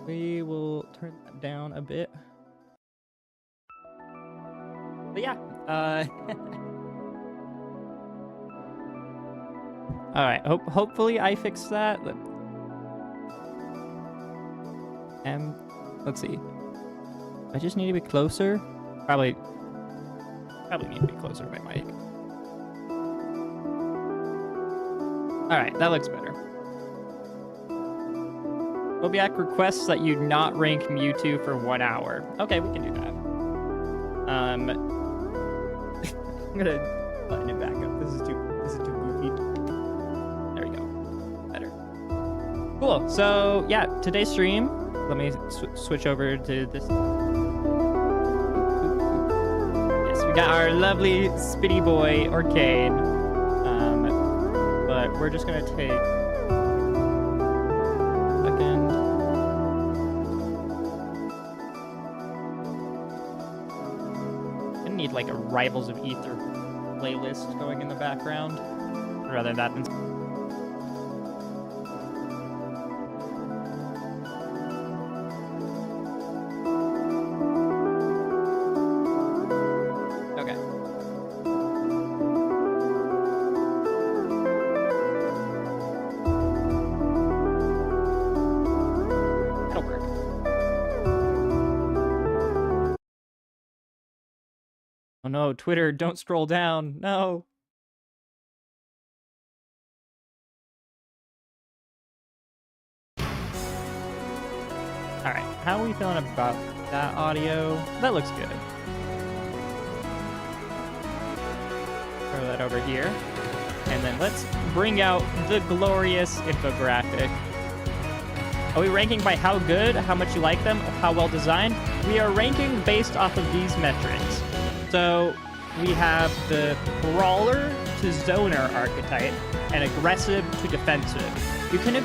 We will turn that down a bit. But yeah, all right. Hopefully I fixed that. Let's see. I just need to be closer. Probably need to be closer to my mic. All right, that looks better. Bobiak requests that you not rank Mewtwo for 1 hour. Okay, we can do that. I'm gonna button it back up. This is too goofy. There we go. Better. Cool. So yeah, today's stream. Let me switch over to this. Yes, we got our lovely Spitty boy Orcane. But we're just gonna take a second. I need like a Rivals of Ether playlist going in the background, rather than that. Oh no, Twitter, don't scroll down. No. Alright, how are we feeling about that audio? That looks good. Throw that over here. And then let's bring out the glorious infographic. Are we ranking by how good, how much you like them, how well designed? We are ranking based off of these metrics. So we have the brawler to zoner archetype and aggressive to defensive. You can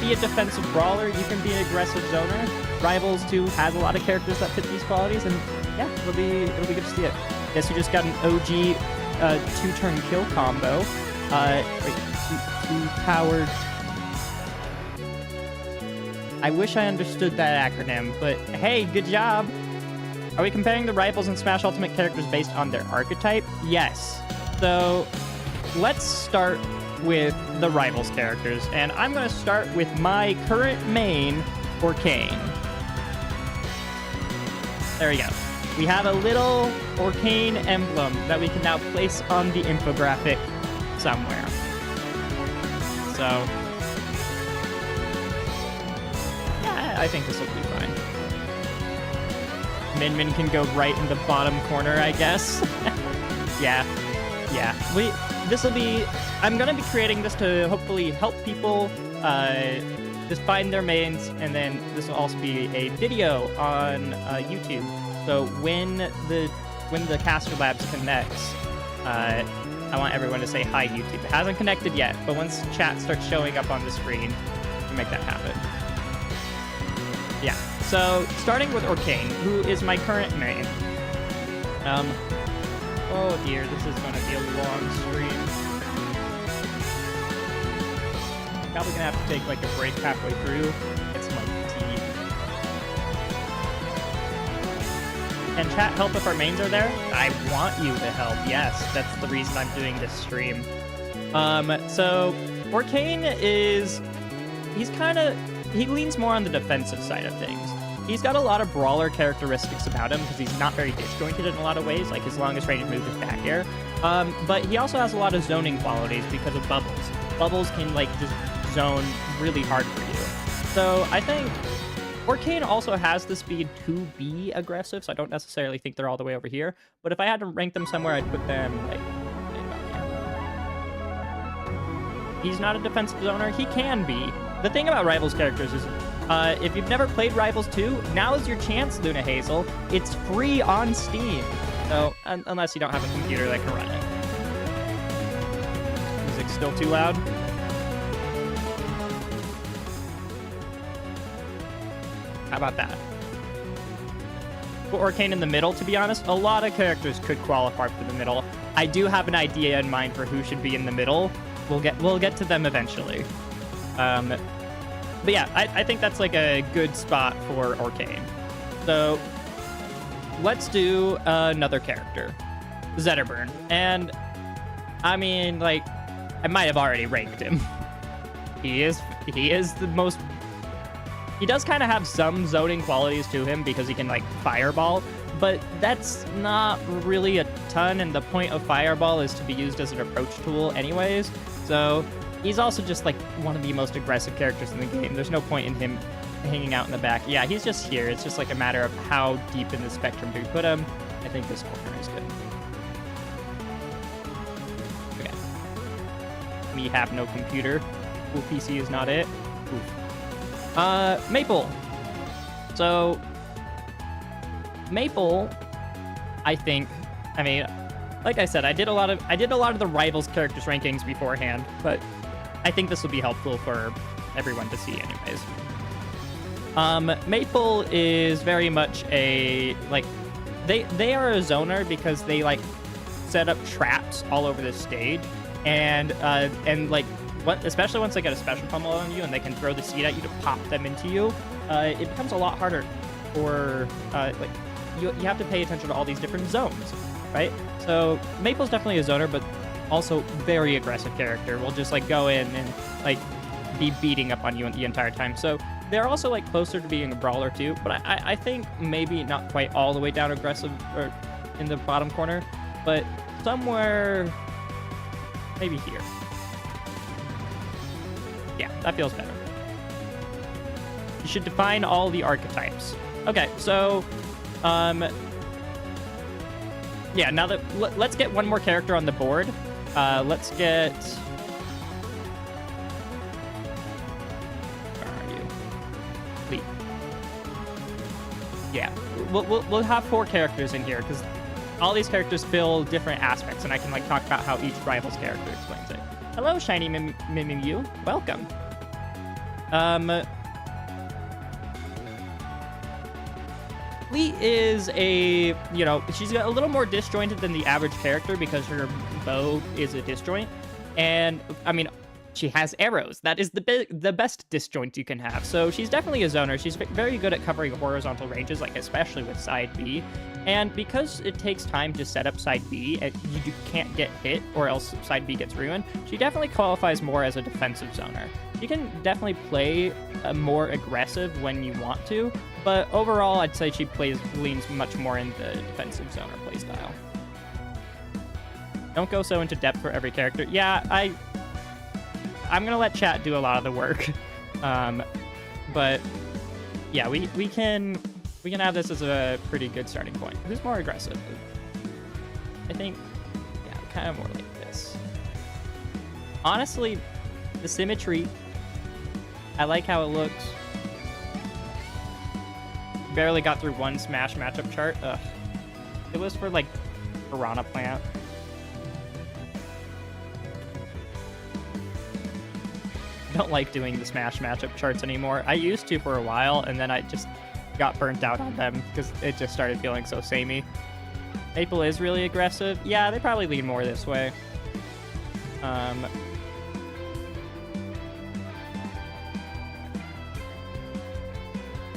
be a defensive brawler, you can be an aggressive zoner. Rivals 2 has a lot of characters that fit these qualities, and yeah, it'll be good to see it. Guess we just got an OG 2-turn kill combo. Two-powered. I wish I understood that acronym, but hey, good job. Are we comparing the Rivals and Smash Ultimate characters based on their archetype? Yes. So let's start with the Rivals characters, and I'm going to start with my current main, Orcane. There we go. We have a little Orcane emblem that we can now place on the infographic somewhere. So yeah, I think this will be fine. Min can go right in the bottom corner, I guess. Yeah. This'll be... I'm gonna be creating this to hopefully help people just find their mains, and then this will also be a video on YouTube. So when the Caster Labs connects, I want everyone to say hi, YouTube. It hasn't connected yet, but once chat starts showing up on the screen, we make that happen. Yeah. So, starting with Orcane, who is my current main. Oh dear, this is gonna be a long stream. Probably gonna have to take like a break halfway through. Get some like tea. Can chat help if our mains are there? I want you to help, yes. That's the reason I'm doing this stream. So, Orcane is... he leans more on the defensive side of things. He's got a lot of brawler characteristics about him because he's not very disjointed in a lot of ways, like his longest range move is back air. But he also has a lot of zoning qualities because of bubbles. Bubbles can like just zone really hard for you. So I think Orcane also has the speed to be aggressive, so I don't necessarily think they're all the way over here. But if I had to rank them somewhere, I'd put them like about here. He's not a defensive zoner. He can be. The thing about Rivals characters is if you've never played Rivals 2, now is your chance, Luna Hazel. It's free on Steam. So, unless you don't have a computer that can run it. Music's still too loud? How about that? Put Orcane in the middle, to be honest. A lot of characters could qualify for the middle. I do have an idea in mind for who should be in the middle. We'll get to them eventually. But yeah, I think that's like a good spot for Orcane. So let's do another character, Zetterburn. And I mean, like, I might have already ranked him. He is the most... He does kind of have some zoning qualities to him because he can, like, fireball, but that's not really a ton, and the point of fireball is to be used as an approach tool anyways. So he's also just, like, one of the most aggressive characters in the game. There's no point in him hanging out in the back. Yeah, he's just here. It's just, like, a matter of how deep in the spectrum do we put him. I think this corner is good. Okay. We have no computer. Cool PC is not it. Oof. Maple. So Maple, I think, I mean, like I said, I did a lot of the rivals characters rankings beforehand, but I think this will be helpful for everyone to see anyways. Maple is very much a, like, they are a zoner because they, like, set up traps all over the stage, and like, especially once they get a special pummel on you and they can throw the seed at you to pop them into you, it becomes a lot harder for, like, you have to pay attention to all these different zones, right? So Maple's definitely a zoner, but also very aggressive character. Will just, like, go in and, like, be beating up on you the entire time. So they're also, like, closer to being a brawler too, but I think maybe not quite all the way down aggressive or in the bottom corner, but somewhere maybe here. Yeah, that feels better. You should define all the archetypes. Okay, so, yeah, now that, let's get one more character on the board. Let's get... Where are you? Leap. Yeah, we'll have 4 characters in here, because all these characters fill different aspects, and I can, like, talk about how each rival's character explains it. Hello, Shiny Mimimu. Welcome. Lee is a, you know, she's a little more disjointed than the average character because her bow is a disjoint. And, I mean, she has arrows. That is the best disjoint you can have. So she's definitely a zoner. She's very good at covering horizontal ranges, like especially with side B. And because it takes time to set up side B, you can't get hit or else side B gets ruined, she definitely qualifies more as a defensive zoner. You can definitely play more aggressive when you want to, but overall I'd say she leans much more in the defensive zoner playstyle. Don't go so into depth for every character. Yeah, I'm gonna let chat do a lot of the work, but yeah, we can have this as a pretty good starting point. Who's more aggressive? I think, yeah, kind of more like this. Honestly, the symmetry, I like how it looks. Barely got through one Smash matchup chart. Ugh. It was for, like, Piranha Plant. I don't like doing the Smash matchup charts anymore. I used to for a while, and then I just got burnt out on them because it just started feeling so samey. Maple is really aggressive. Yeah, they probably lean more this way.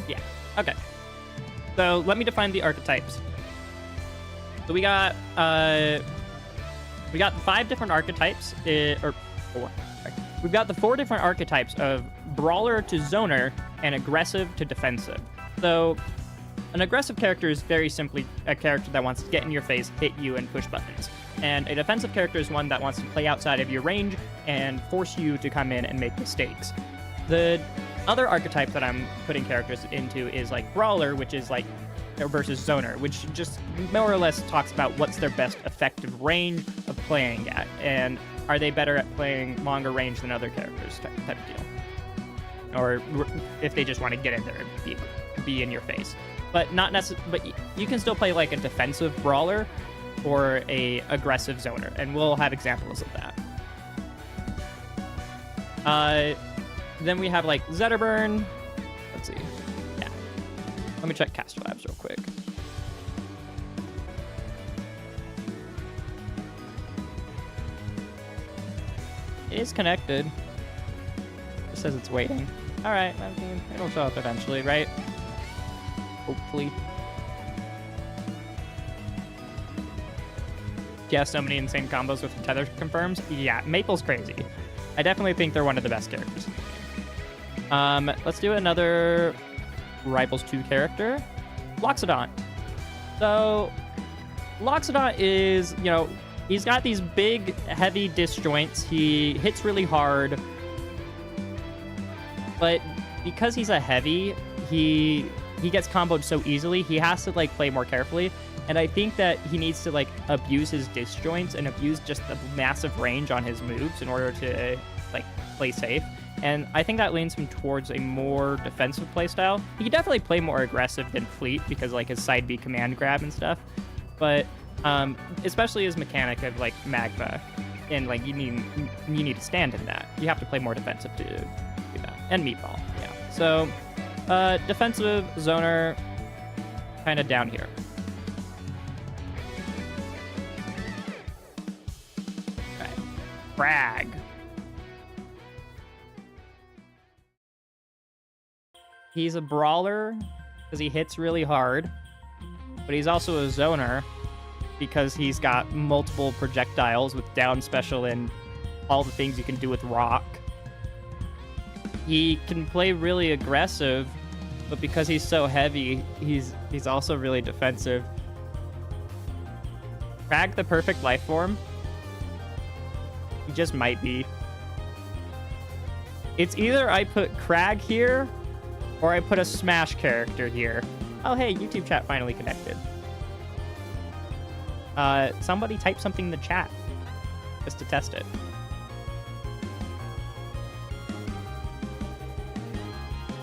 Yeah, okay. So let me define the archetypes. So we got 5 different archetypes, or 4. We've got the 4 different archetypes of brawler to zoner and aggressive to defensive. So an aggressive character is very simply a character that wants to get in your face, hit you, and push buttons. And a defensive character is one that wants to play outside of your range and force you to come in and make mistakes. The other archetype that I'm putting characters into is like brawler, which is like versus zoner, which just more or less talks about what's their best effective range of playing at, and are they better at playing longer range than other characters type of deal. Or if they just want to get in there and be in your face. But not necessarily, but you can still play like a defensive brawler or a aggressive zoner, and we'll have examples of that. Then we have like Zetterburn. Let's see. Yeah. Let me check Caster Labs real quick. It is connected. It says it's waiting. All right, I mean, it'll show up eventually, right? Hopefully. Yeah, so many insane combos with Tether confirms. Yeah, Maple's crazy. I definitely think they're one of the best characters. Let's do another Rivals 2 character, Loxodon. So, Loxodon is, you know, he's got these big, heavy disjoints. He hits really hard. But because he's a heavy, he gets comboed so easily, he has to, like, play more carefully. And I think that he needs to, like, abuse his disjoints and abuse just the massive range on his moves in order to, like, play safe. And I think that leans him towards a more defensive playstyle. He can definitely play more aggressive than Fleet because, like, his side B command grab and stuff. But especially his mechanic of, like, Magma. And, like, you need to stand in that. You have to play more defensive to do that. And Meatball, yeah. So, defensive zoner, kind of down here. Okay. Frag. He's a brawler because he hits really hard, but he's also a zoner because he's got multiple projectiles with down special and all the things you can do with rock. He can play really aggressive, but because he's so heavy, he's also really defensive. Crag the perfect life form? He just might be. It's either I put Crag here, or I put a Smash character here. Oh, hey, YouTube chat finally connected. Somebody type something in the chat just to test it.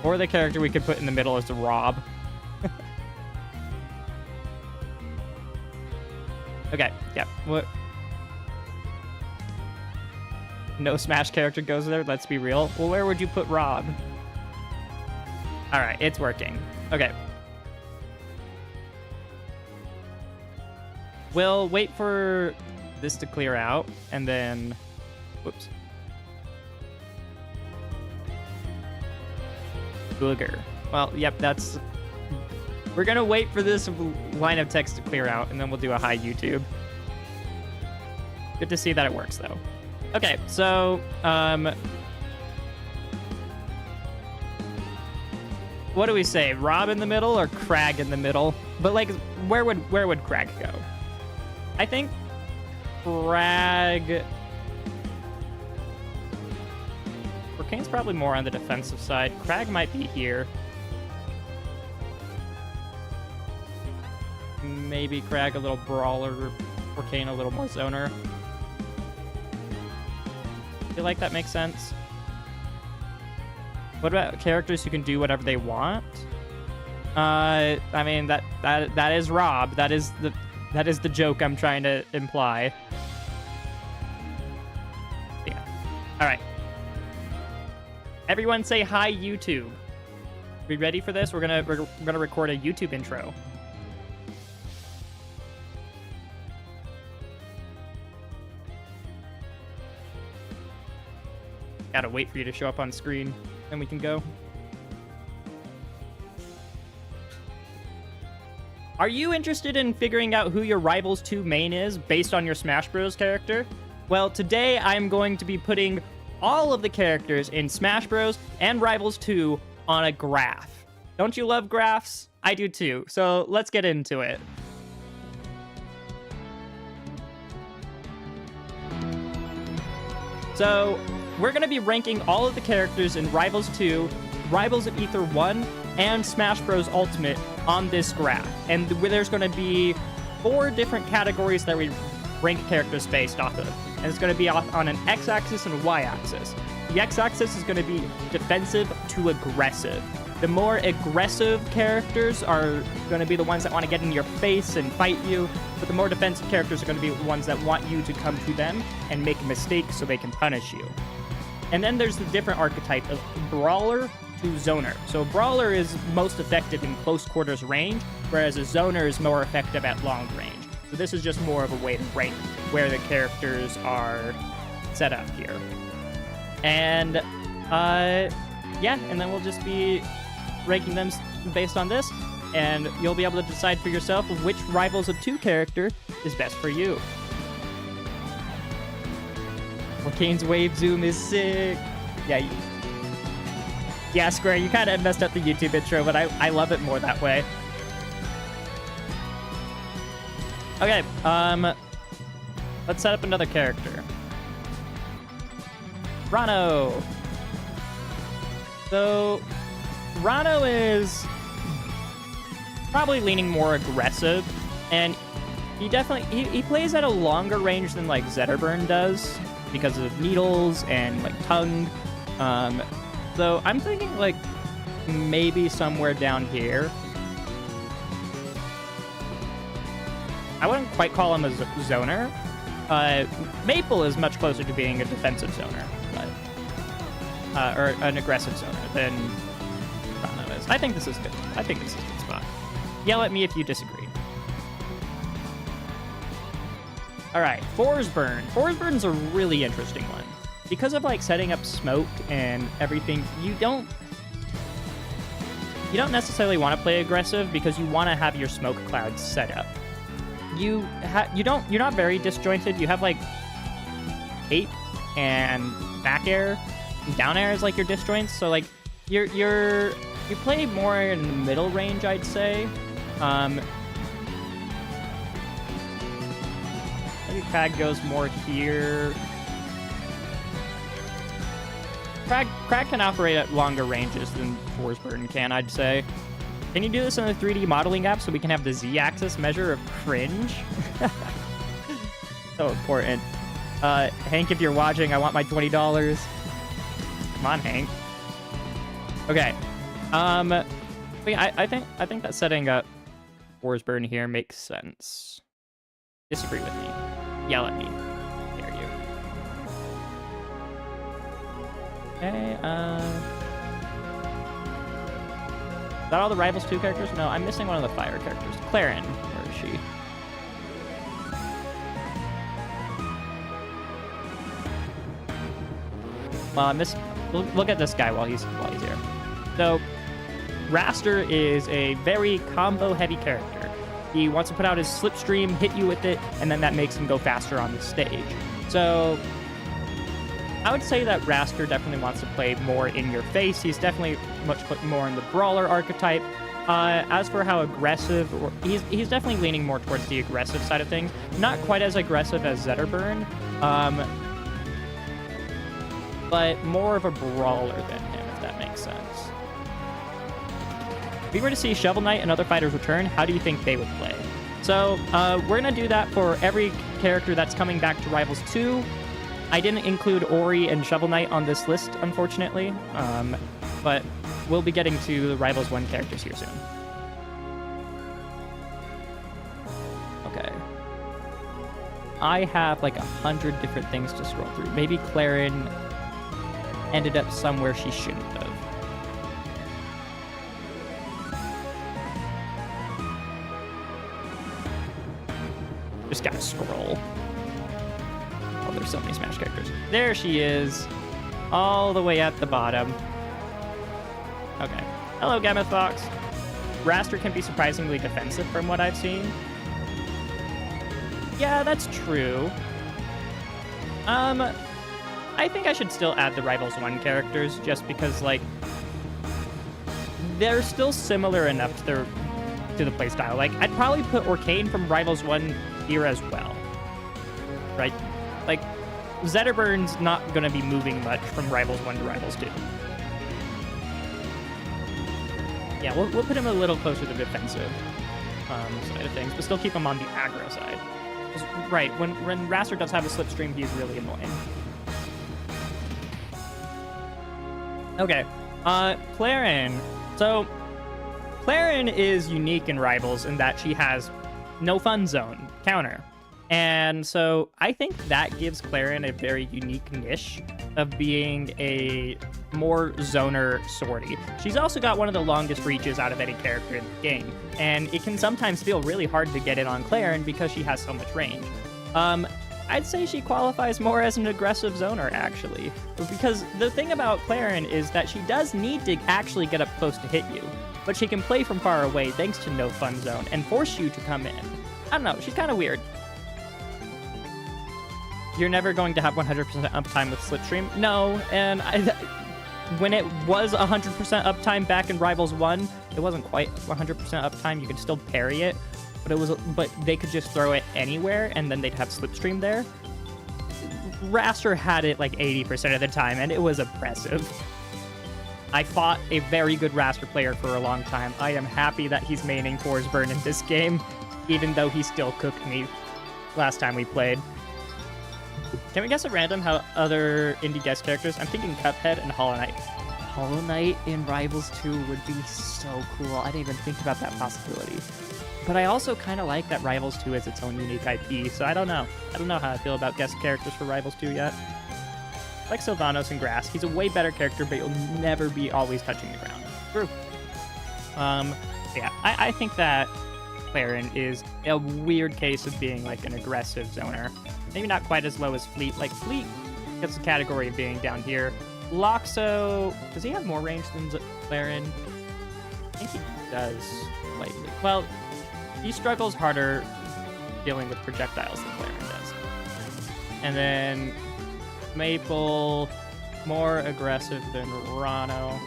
Or the character we could put in the middle is Rob. Okay, yeah. What? No Smash character goes there, let's be real. Well, where would you put Rob? Alright, it's working. Okay. We'll wait for this to clear out, and then... Whoops. Booger. Well, yep, that's... We're gonna wait for this line of text to clear out, and then we'll do a hi YouTube. Good to see that it works, though. Okay, so, what do we say? Rob in the middle or Crag in the middle? But, like, where would Crag go? I think Crag... Orcane's probably more on the defensive side. Crag might be here. Maybe Crag a little brawler, Orcane a little more zoner. I feel like that makes sense. What about characters who can do whatever they want? I mean that is Rob. That is the joke I'm trying to imply. Yeah. All right. Everyone say hi YouTube. We ready for this? We're gonna record a YouTube intro. Gotta wait for you to show up on screen, then we can go. Are you interested in figuring out who your Rivals 2 main is based on your Smash Bros. Character? Well, today I'm going to be putting all of the characters in Smash Bros. And Rivals 2 on a graph. Don't you love graphs? I do too, so let's get into it. So, we're going to be ranking all of the characters in Rivals 2, Rivals of Ether 1, and Smash Bros. Ultimate on this graph. And there's going to be 4 different categories that we rank characters based off of. And it's going to be on an X-axis and a Y-axis. The X-axis is going to be defensive to aggressive. The more aggressive characters are going to be the ones that want to get in your face and fight you, but the more defensive characters are going to be the ones that want you to come to them and make a mistake so they can punish you. And then there's the different archetype of Brawler to Zoner. So Brawler is most effective in close quarters range, whereas a Zoner is more effective at long range. So this is just more of a way to rank where the characters are set up here. And yeah, and then we'll just be ranking them based on this, and you'll be able to decide for yourself which Rivals of 2 character is best for you. Orcane's wave zoom is sick. Yeah, Square, you kind of messed up the YouTube intro, but I love it more that way. Okay, let's set up another character. Rano. So, Rano is probably leaning more aggressive, and he definitely he plays at a longer range than like Zetterburn does because of needles and like tongue. So I'm thinking like maybe somewhere down here. I wouldn't quite call him a zoner. Maple is much closer to being a defensive zoner, but or an aggressive zoner than Rano is. I think this is good. I think this is a good spot. Yell at me if you disagree. All right, Forsburn. Forsburn's a really interesting one. Because of like setting up smoke and everything, you don't necessarily want to play aggressive because you want to have your smoke clouds set up. You're not very disjointed. You have like cape and back air, and down air is like your disjoints. So like you play more in the middle range, I'd say. Maybe Crag goes more here. Crag can operate at longer ranges than Forsburn can, I'd say. Can you do this in the 3D modeling app so we can have the Z-axis measure of cringe? So important. Hank, if you're watching, I want my $20. Come on, Hank. Okay. I think that setting up Forsburn here makes sense. Disagree with me. Yell at me. Dare you. Okay, is that all the Rivals 2 characters? No, I'm missing one of the fire characters. Clarin. Where is she? Well, I miss... Look at this guy while he's here. So, Raster is a very combo-heavy character. He wants to put out his slipstream, hit you with it, and then that makes him go faster on the stage. So, I would say that Raster definitely wants to play more in your face. He's definitely much more in the brawler archetype. As for how aggressive, he's definitely leaning more towards the aggressive side of things. Not quite as aggressive as Zetterburn, but more of a brawler than him, if that makes sense. If we were to see Shovel Knight and other fighters return, how do you think they would play? So we're going to do that for every character that's coming back to Rivals 2. I didn't include Ori and Shovel Knight on this list, unfortunately, but we'll be getting to the Rivals 1 characters here soon. Okay. I have like 100 different things to scroll through. Maybe Clarin ended up somewhere she shouldn't have. Just gotta scroll. Oh, there's so many Smash characters. There she is. All the way at the bottom. Okay. Hello, Gamma Fox. Raster can be surprisingly defensive from what I've seen. Yeah, that's true. I think I should still add the Rivals 1 characters just because, like, they're still similar enough to the playstyle. Like, I'd probably put Orcane from Rivals 1 here as well. Right? Like, Zetterburn's not going to be moving much from Rivals 1 to Rivals 2. Yeah, we'll put him a little closer to the defensive side of things, but still keep him on the aggro side. Right, when Raster does have a slipstream, he's really annoying. Okay, Clarin. So, Clarin is unique in Rivals in that she has no fun zone counter. And so I think that gives Clarin a very unique niche of being a more zoner sortie. She's also got one of the longest reaches out of any character in the game, and it can sometimes feel really hard to get it on Clarin because she has so much range. I'd say she qualifies more as an aggressive zoner, actually. Because the thing about Clarin is that she does need to actually get up close to hit you, but she can play from far away thanks to No Fun Zone and force you to come in. I don't know, she's kind of weird. You're never going to have 100% uptime with Slipstream? No, and when it was 100% uptime back in Rivals 1, it wasn't quite 100% uptime. You could still parry it, but they could just throw it anywhere, and then they'd have Slipstream there. Raster had it like 80% of the time, and it was oppressive. I fought a very good Raster player for a long time. I am happy that he's maining Forsburn in this game, even though he still cooked me last time we played. Can we guess at random how other indie guest characters? I'm thinking Cuphead and Hollow Knight. Hollow Knight in Rivals 2 would be so cool. I didn't even think about that possibility. But I also kind of like that Rivals 2 is its own unique IP, so I don't know. I don't know how I feel about guest characters for Rivals 2 yet. I like Sylvanos in Grass. He's a way better character, but you'll never be always touching the ground. True. Yeah, I think that Clarin is a weird case of being like an aggressive zoner. Maybe not quite as low as Fleet. Like, Fleet gets the category of being down here. Loxo, does he have more range than Clarin? I think he does slightly. Well, he struggles harder dealing with projectiles than Clarin does. And then Maple, more aggressive than Rano.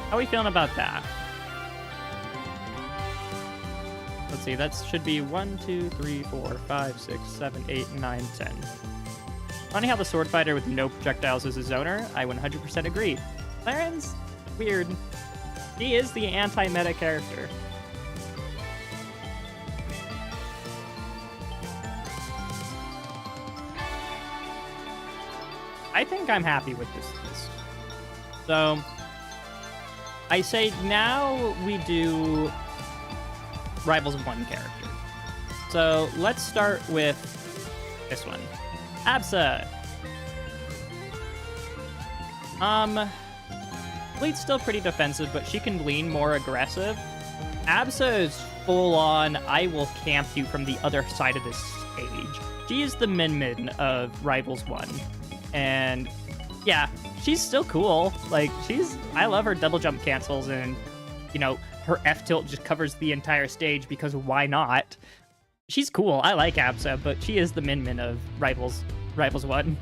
How are we feeling about that? Let's see, that should be 1, 2, 3, 4, 5, 6, 7, 8, 9, 10. Funny how the sword fighter with no projectiles is a zoner. I 100% agree. Clarin's weird. He is the anti-meta character. I think I'm happy with this list. So, I say now we do Rivals 1 character. So let's start with this one. Absa. Fleet's still pretty defensive, but she can lean more aggressive. Absa is full on, I will camp you from the other side of this stage. She is the Min of Rivals 1. And yeah, she's still cool. Like, I love her double jump cancels, and, you know, her F tilt just covers the entire stage because why not? She's cool. I like Absa, but she is the Min of Rivals 1.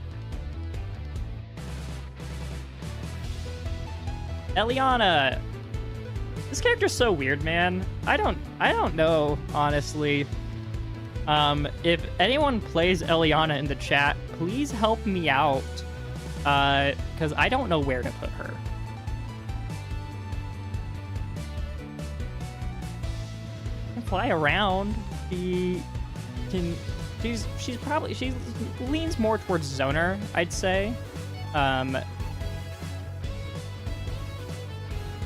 Eliana. This character's so weird, man. I don't know, honestly. If anyone plays Eliana in the chat, please help me out. Because I don't know where to put her. Fly around. She leans more towards zoner, I'd say.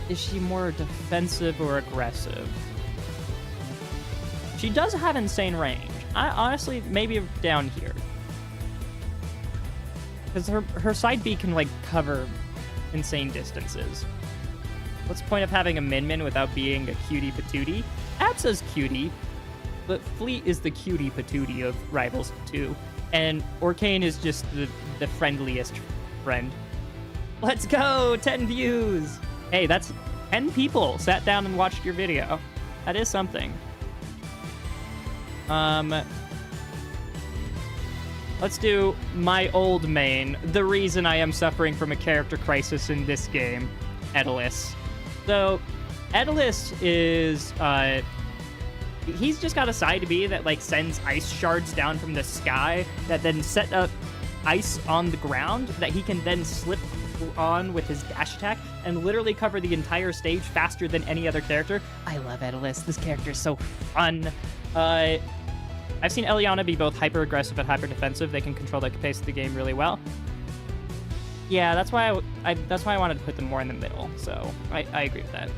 Is she more defensive or aggressive? She does have insane range. I honestly, maybe down here, because her side B can like cover insane distances. What's the point of having a Min without being a cutie patootie? Absa's cutie, but Fleet is the cutie patootie of Rivals 2, and Orcane is just the friendliest friend. Let's go! 10 views! Hey, that's 10 people sat down and watched your video. That is something. Let's do my old main, the reason I am suffering from a character crisis in this game, Edelus. So, Edelus is, he's just got a side B that, like, sends ice shards down from the sky that then set up ice on the ground that he can then slip on with his dash attack and literally cover the entire stage faster than any other character. I love Edelus. This character is so fun. I've seen Eliana be both hyper-aggressive and hyper-defensive. They can control the pace of the game really well. Yeah, that's why I wanted to put them more in the middle, so I agree with that.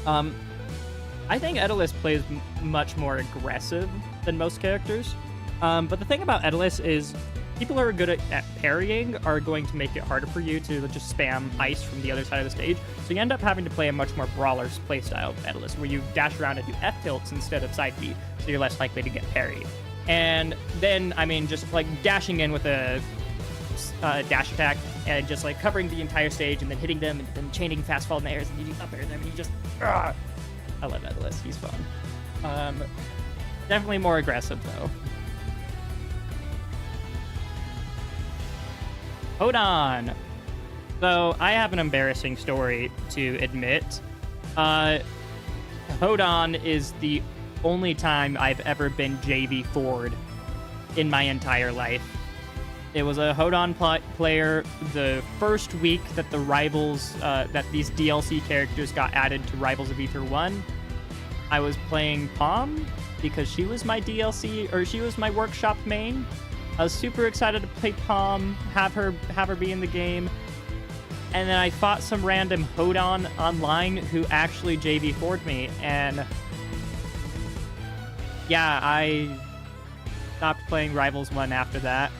I think Edelus plays much more aggressive than most characters. But the thing about Edelus is people who are good at parrying are going to make it harder for you to just spam ice from the other side of the stage. So you end up having to play a much more brawler's playstyle of Edelus, where you dash around and do F tilts instead of side B, so you're less likely to get parried. And then, I mean, just like dashing in with a dash attack and just like covering the entire stage and then hitting them and then chaining fast fall in the airs and you up air them and you just... I love Edalus. He's fun. Definitely more aggressive, though. Hold on. So, I have an embarrassing story to admit. Hold on is the only time I've ever been JV forward in my entire life. It was a Hodon player the first week that the Rivals, that these DLC characters got added to Rivals of Ether 1. I was playing Palm because she was my DLC, or she was my workshop main. I was super excited to play Palm, have her be in the game. And then I fought some random Hodon online who actually JV forward me, and yeah, I stopped playing Rivals 1 after that.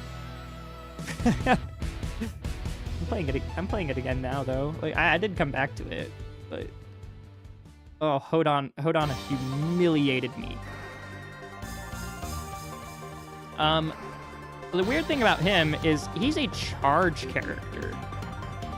I'm playing it again now, though. Like I did come back to it, but oh, Hodon humiliated me. The weird thing about him is he's a charge character,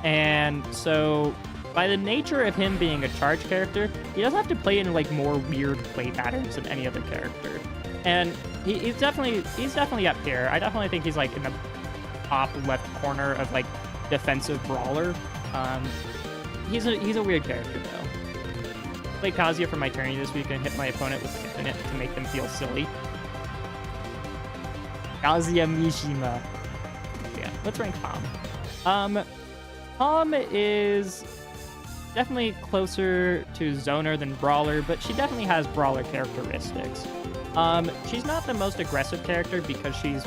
and so by the nature of him being a charge character, he does have to play in like more weird play patterns than any other character, and he's definitely up here. I definitely think he's like in the top left corner of like defensive brawler. He's a weird character though. Played Kazuya for my tourney this week and hit my opponent with Infinite to make them feel silly. Kazuya Mishima. Yeah, let's rank Palm. Palm is definitely closer to Zoner than Brawler, but she definitely has Brawler characteristics. She's not the most aggressive character because she's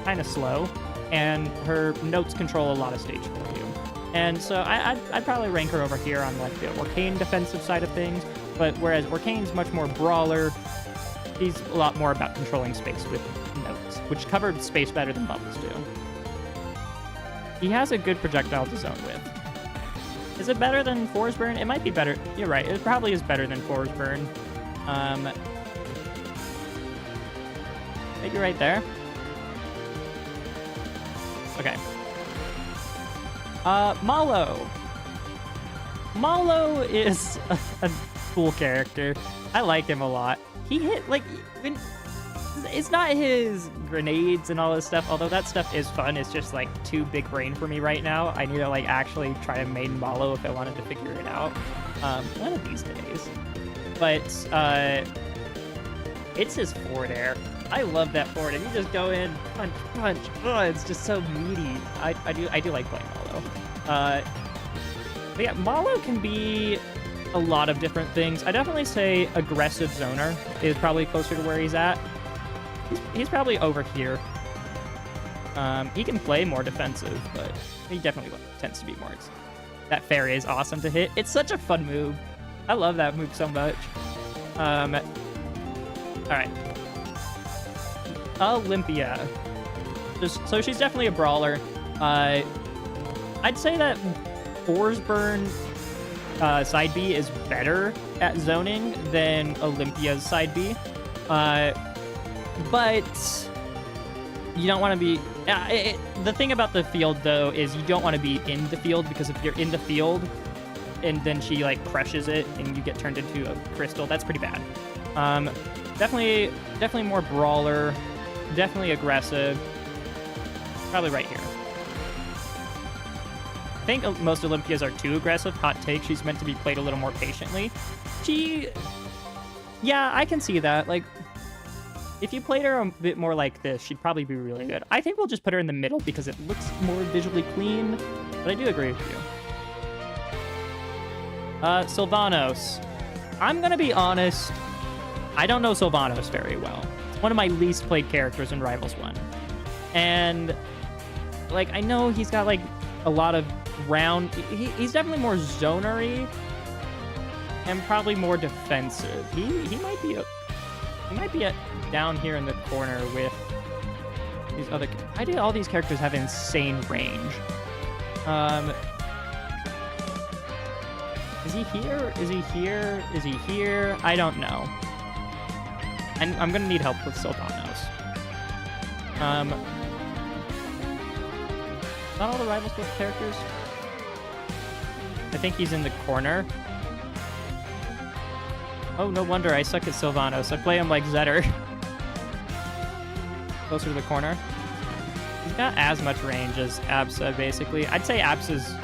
kind of slow, and her notes control a lot of stage volume. And so I'd probably rank her over here on like the Orcane defensive side of things, but whereas Orcane's much more Brawler, he's a lot more about controlling space with notes, which cover space better than bubbles do. He has a good projectile to zone with. Is it better than Forsburn? It might be better. You're right. It probably is better than Forsburn. Maybe right there. Okay. Malo. Malo is a cool character. I like him a lot. He hit, like, when... It's not his grenades and all this stuff, although that stuff is fun. It's just, like, too big brain for me right now. I need to, like, actually try to main Malo if I wanted to figure it out. One of these days. But, it's his forward air. I love that forward air. You just go in, punch, punch. Oh, it's just so meaty. I do like playing Malo. But yeah, Malo can be a lot of different things. I definitely say aggressive zoner is probably closer to where he's at. He's probably over here. He can play more defensive, but he definitely tends to be more. That fairy is awesome to hit. It's such a fun move. I love that move so much. All right. Olympia. So she's definitely a brawler. I'd say that Forsburn side B is better at zoning than Olympia's side B. But you don't want to be... the thing about the field, though, is you don't want to be in the field, because if you're in the field and then she, like, crushes it and you get turned into a crystal, that's pretty bad. Definitely more brawler, definitely aggressive. Probably right here. I think most Olympias are too aggressive. Hot take, she's meant to be played a little more patiently. Yeah, I can see that. Like, if you played her a bit more like this, she'd probably be really good. I think we'll just put her in the middle because it looks more visually clean, but I do agree with you. Sylvanos. I'm gonna be honest, I don't know Sylvanos very well. It's one of my least played characters in Rivals 1. And, like, I know he's got, like, a lot of round... He's definitely more zonery and probably more defensive. He might be down here in the corner with these other... Why do all these characters have insane range? Is he here? Is he here? Is he here? I don't know. I'm gonna need help with Sylvanos. Not all the rivals with characters. I think he's in the corner. Oh, no wonder I suck at Sylvanos. I play him like Zetter. Closer to the corner. He's got as much range as Absa, basically. I'd say Absa's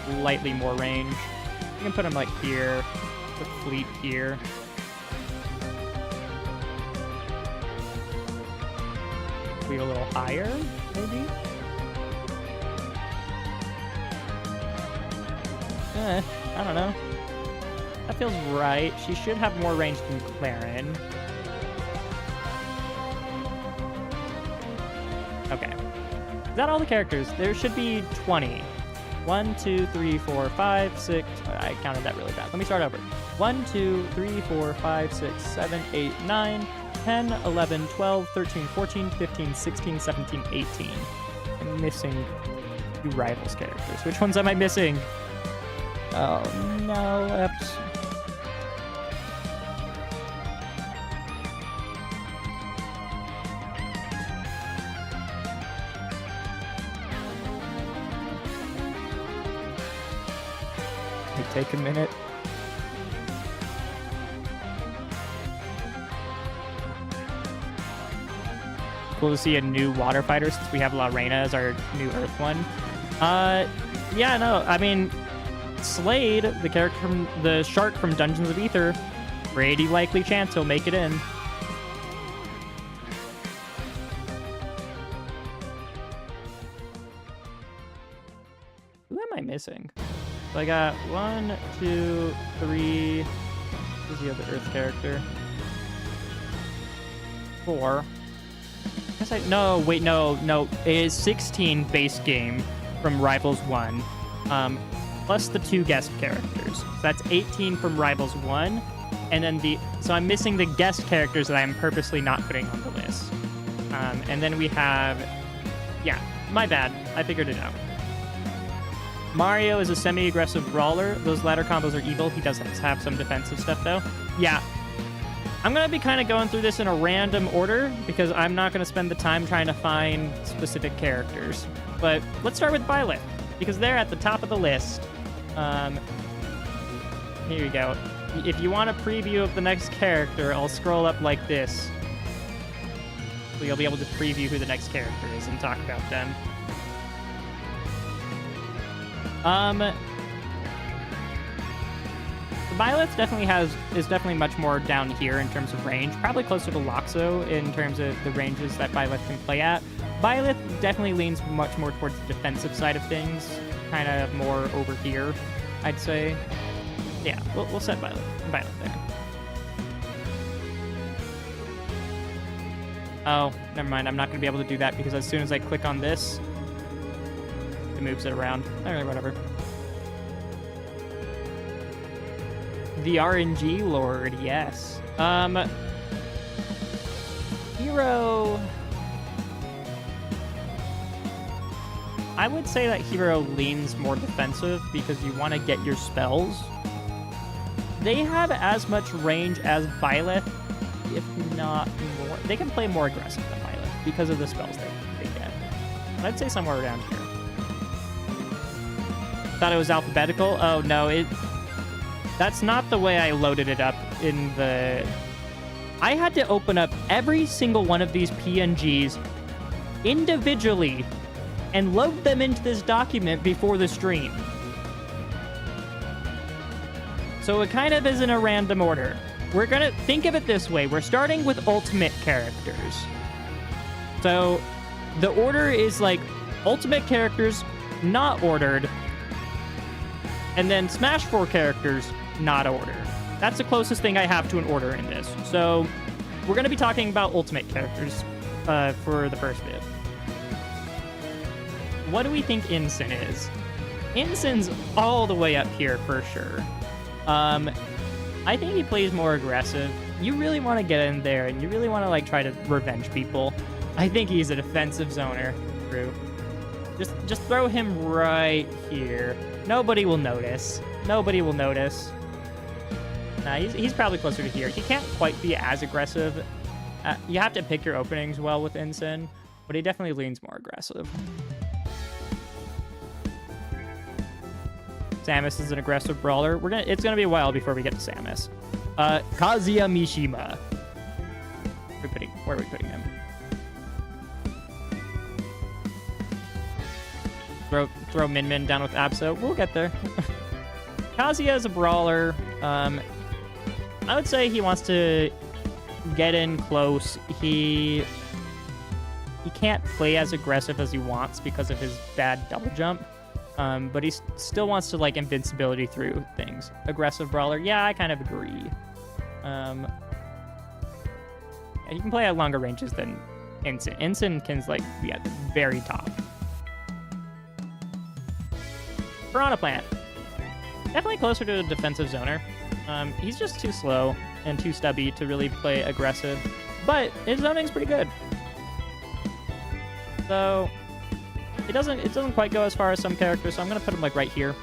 slightly more range. You can put him like here. Put Fleet here. Be a little higher, maybe? I don't know. That feels right. She should have more range than Clarin. Okay. Is that all the characters? There should be 20. 1, 2, 3, 4, 5, 6. I counted that really bad. Let me start over. 1, 2, 3, 4, 5, 6, 7, 8, 9, 10, 11, 12, 13, 14, 15, 16, 17, 18. I'm missing 2 rivals characters. Which ones am I missing? Oh, no. Take a minute. Cool to see a new water fighter since we have Lorena as our new Earth one. Yeah, no, I mean, Slade, the character from the shark from Dungeons of Ether, pretty likely chance he'll make it in. Who am I missing? So I got 1, 2, 3. Who's the other Earth character? 4. No, wait, no. It is 16 base game from Rivals 1, plus the 2 guest characters. So that's 18 from Rivals 1, and then so I'm missing the guest characters that I'm purposely not putting on the list. And then we have, yeah, my bad. I figured it out. Mario is a semi-aggressive brawler. Those ladder combos are evil. He does have some defensive stuff, though. Yeah. I'm going to be kind of going through this in a random order because I'm not going to spend the time trying to find specific characters. But let's start with Byleth because they're at the top of the list. Here you go. If you want a preview of the next character, I'll scroll up like this. So you'll be able to preview who the next character is and talk about them. Byleth is definitely much more down here in terms of range, probably closer to Loxo in terms of the ranges that Byleth can play at. Byleth definitely leans much more towards the defensive side of things, kind of more over here, I'd say. Yeah, we'll set Byleth there. Oh, never mind. I'm not going to be able to do that because as soon as I click on this, it moves it around. All right, whatever. The RNG Lord, yes. Hero. I would say that Hero leans more defensive because you want to get your spells. They have as much range as Byleth, if not more. They can play more aggressive than Byleth because of the spells they get. And I'd say somewhere around here. Thought it was alphabetical? Oh, no, that's not the way I loaded it up in the... I had to open up every single one of these PNGs individually and load them into this document before the stream. So it kind of is in a random order. We're going to think of it this way. We're starting with ultimate characters. So the order is like ultimate characters, not ordered, and then Smash 4 characters, not ordered. That's the closest thing I have to an order in this. So we're going to be talking about ultimate characters for the first bit. What do we think Ensign is? Ensign's all the way up here for sure. I think he plays more aggressive. You really want to get in there and you really want to like try to revenge people. I think he's a defensive zoner. True. Just throw him right here. Nobody will notice. Nobody will notice. Nah, he's probably closer to here. He can't quite be as aggressive You have to pick your openings well with Ensign, but he definitely leans more aggressive. Samus is an aggressive brawler. It's gonna be a while before we get to Samus. Kazuya Mishima. Where are we putting him? Throw Min Min down with Absol. We'll get there. Kazuya is a brawler. I would say he wants to get in close. He can't play as aggressive as he wants because of his bad double jump. But he still wants to like invincibility through things. Aggressive brawler. Yeah, I kind of agree. Yeah, he can play at longer ranges than Ensign. Ensign can like be at the very top. Piranha Plant. Definitely closer to a defensive zoner. He's just too slow and too stubby to really play aggressive, but his zoning's pretty good. So it doesn't quite go as far as some characters, so I'm gonna put him like right here.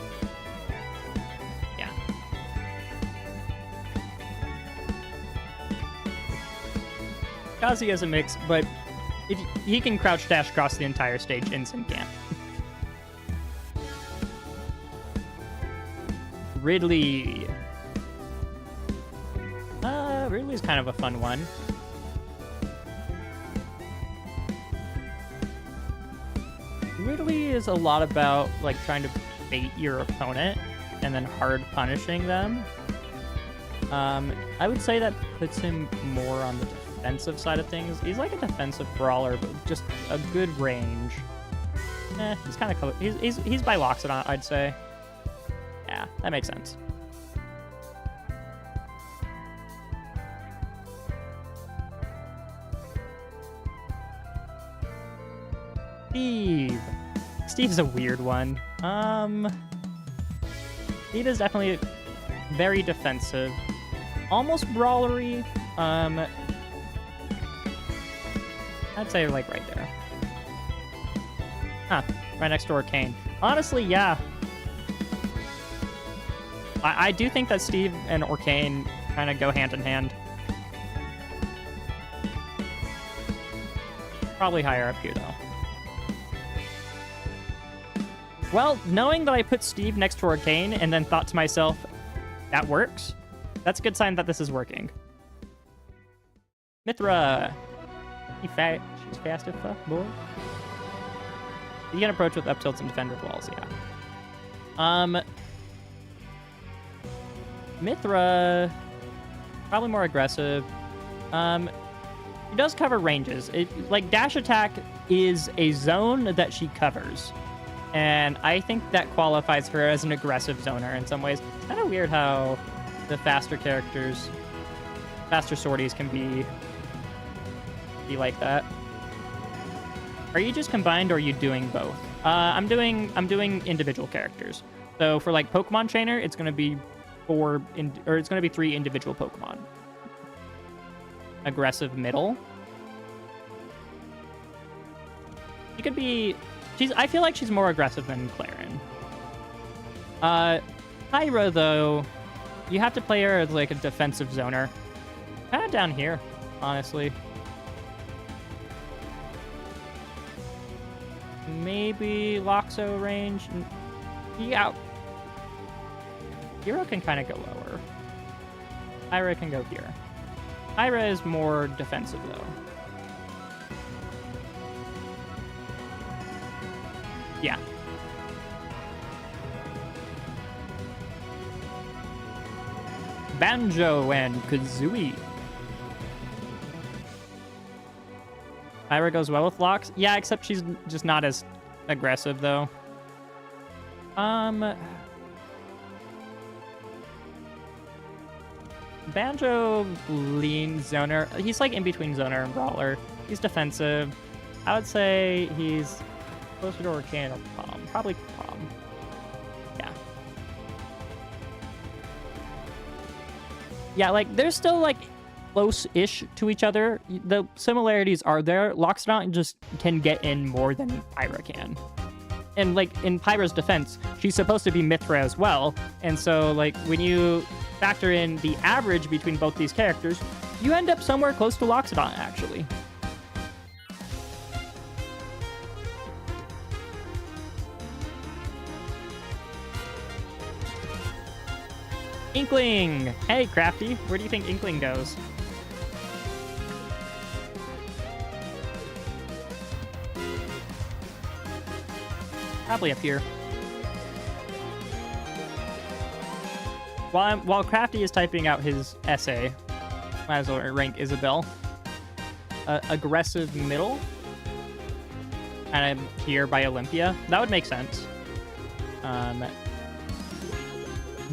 Yeah. Kazuya is a mix, but if he can crouch dash across the entire stage, Ensign can't. Ridley. Ridley's kind of a fun one. Ridley is a lot about like trying to bait your opponent and then hard punishing them. I would say that puts him more on the defensive side of things. He's like a defensive brawler, but just a good range. He's kind of he's by Loxodon, I'd say. Yeah, that makes sense. Steve. Steve's a weird one. Steve is definitely very defensive. Almost brawlery. I'd say like right there. Huh. Right next to Orcane. Honestly, yeah. I do think that Steve and Orcane kind of go hand in hand. Probably higher up here, though. Well, knowing that I put Steve next to Orcane and then thought to myself, that works, that's a good sign that this is working. Mithra. She's fast as fuck, boy. You can approach with up tilts and defend with walls, yeah. Mithra, probably more aggressive. She does cover ranges. Like, dash attack is a zone that she covers. And I think that qualifies her as an aggressive zoner in some ways. It's kind of weird how the faster characters, faster sorties can be like that. Are you just combined or are you doing both? I'm doing individual characters. So for like Pokemon Trainer, it's going to be 3 individual Pokemon. Aggressive middle. She could be. I feel like she's more aggressive than Clarin. Pyra though, you have to play her as like a defensive zoner. Kind of down here, honestly. Maybe Loxo range. Yeah. Hero can kind of go lower. Pyra can go here. Pyra is more defensive, though. Yeah. Banjo and Kazooie. Pyra goes well with Lox. Yeah, except she's just not as aggressive, though. Banjo leans zoner. He's like in between zoner and brawler. He's defensive. I would say he's closer to Orcane or Palm. Probably Palm. Yeah. Yeah, like there's still like close-ish to each other. The similarities are there. Loxodon just can get in more than Pyra can. And like in Pyra's defense, she's supposed to be Mithra as well. And so like when you factor in the average between both these characters, You end up somewhere close to Loxodon, actually. Inkling! Hey, Crafty, where do you think Inkling goes? Probably up here. While Crafty is typing out his essay, might as well rank Isabel. Aggressive middle. And I'm here by Olympia. That would make sense.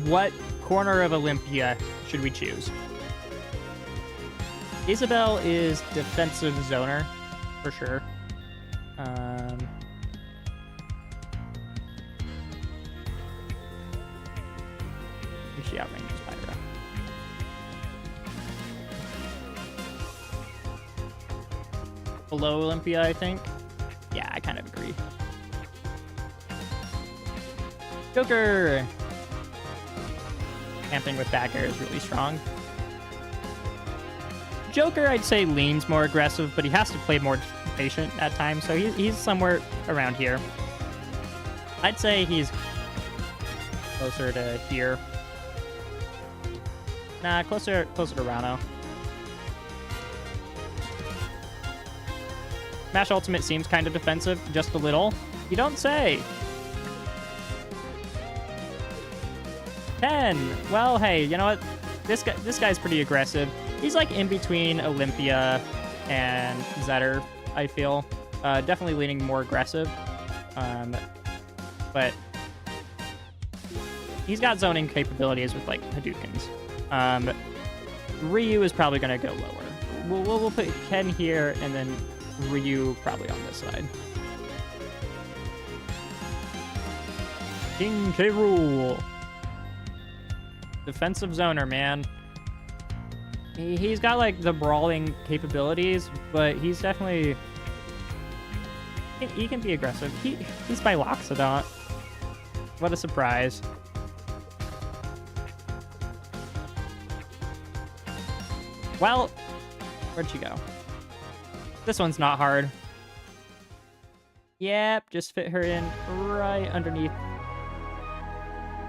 What corner of Olympia should we choose? Isabel is defensive zoner, for sure. She outranges Pyra. Below Olympia, I think. Yeah, I kind of agree. Joker! Camping with Dagger is really strong. Joker, I'd say, leans more aggressive, but he has to play more patient at times, so he's somewhere around here. I'd say he's closer to here. Nah, closer to Rano. Smash Ultimate seems kind of defensive, just a little. You don't say. 10. Well, hey, you know what? This guy's pretty aggressive. He's like in between Olympia and Zetter, I feel. Definitely leaning more aggressive. But he's got zoning capabilities with like Hadoukens. Ryu is probably going to go lower. We'll put Ken here, and then Ryu probably on this side. King K. Rool. Defensive zoner, man. He's got, like, the brawling capabilities, but he's definitely... He can be aggressive. He's by Loxodon. What a surprise. Well, where'd she go? This one's not hard. Yep, just fit her in right underneath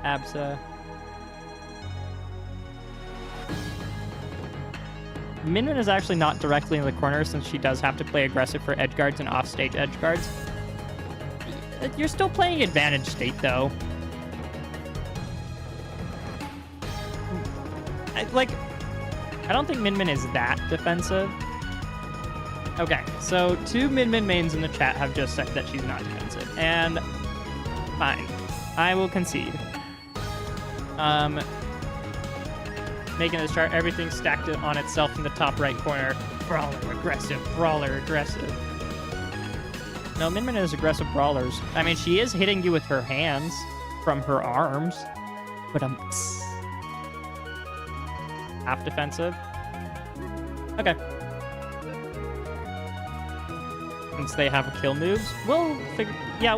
Absa. Minmin is actually not directly in the corner since she does have to play aggressive for edge guards and offstage edge guards. You're still playing advantage state, though. I don't think Minmin is that defensive. Okay, so 2 Minmin mains in the chat have just said that she's not defensive, and fine. I will concede. Making this chart, everything stacked on itself in the top right corner. Brawler aggressive, brawler aggressive. No, Minmin is aggressive brawlers. I mean, she is hitting you with her hands from her arms, but half defensive. Okay. Since they have kill moves, we'll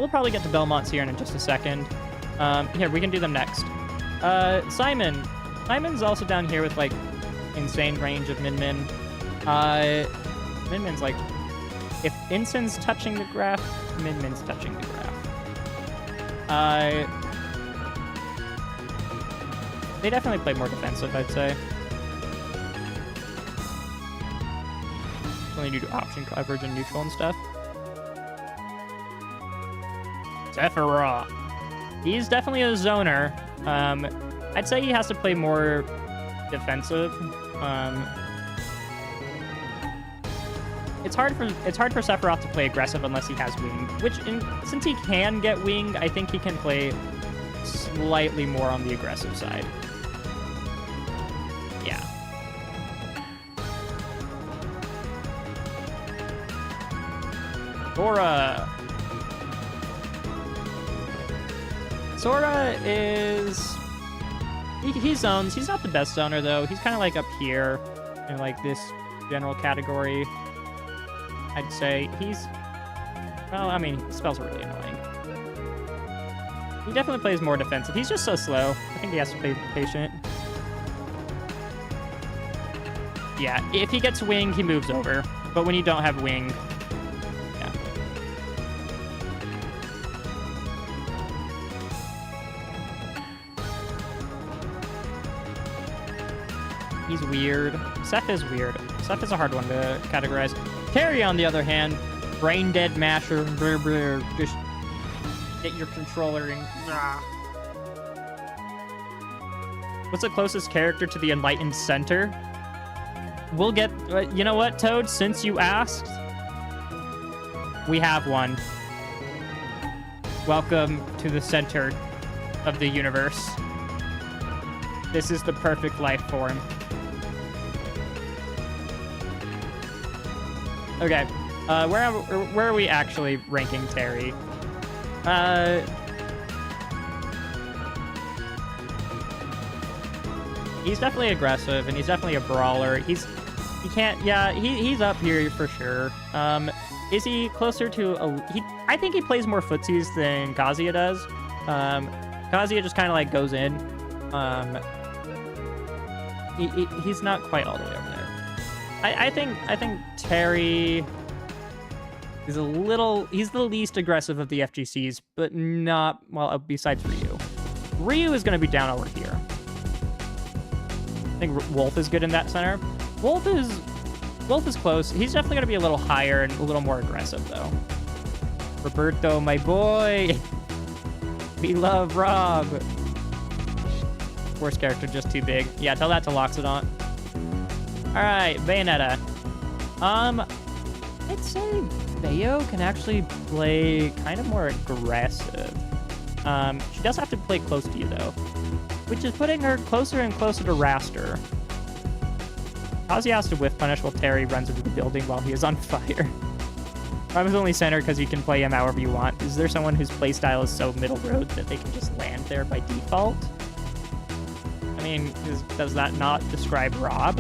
probably get to Belmont's here in just a second. Here, we can do them next. Simon. Simon's also down here with, like, insane range of Min-Min. Min-Min's, like, if Inson's touching the graph, Min-Min's touching the graph. They definitely play more defensive, I'd say. Only do option coverage and neutral and stuff. Sephiroth. He's definitely a zoner. I'd say he has to play more defensive. It's hard for Sephiroth to play aggressive unless he has wing, since he can get winged, I think he can play slightly more on the aggressive side. Yeah. Sora is... He zones. He's not the best zoner, though. He's kind of, like, up here in, like, this general category. I'd say he's... Well, I mean, spells are really annoying. He definitely plays more defensive. He's just so slow. I think he has to play patient. Yeah, if he gets wing, he moves over. But when you don't have wing, yeah. He's weird. Seth is weird. Seth is a hard one to categorize. Terry, on the other hand, brain dead masher. Brr, brr, just get your controller and. What's the closest character to the Enlightened Center? We'll get... you know what, Toad? Since you asked, we have one. Welcome to the center of the universe. This is the perfect life form. Okay. Where are we actually ranking Terry? He's definitely aggressive, and he's definitely a brawler. He's up here for sure. Is he closer to I think he plays more footsies than Kazuya does. Kazuya just kind of like goes in. He's not quite all the way over there. I think Terry is he's the least aggressive of the FGCs, but not, well, besides Ryu. Ryu is going to be down over here. I think Wolf is good in that center. Wolf is close. He's definitely going to be a little higher and a little more aggressive, though. Roberto, my boy. We love Rob. Worst character, just too big. Yeah, tell that to Loxodont. All right, Bayonetta. I'd say Bayo can actually play kind of more aggressive. She does have to play close to you, though, which is putting her closer and closer to Raster. Kazuya has to whiff punish while Terry runs into the building while he is on fire. Rob is only center because you can play him however you want. Is there someone whose playstyle is so middle road that they can just land there by default? I mean, does that not describe Rob?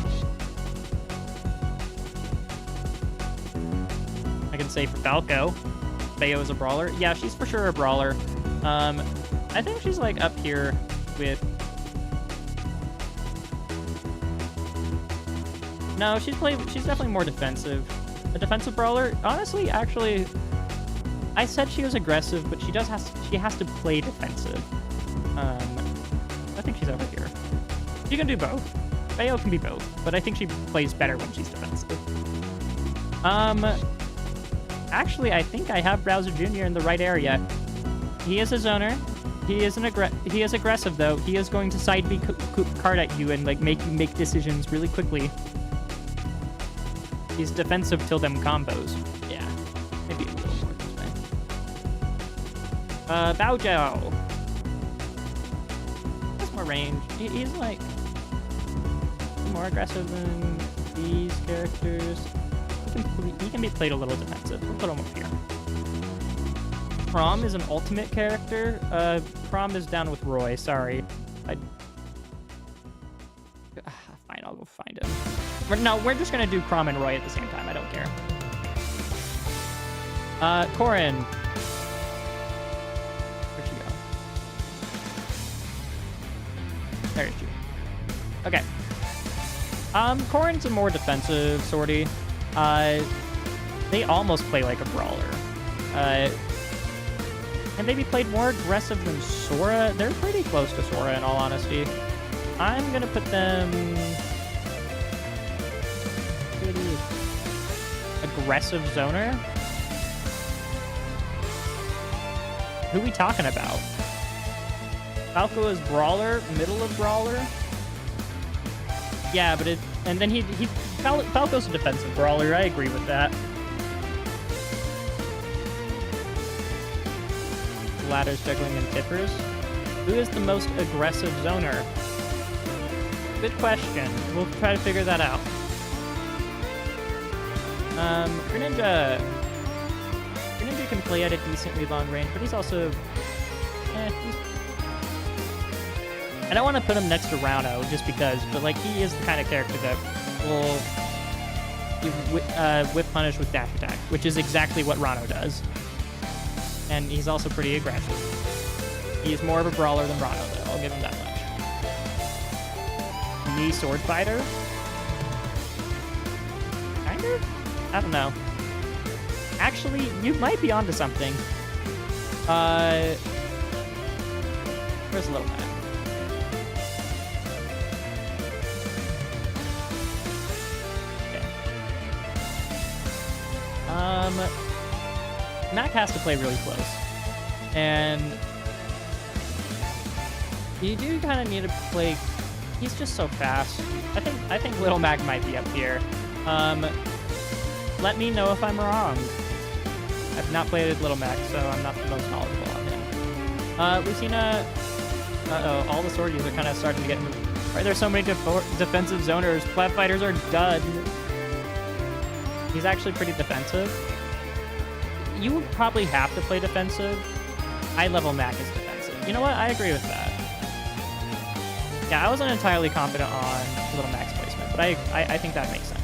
I can say for Falco, Bayo is a brawler. Yeah, she's for sure a brawler. I think she's like up here with... No, she's definitely more defensive. A defensive brawler? Honestly, actually, I said she was aggressive, but she has to play defensive. I think she's over here. She can do both. Bayo can be both, but I think she plays better when she's defensive. Actually, I think I have Bowser Jr. in the right area. He is a zoner. He is aggressive, though. He is going to side B card at you and like make you make decisions really quickly. He's defensive till them combos. Yeah, maybe a little more this way. Baojiao. That's more range. He's like more aggressive than these characters. He can be played a little defensive. We'll put him up here. Prom is an ultimate character. Prom is down with Roy. Sorry. Fine, I'll go find him. No, we're just gonna do Prom and Roy at the same time. I don't care. Corin. Where'd she go? There she is. Okay. Corin's a more defensive sortie. They almost play like a brawler. And maybe played more aggressive than Sora. They're pretty close to Sora, in all honesty. I'm gonna put them... aggressive zoner? Who are we talking about? Falco is brawler, middle of brawler? Yeah, but it... And then Falco's a defensive brawler, I agree with that. Ladders, juggling, and tippers. Who is the most aggressive zoner? Good question. We'll try to figure that out. Greninja can play at a decently long range, but he's also... I don't want to put him next to Rauno just because, but like he is the kind of character that will whip punish with dash attack, which is exactly what Rauno does. And he's also pretty aggressive. He's more of a brawler than Rauno, though. I'll give him that much. Me sword fighter? defensive? I don't know. Actually, you might be onto something. Where's Little Mac? Okay. Mac has to play really close. And you do kind of need to play. He's just so fast. I think Little Mac might be up here. Let me know if I'm wrong. I've not played Little Mac, so I'm not the most knowledgeable on him. Lucina. Uh-oh, all the swordies are kind of starting to get. Why are there so many defensive zoners? Flat fighters are done. He's actually pretty defensive. You would probably have to play defensive. High level Mac is defensive. You know what? I agree with that. Yeah, I wasn't entirely confident on Little Mac's placement, but I think that makes sense.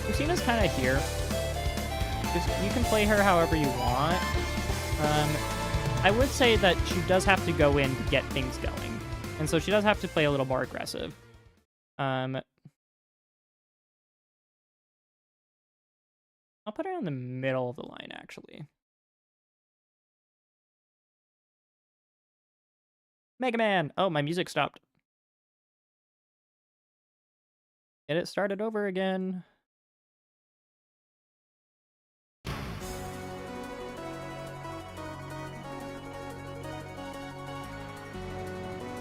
Lucina's kind of here. You can play her however you want. I would say that she does have to go in to get things going. And so she does have to play a little more aggressive. I'll put her in the middle of the line, actually. Mega Man! Oh, my music stopped. Get it started over again.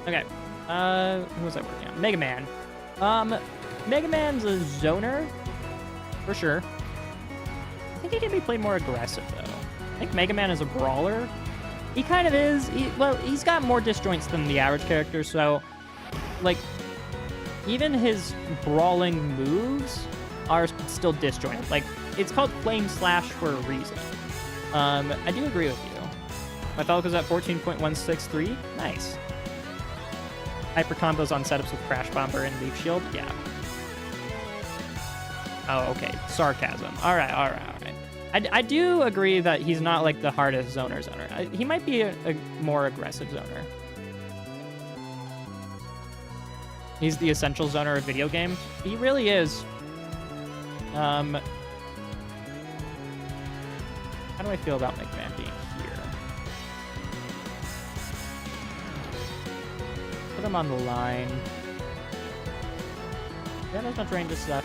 Okay. Who was I working on? Mega Man. Mega Man's a zoner, for sure. I think he can be played more aggressive, though. I think Mega Man is a brawler. He kind of is. He's got more disjoints than the average character, so, like, even his brawling moves are still disjointed. Like, it's called Flame Slash for a reason. I do agree with you. My Falco's at 14.163. Nice. Hyper combos on setups with Crash Bomber and Leaf Shield? Yeah. Oh, okay. Sarcasm. Alright. I do agree that he's not, like, the hardest zoner. He might be a more aggressive zoner. He's the essential zoner of video games. He really is. How do I feel about McMahon being here? Put him on the line. That has much range of stuff.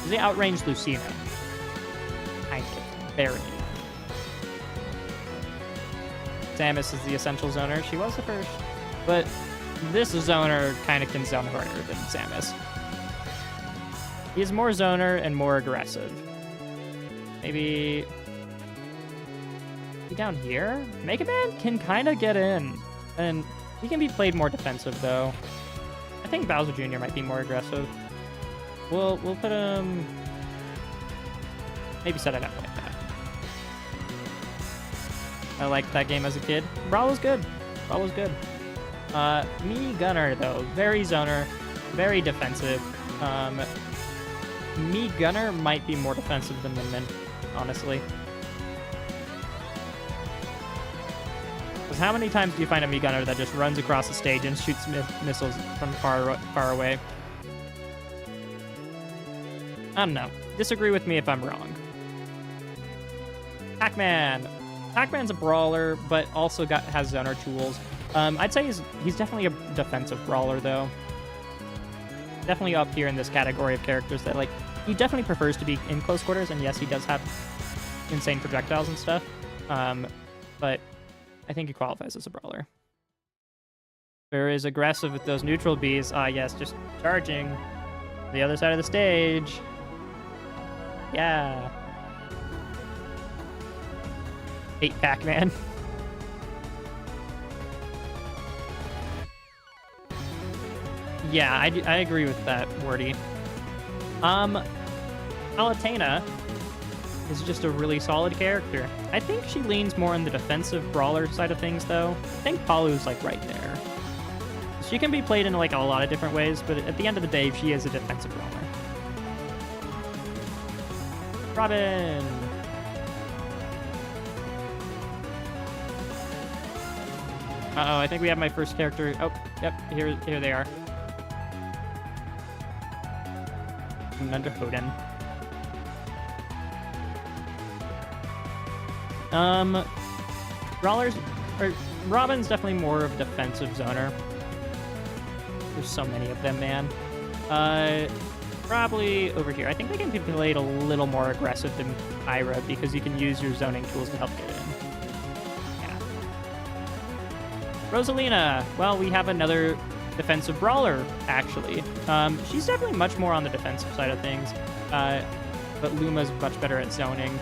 Does he outrange Lucina? Kind of. Barely. Samus is the essential zoner. She was the first. But this zoner kind of can zone harder than Samus. He's more zoner and more aggressive. Maybe down here? Mega Man can kind of get in. And he can be played more defensive, though. I think Bowser Jr. might be more aggressive. We'll put him... Maybe set it up like that. I liked that game as a kid. Brawl was good. Me Gunner, though. Very zoner. Very defensive. Me Gunner might be more defensive than Min Min, honestly. Because how many times do you find a Me Gunner that just runs across the stage and shoots missiles from far away? I don't know. Disagree with me if I'm wrong. Pac-Man. Pac-Man's a brawler, but also has zoner tools. I'd say he's definitely a defensive brawler, though. Definitely up here in this category of characters that, like, he definitely prefers to be in close quarters, and yes, he does have insane projectiles and stuff. But I think he qualifies as a brawler. Very is aggressive with those neutral bees. Yes, just charging the other side of the stage. Yeah. Hate Pac-Man. Yeah, I agree with that, Wordy. Palutena is just a really solid character. I think she leans more on the defensive brawler side of things, though. I think Palu's, like, right there. She can be played in, like, a lot of different ways, but at the end of the day, she is a defensive brawler. Robin! Uh-oh, I think we have my first character. Oh, yep, here they are. Under Hoden. Brawlers, or Robin's definitely more of a defensive zoner. There's so many of them, man. Probably over here. I think they can be played a little more aggressive than Ira because you can use your zoning tools to help get in. Yeah. Rosalina. Well, we have another defensive brawler, actually. She's definitely much more on the defensive side of things, but Luma's much better at zoning.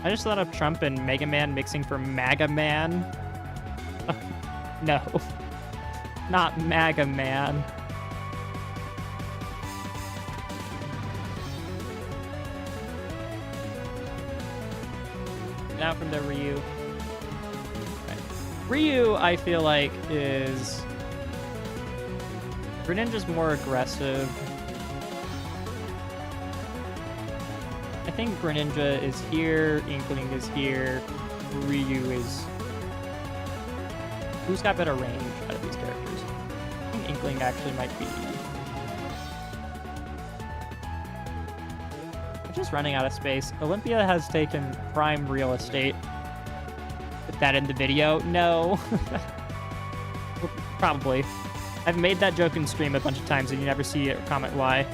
I just thought of Trump and Mega Man mixing for Maga Man. No. Not Maga Man. Now from the Ryu. Right. Ryu, I feel like, is... Greninja's more aggressive. I think Greninja is here, Inkling is here, Ryu is... Who's got better range out of these characters? I think Inkling actually might be... I'm just running out of space. Olympia has taken prime real estate. Put that in the video? No. Probably. I've made that joke in stream a bunch of times and you never see it or comment why.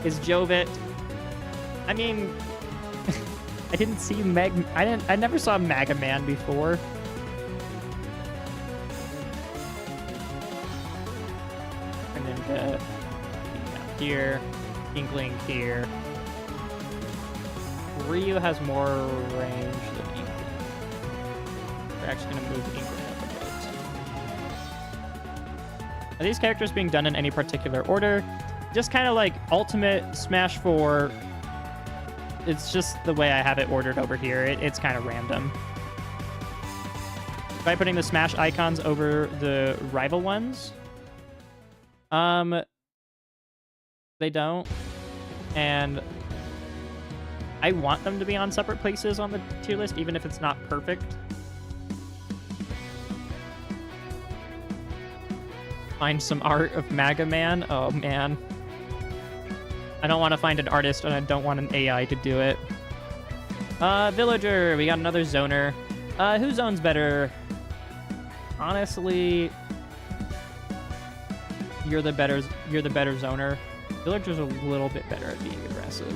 Is Jovit... I mean, I didn't see I never saw Maga Man before. Greninja here, Inkling here. Ryu has more range than Inkling. We're actually gonna move Inkling up a bit. Are these characters being done in any particular order? Just kind of like Ultimate Smash 4. It's just the way I have it ordered over here. It's kind of random. By putting the Smash icons over the rival ones? They don't. And I want them to be on separate places on the tier list, even if it's not perfect. Find some art of Maga Man. Oh, man. I don't want to find an artist, and I don't want an AI to do it. Villager. We got another zoner. Who zones better? Honestly, you're the better zoner. Villager's a little bit better at being aggressive.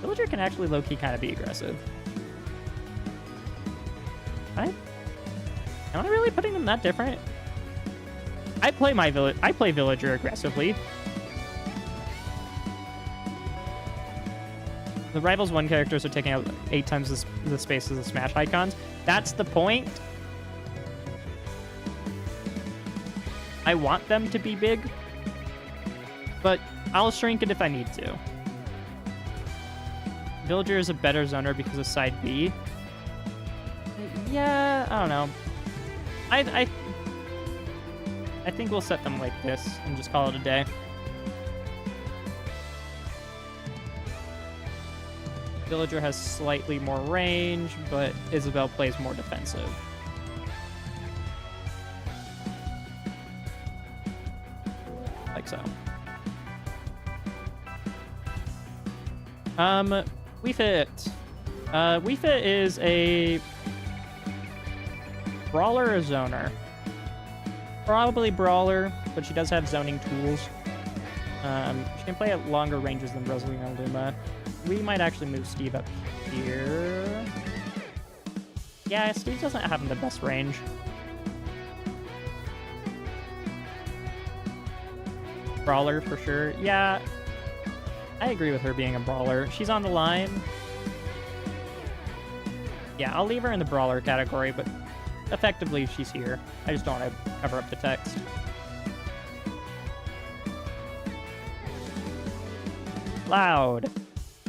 Villager can actually low-key kind of be aggressive. Am I really putting them that different? I play Villager aggressively. The Rivals 1 characters are taking out 8 times the space as the Smash icons. That's the point. I want them to be big, but I'll shrink it if I need to. Villager is a better zoner because of side B. Yeah, I don't know. I think we'll set them like this and just call it a day. Villager has slightly more range, but Isabelle plays more defensive. Like so. Wii Fit. Wii Fit is a brawler or zoner? Probably brawler, but she does have zoning tools. She can play at longer ranges than Rosalina Luma. We might actually move Steve up here. Yeah, Steve doesn't have the best range. Brawler for sure. Yeah, I agree with her being a brawler. She's on the line. Yeah, I'll leave her in the brawler category, but effectively she's here. I just don't want to cover up the text. Loud.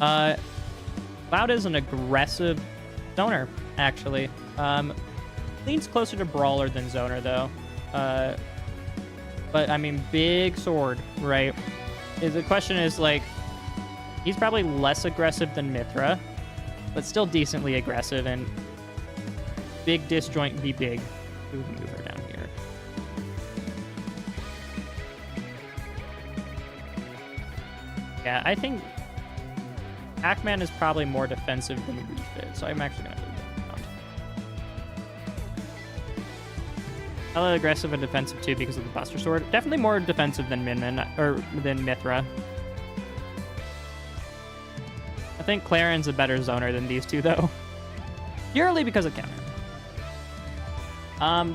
Loud is an aggressive zoner, actually. Leans closer to brawler than zoner, though. But, I mean, big sword, right? The question is, like, He's probably less aggressive than Mithra, but still decently aggressive, and big disjoint be big. We can move her down here. Yeah, I think Pac-Man is probably more defensive than Wii Fit, so I'm actually going to move it around. A little aggressive and defensive too because of the Buster Sword. Definitely more defensive than than Mithra. I think Claren's a better zoner than these two, though. Purely because of counter.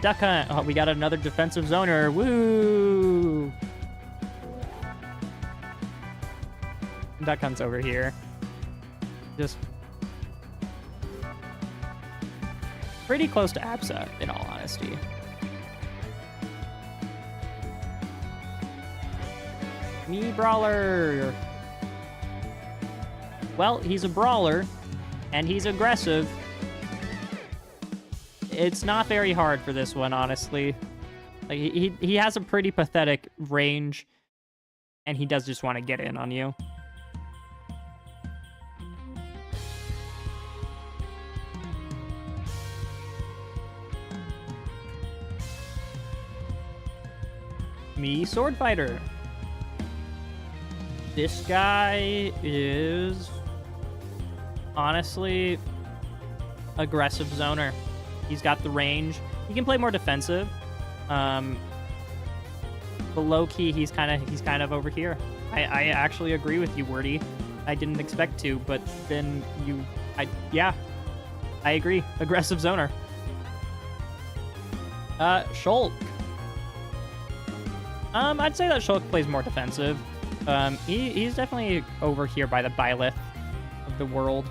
Duck Hunt. Oh, we got another defensive zoner. Woo! Duck Hunt's over here. Just pretty close to Absa, in all honesty. Me Brawler. Well, he's a brawler, and he's aggressive. It's not very hard for this one, honestly. Like he has a pretty pathetic range, and he does just want to get in on you. Me Sword Fighter. This guy is honestly aggressive zoner. He's got the range. He can play more defensive. But low key, he's kind of over here. I actually agree with you, Wordy. I didn't expect to, but then yeah, I agree. Aggressive zoner. Shulk. I'd say that Shulk plays more defensive. He's definitely over here by the Byleth of the world.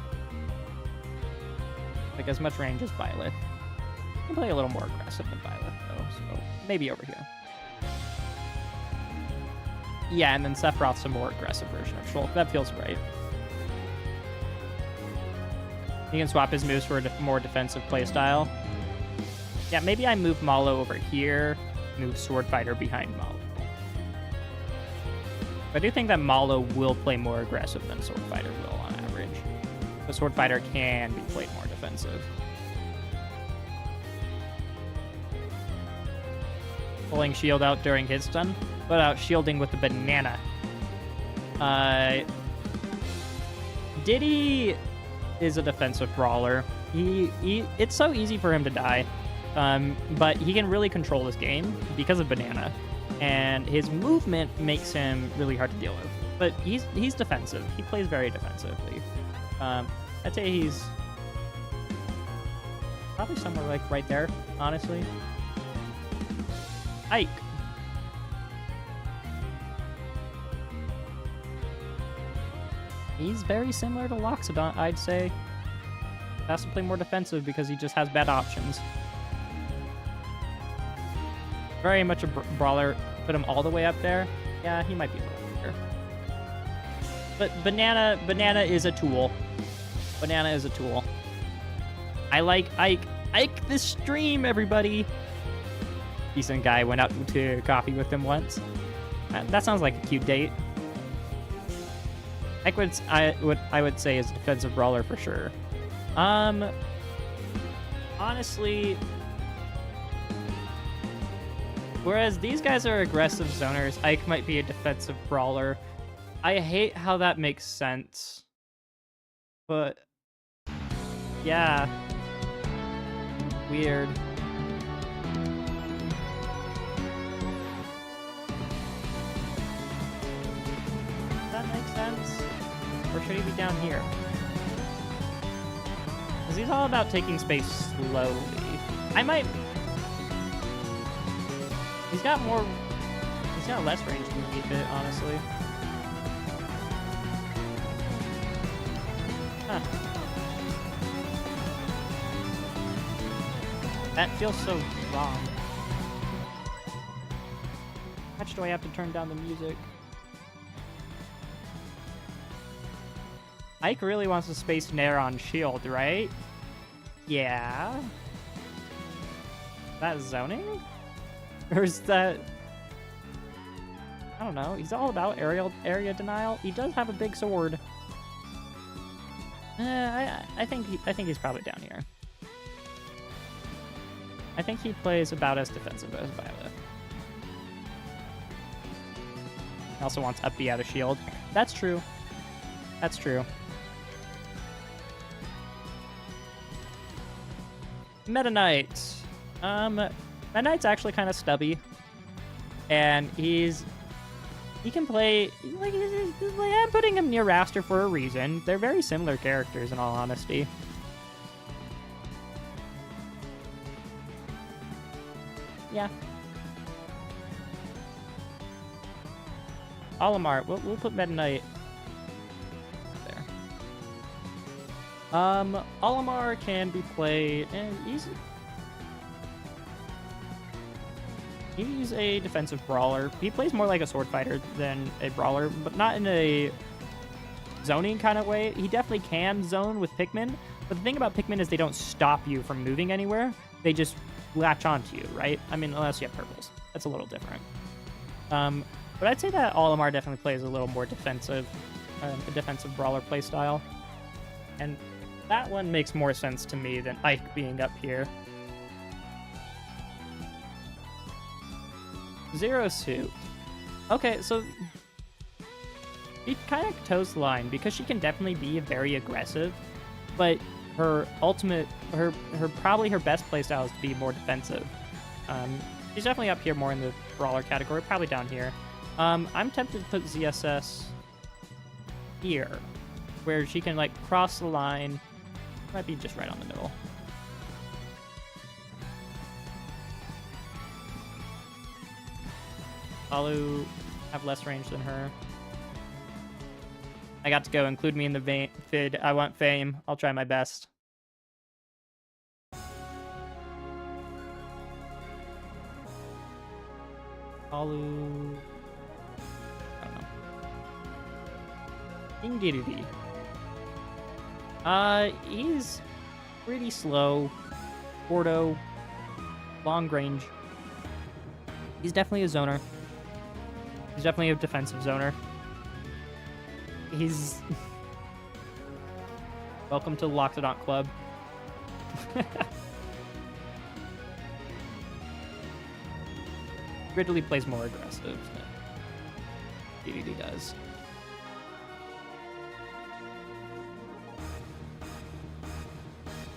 Like as much range as Byleth. He can play a little more aggressive than Byleth though, so maybe over here. Yeah, and then Sephiroth's a more aggressive version of Shulk. That feels right. He can swap his moves for a more defensive playstyle. Yeah, maybe I move Malo over here, move Sword Fighter behind Malo. I do think that Malo will play more aggressive than Sword Fighter will on average. The Sword Fighter can be played more defensive. Pulling shield out during his stun, but out shielding with the banana. Diddy is a defensive brawler. It's so easy for him to die, but he can really control this game because of banana. And his movement makes him really hard to deal with. But he's defensive. He plays very defensively. I'd say he's probably somewhere like right there, honestly. Ike. He's very similar to Loxodon, I'd say. Has to play more defensive because he just has bad options. Very much a brawler. Put him all the way up there. Yeah, he might be a little weaker. But Banana is a tool. Banana is a tool. I like Ike. Ike the stream, everybody. Decent guy. Went out to coffee with him once. That sounds like a cute date. Ike I would say is a defensive brawler for sure. Honestly. Whereas these guys are aggressive zoners, Ike might be a defensive brawler. I hate how that makes sense. But, yeah. Weird. Does that make sense? Or should he be down here? Because he's all about taking space slowly. I might... He's got less range than Wii Fit, honestly. Huh. That feels so wrong. How much do I have to turn down the music? Ike really wants to space Nair on shield, right? Yeah. Is that zoning? Or is that... I don't know. He's all about area denial. He does have a big sword. I think he's probably down here. I think he plays about as defensive as Violet. He also wants up B out of shield. That's true. That's true. Meta Knight. Meta Knight's actually kind of stubby. And he can play, like, I'm putting him near Raster for a reason. They're very similar characters, in all honesty. Yeah. Olimar, we'll put Meta Knight there. Olimar can be played, and he's a defensive brawler. He plays more like a sword fighter than a brawler, but not in a zoning kind of way. He definitely can zone with Pikmin, but the thing about Pikmin is they don't stop you from moving anywhere. They just latch onto you, right? I mean, unless you have purples. That's a little different. But I'd say that Olimar definitely plays a little more defensive, a defensive brawler playstyle. And that one makes more sense to me than Ike being up here. Zero Suit. Okay, so she kind of toes the line because she can definitely be very aggressive, but her ultimate, probably her best playstyle is to be more defensive. She's definitely up here more in the brawler category, probably down here. I'm tempted to put ZSS here, where she can like cross the line. Might be just right on the middle. Alu have less range than her. I got to go. Include me in the vid. I want fame. I'll try my best. Alu. I don't know. Ingididi. He's pretty slow. Gordo. Long range. He's definitely a zoner. He's definitely a defensive zoner. He's... Welcome to the Loxodont Club. Ridley plays more aggressive than DDD does.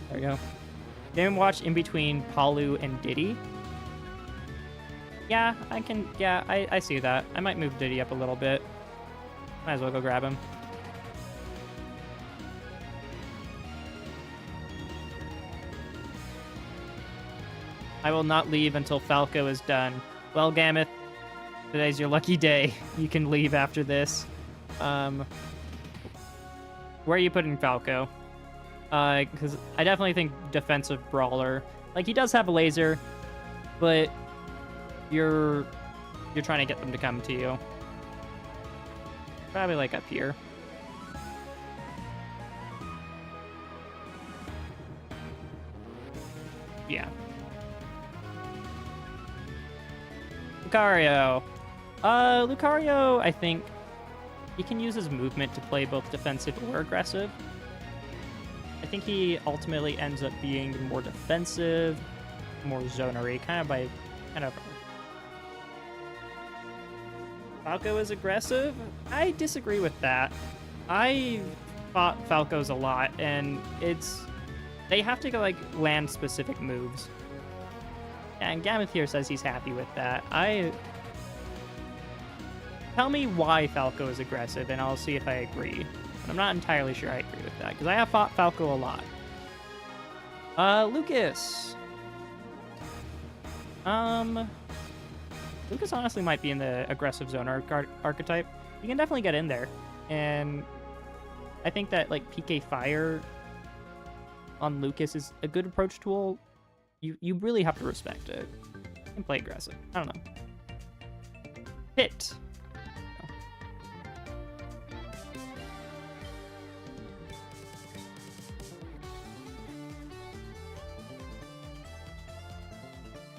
There we go. Game watch in between Palu and Diddy. Yeah, I can. Yeah, I see that. I might move Diddy up a little bit. Might as well go grab him. I will not leave until Falco is done. Well, Gameth, today's your lucky day. You can leave after this. Where are you putting Falco? Because I definitely think defensive brawler. Like, he does have a laser, but you're trying to get them to come to you. Probably like up here. Yeah. Lucario. Lucario, I think he can use his movement to play both defensive or aggressive. I think he ultimately ends up being more defensive, more zonery, kind of. Falco is aggressive? I disagree with that. I fought Falcos a lot, and they have to go like land specific moves. And Gameth here says he's happy with that. Tell me why Falco is aggressive, and I'll see if I agree. But I'm not entirely sure I agree with that, because I have fought Falco a lot. Lucas. Lucas honestly might be in the aggressive zoner archetype. You can definitely get in there. And I think that like PK Fire on Lucas is a good approach tool. You really have to respect it and play aggressive. I don't know. Hit.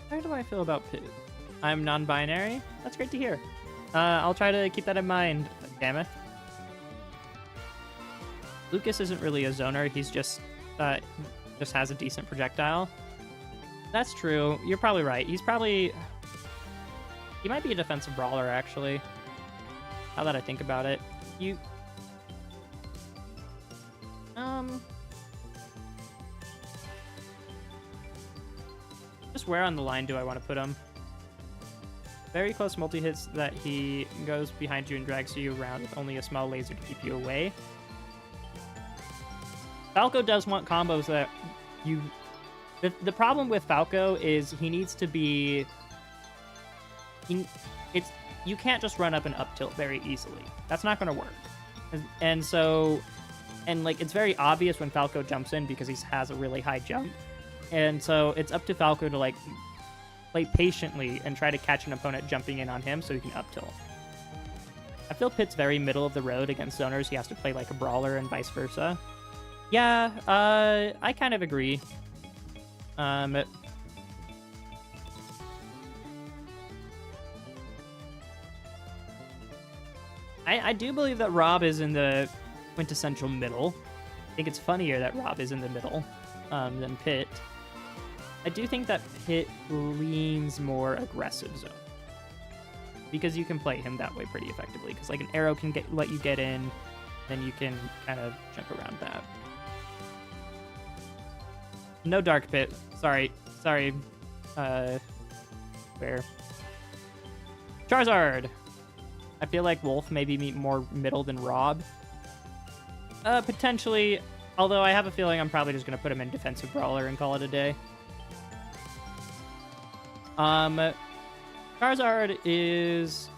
How do I feel about Pit? I'm non-binary? That's great to hear. I'll try to keep that in mind, Gameth. Lucas isn't really a zoner. He's just has a decent projectile. That's true. You're probably right. He might be a defensive brawler, actually. Now that I think about it. Just where on the line do I want to put him? Very close multi-hits that he goes behind you and drags you around with only a small laser to keep you away. Falco does want combos that you... The problem with Falco is he needs to be... You can't just run up and up tilt very easily. That's not going to work. And so... And, like, it's very obvious when Falco jumps in because he has a really high jump. And so it's up to Falco to, like, play patiently and try to catch an opponent jumping in on him so he can up tilt. I feel Pit's very middle of the road against zoners. He has to play like a brawler and vice versa. Yeah, I kind of agree. I do believe that Rob is in the quintessential middle. I think it's funnier that Rob is in the middle than Pit. I do think that Pit leans more aggressive zone because you can play him that way pretty effectively. Because like an arrow can let you get in, then you can kind of jump around that. No Dark Pit. Sorry. Where? Charizard. I feel like Wolf maybe more middle than Rob. Potentially, although I have a feeling I'm probably just going to put him in defensive brawler and call it a day. Charizard is...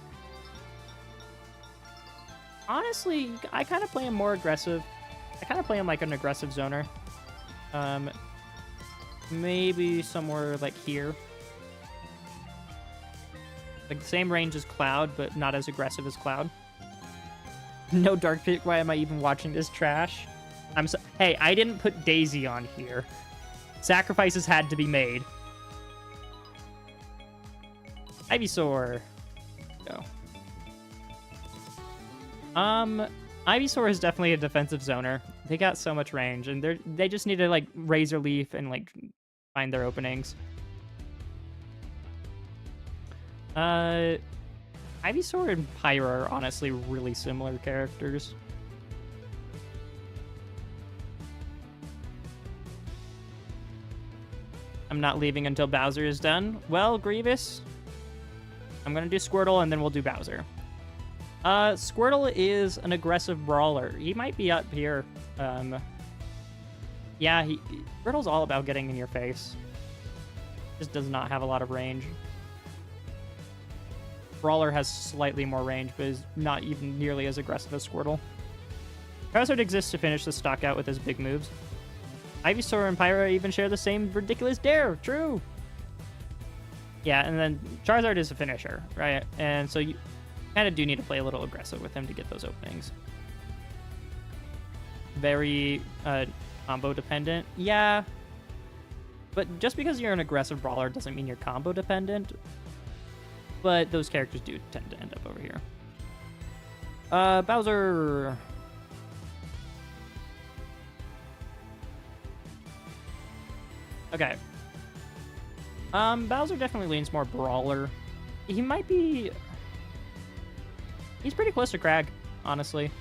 Honestly, I kind of play him more aggressive. I kind of play him like an aggressive zoner. Maybe somewhere like here. Like the same range as Cloud, but not as aggressive as Cloud. No Dark Pit. Why am I even watching this trash? Hey, I didn't put Daisy on here. Sacrifices had to be made. Ivysaur. Go. Ivysaur is definitely a defensive zoner. They got so much range, and they just need to like Razor Leaf and like find their openings. Ivysaur and Pyra are honestly really similar characters. I'm not leaving until Bowser is done. Well, Grievous, I'm gonna do Squirtle and then we'll do Bowser. Squirtle is an aggressive brawler. He might be up here. Yeah, Squirtle's all about getting in your face. Just does not have a lot of range. Brawler has slightly more range, but is not even nearly as aggressive as Squirtle. Charizard exists to finish the stock out with his big moves. Ivysaur and Pyra even share the same ridiculous dare. True. Yeah, and then Charizard is a finisher, right? And so you kind of do need to play a little aggressive with him to get those openings. Very combo dependent. Yeah. But just because you're an aggressive brawler doesn't mean you're combo dependent. But those characters do tend to end up over here. Bowser. Okay. Bowser definitely leans more brawler. He might be... He's pretty close to Crag, honestly.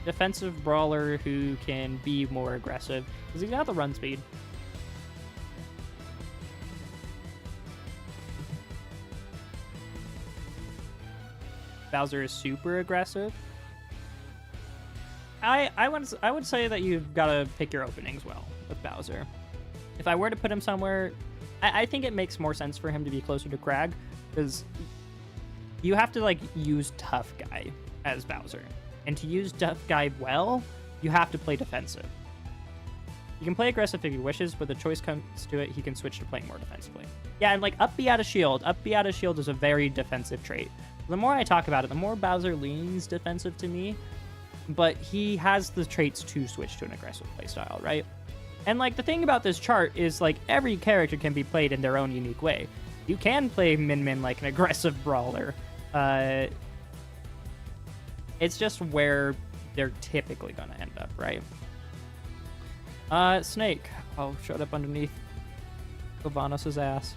Defensive brawler who can be more aggressive. Because he's got the run speed. Bowser is super aggressive. I would say that you've got to pick your openings well with Bowser. If I were to put him somewhere, I think it makes more sense for him to be closer to Crag, because you have to like use Tough Guy as Bowser, and to use Tough Guy well, you have to play defensive. You can play aggressive if he wishes, but the choice comes to it, he can switch to playing more defensively. Yeah, and like up B out of shield. Up B out of shield is a very defensive trait. The more I talk about it, the more Bowser leans defensive to me, but he has the traits to switch to an aggressive playstyle, right? And like the thing about this chart is like every character can be played in their own unique way. You can play Min Min like an aggressive brawler. It's just where they're typically going to end up, right? Snake. Oh, showed up underneath Sylvanos' ass.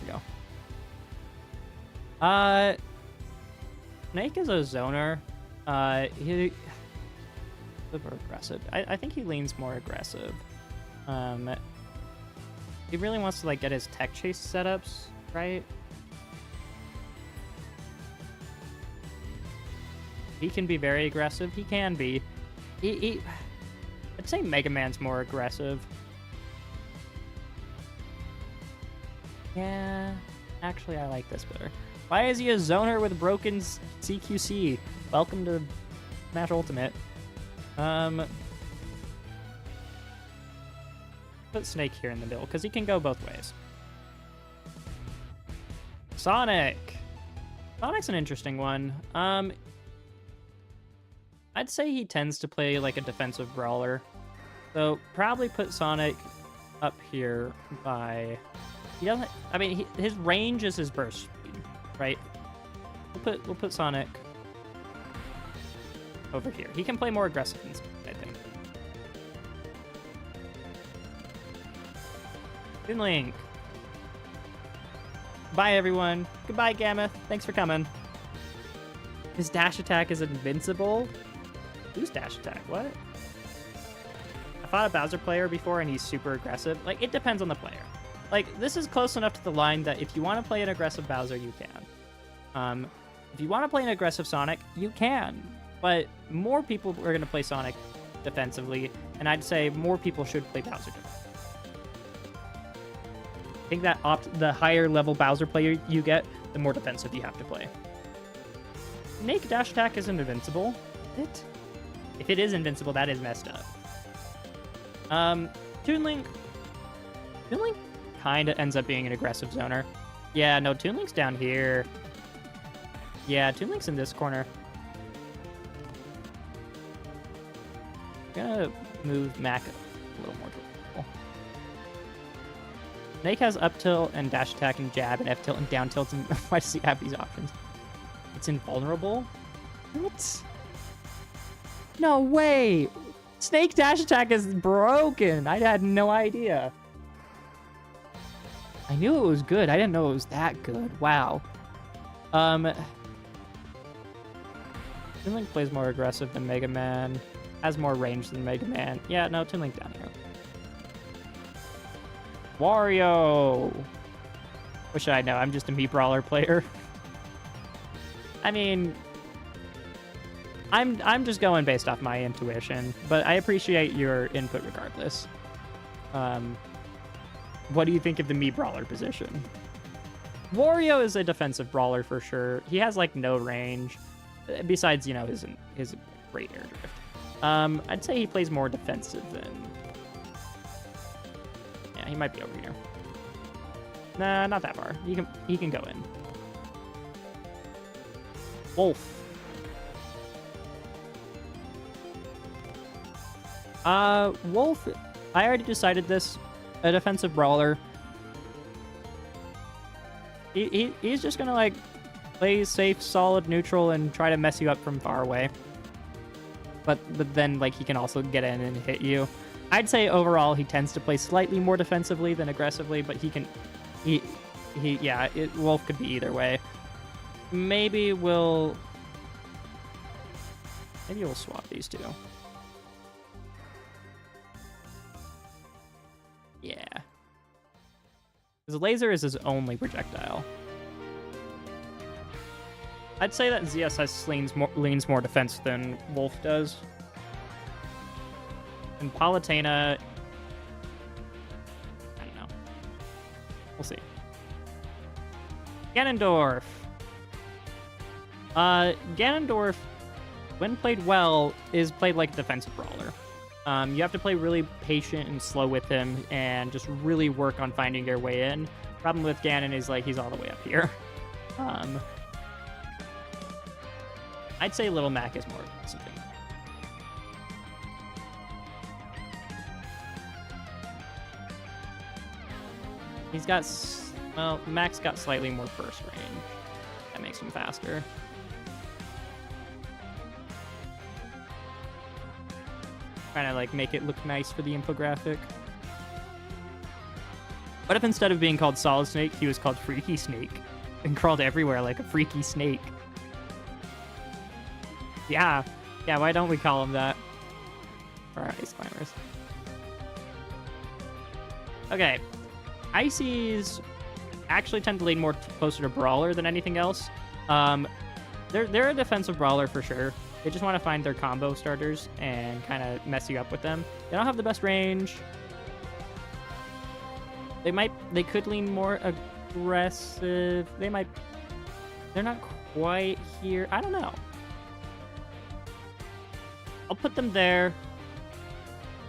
There we go. Snake is a zoner. He's super aggressive. I think he leans more aggressive. He really wants to like get his tech chase setups, right? He can be very aggressive. He can be. I'd say Mega Man's more aggressive. Yeah, actually, I like this better. Why is he a zoner with broken CQC? Welcome to Smash Ultimate. Put Snake here in the middle, because he can go both ways. Sonic! Sonic's an interesting one. I'd say he tends to play like a defensive brawler. So probably put Sonic up here by... He doesn't... I mean, his range is his burst speed, right? We'll put Sonic over here. He can play more aggressive instead, I think. Link. Bye, everyone. Goodbye, Gammoth. Thanks for coming. His dash attack is invincible? Who's dash attack? What? I fought a Bowser player before, and he's super aggressive. Like, it depends on the player. Like, this is close enough to the line that if you want to play an aggressive Bowser, you can. If you want to play an aggressive Sonic, you can. But more people are going to play Sonic defensively, and I'd say more people should play Bowser defensively. I think that the higher level Bowser player you get, the more defensive you have to play. Snake dash attack isn't invincible. If it is invincible, that is messed up. Toon Link kind of ends up being an aggressive zoner. Yeah, no, Toon Link's down here. Yeah, Toon Link's in this corner. I'm gonna move Mac a little more to the middle. Snake has up tilt and dash attack and jab and F tilt and down tilt. And why does he have these options? It's invulnerable? What? No way! Snake dash attack is broken! I had no idea. I knew it was good. I didn't know it was that good. Wow. Toon Link plays more aggressive than Mega Man. Has more range than Mega Man. Yeah, no, Toon Link down here. Wario! What should I know? I'm just a Mii Brawler player. I mean... I'm just going based off my intuition, but I appreciate your input regardless. What do you think of the Mii Brawler position? Wario is a defensive brawler for sure. He has like no range, besides, you know, his great air drift. I'd say he plays more defensive than... Yeah, he might be over here. Nah, not that far. He can go in. Wolf. Wolf, I already decided this. A defensive brawler. He's just gonna, like, play safe, solid, neutral, and try to mess you up from far away. But then, like, he can also get in and hit you. I'd say overall he tends to play slightly more defensively than aggressively, but Wolf could be either way. Maybe we'll swap these two. Yeah. His laser is his only projectile. I'd say that ZSS leans more defense than Wolf does. And Palutena... I don't know. We'll see. Ganondorf. Ganondorf, when played well, is played like a defensive brawler. You have to play really patient and slow with him and just really work on finding your way in. Problem with Ganon is, like, he's all the way up here. I'd say Little Mac is more something. He's got... Well, Mac's got slightly more burst range. That makes him faster. Trying to like make it look nice for the infographic. What if instead of being called Solid Snake, he was called Freaky Snake and crawled everywhere like a freaky snake? Yeah, why don't we call him that? For our ice climbers. Okay, Icies actually tend to lean more closer to Brawler than anything else. They're a defensive Brawler for sure. They just want to find their combo starters and kind of mess you up with them. They don't have the best range. They could lean more aggressive. They're not quite here. I don't know. I'll put them there.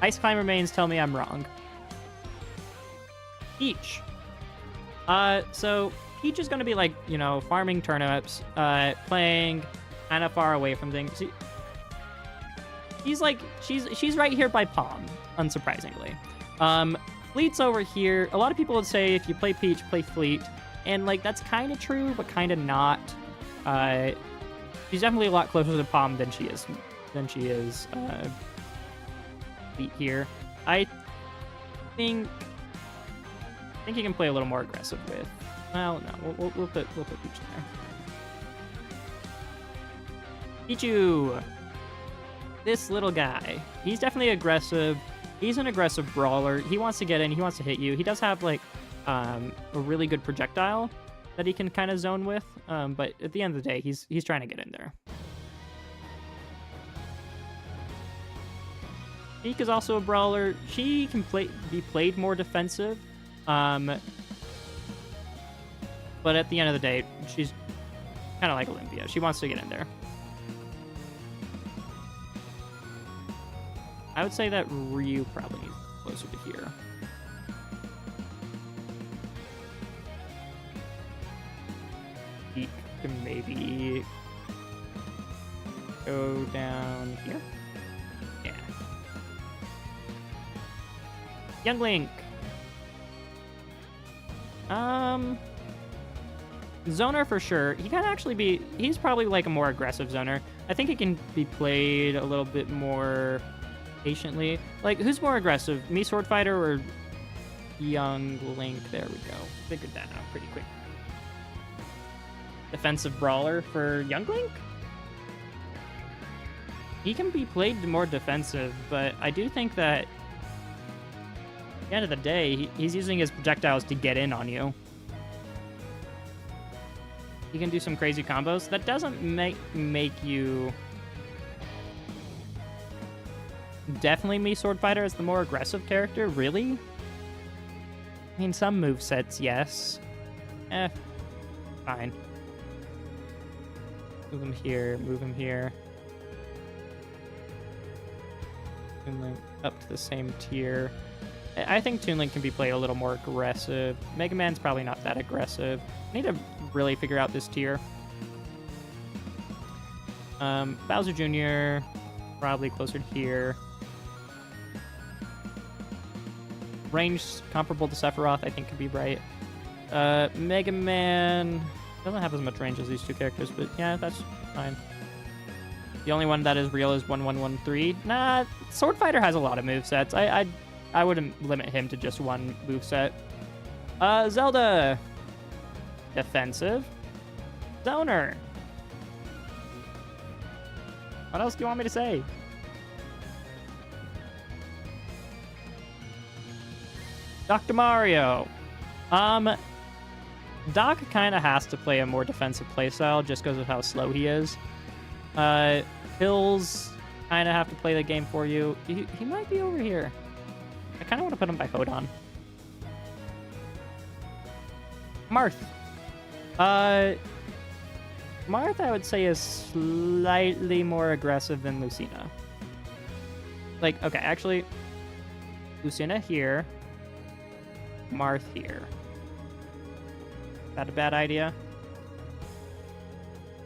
Ice Climber mains tell me I'm wrong. Peach. So Peach is going to be like, you know, farming turnips, playing kind of far away from things. She's right here by Palm, unsurprisingly. Fleet's over here. A lot of people would say if you play Peach, play Fleet. And, like, that's kind of true, but kind of not. She's definitely a lot closer to Palm than she is Fleet here. I think you can play a little more aggressive with. Well, no, we'll put Peach in there. Pichu! This little guy. He's definitely aggressive. He's an aggressive brawler. He wants to get in. He wants to hit you. He does have, like, a really good projectile that he can kind of zone with. But at the end of the day, he's trying to get in there. Sheik is also a brawler. She can be played more defensive. But at the end of the day, she's kind of like Olympia. She wants to get in there. I would say that Ryu probably needs closer to here. He can maybe go down here. Yeah. Young Link. Zoner for sure. He can actually be... He's probably like a more aggressive zoner. I think he can be played a little bit more patiently. Like, who's more aggressive? Me, Sword Fighter, or Young Link? There we go. Figured that out pretty quick. Defensive brawler for Young Link? He can be played more defensive, but I do think that at the end of the day, he's using his projectiles to get in on you. He can do some crazy combos. That doesn't make you... Definitely me, Sword Fighter, as the more aggressive character. Really? I mean, some movesets, yes. Fine. Move him here, move him here. Toon Link up to the same tier. I think Toon Link can be played a little more aggressive. Mega Man's probably not that aggressive. I need to really figure out this tier. Bowser Jr., probably closer to here. Range comparable to Sephiroth, I think, could be right. Mega Man doesn't have as much range as these two characters, but yeah, that's fine. The only one that is real is 1113. Nah, Sword Fighter has a lot of movesets. I wouldn't limit him to just one moveset. Zelda. Defensive. Zoner. What else do you want me to say? Dr. Mario. Doc kind of has to play a more defensive playstyle just because of how slow he is. Hills kind of have to play the game for you. He might be over here. I kind of want to put him by Hodon. Marth. Marth, I would say, is slightly more aggressive than Lucina. Like, okay, actually, Lucina here. Marth here. Is that a bad idea?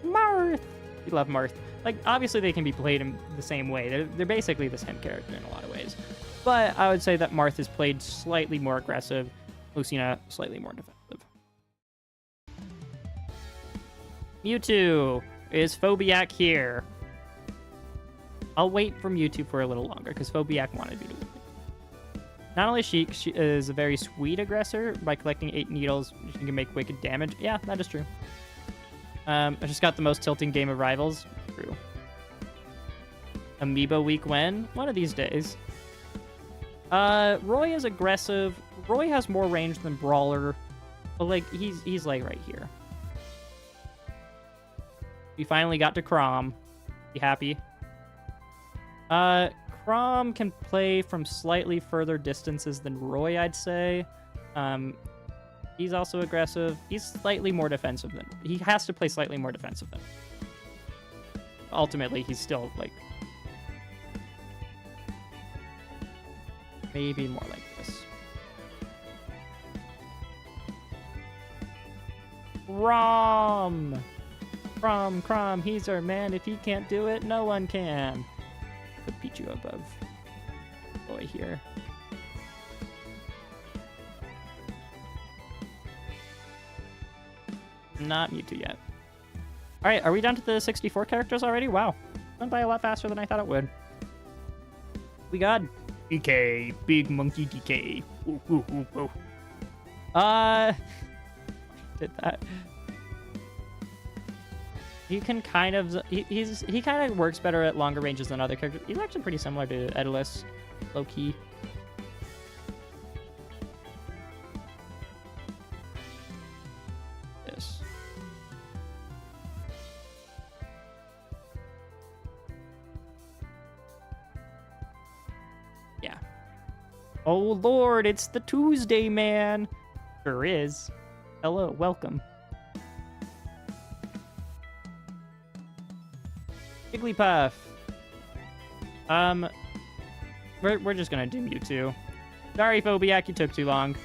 Marth! We love Marth. Like, obviously they can be played in the same way. They're basically the same character in a lot of ways. But I would say that Marth is played slightly more aggressive. Lucina, slightly more defensive. Mewtwo. Is Phobiac here? I'll wait for Mewtwo for a little longer because Phobiac wanted me to wait. Not only she is a very sweet aggressor. By collecting 8 needles, she can make wicked damage. Yeah, that is true. I just got the most tilting game of Rivals. True. Amiibo week when? One of these days. Roy is aggressive. Roy has more range than Brawler. But, like, he's like, right here. We finally got to Chrom. Be happy. Chrom can play from slightly further distances than Roy, I'd say. He's also aggressive. He's slightly more defensive than... He has to play slightly more defensive than... Ultimately, he's still, like... Maybe more like this. Chrom, he's our man. If he can't do it, no one can. Put Pichu above Roy here. Not Mewtwo yet. Alright, are we down to the 64 characters already? Wow. Went by a lot faster than I thought it would. We got DK, Big Monkey DK. Ooh, ooh, ooh, ooh. Did that. He can kind of... He kind of works better at longer ranges than other characters. He's actually pretty similar to Edilus, low-key. This. Yeah. Oh, Lord, it's the Tuesday, man. Sure is. Hello, welcome. Jigglypuff. We're just gonna do Mewtwo. Sorry, Phobiac, you took too long.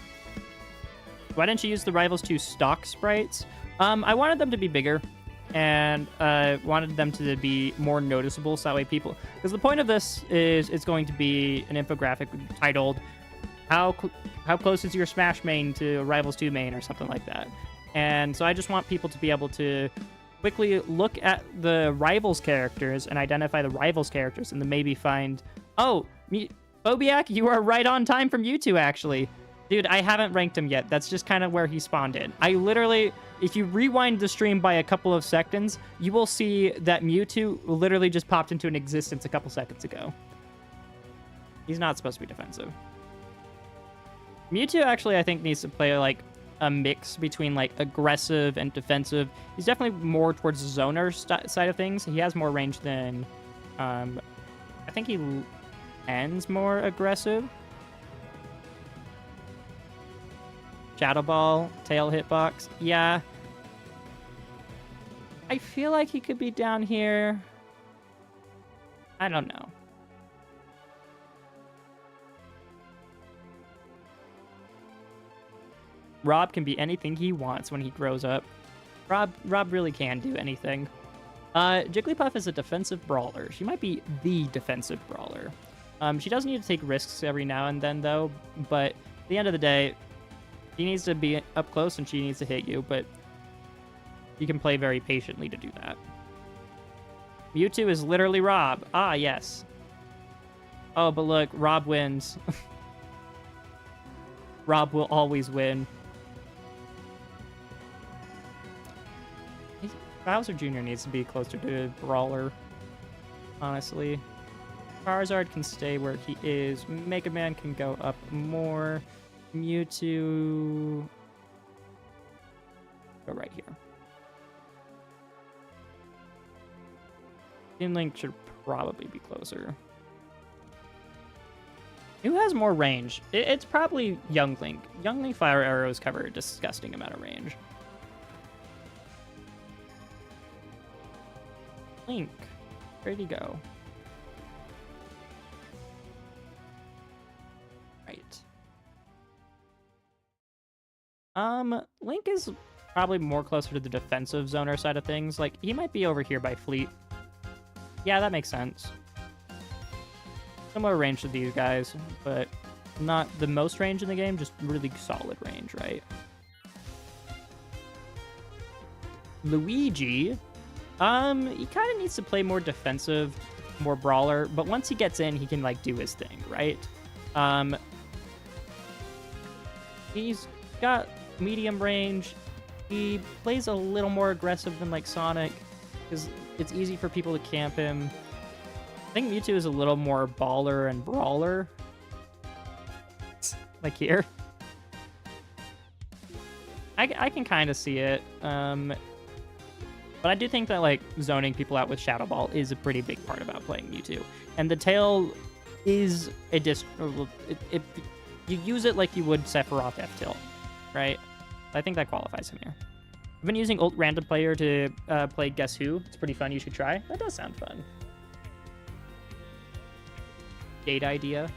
Why didn't you use the Rivals 2 stock sprites? I wanted them to be bigger, and wanted them to be more noticeable, so that way people... Because the point of this is it's going to be an infographic titled, How close is your Smash main to Rivals 2 main, or something like that. And so I just want people to be able to quickly look at the Rivals characters and identify the Rivals characters, and then maybe find, oh, Phobiac, you are right on time from Mewtwo, actually. Dude, I haven't ranked him yet. That's just kind of where he spawned in. I literally, if you rewind the stream by a couple of seconds, you will see that Mewtwo literally just popped into an existence a couple seconds ago. He's not supposed to be defensive. Mewtwo actually, I think, needs to play, like, a mix between, like, aggressive and defensive. He's definitely more towards the zoner side of things. He has more range than, I think he ends more aggressive. Shadow Ball, tail hitbox. Yeah. I feel like he could be down here. I don't know. Rob can be anything he wants when he grows up. Rob really can do anything. Jigglypuff is a defensive brawler. She might be the defensive brawler. She does need to take risks every now and then, though. But at the end of the day, she needs to be up close and she needs to hit you. But you can play very patiently to do that. Mewtwo is literally Rob. Ah, yes. Oh, but look, Rob wins. Rob will always win. Bowser Jr. needs to be closer to Brawler, honestly. Charizard can stay where he is. Mega Man can go up more. Mewtwo... go right here. Team Link should probably be closer. Who has more range? It's probably Young Link. Young Link fire arrows cover a disgusting amount of range. Link, where'd he go? Right. Link is probably more closer to the defensive zoner side of things. Like, he might be over here by Fleet. Yeah, that makes sense. Similar range to these guys, but not the most range in the game, just really solid range, right? Luigi, he kind of needs to play more defensive. more brawler, but once he gets in, he can like do his thing, right? He's got medium range. He plays a little more aggressive than like Sonic, because it's easy for people to camp him. I think Mewtwo is a little more baller and brawler. Like here. I can kind of see it. But I do think that like zoning people out with Shadow Ball is a pretty big part about playing Mewtwo. And the tail is a you use it like you would Sephiroth F-Tilt, right? I think that qualifies him here. I've been using Ult Random Player to play Guess Who. It's pretty fun. You should try. That does sound fun. Date idea.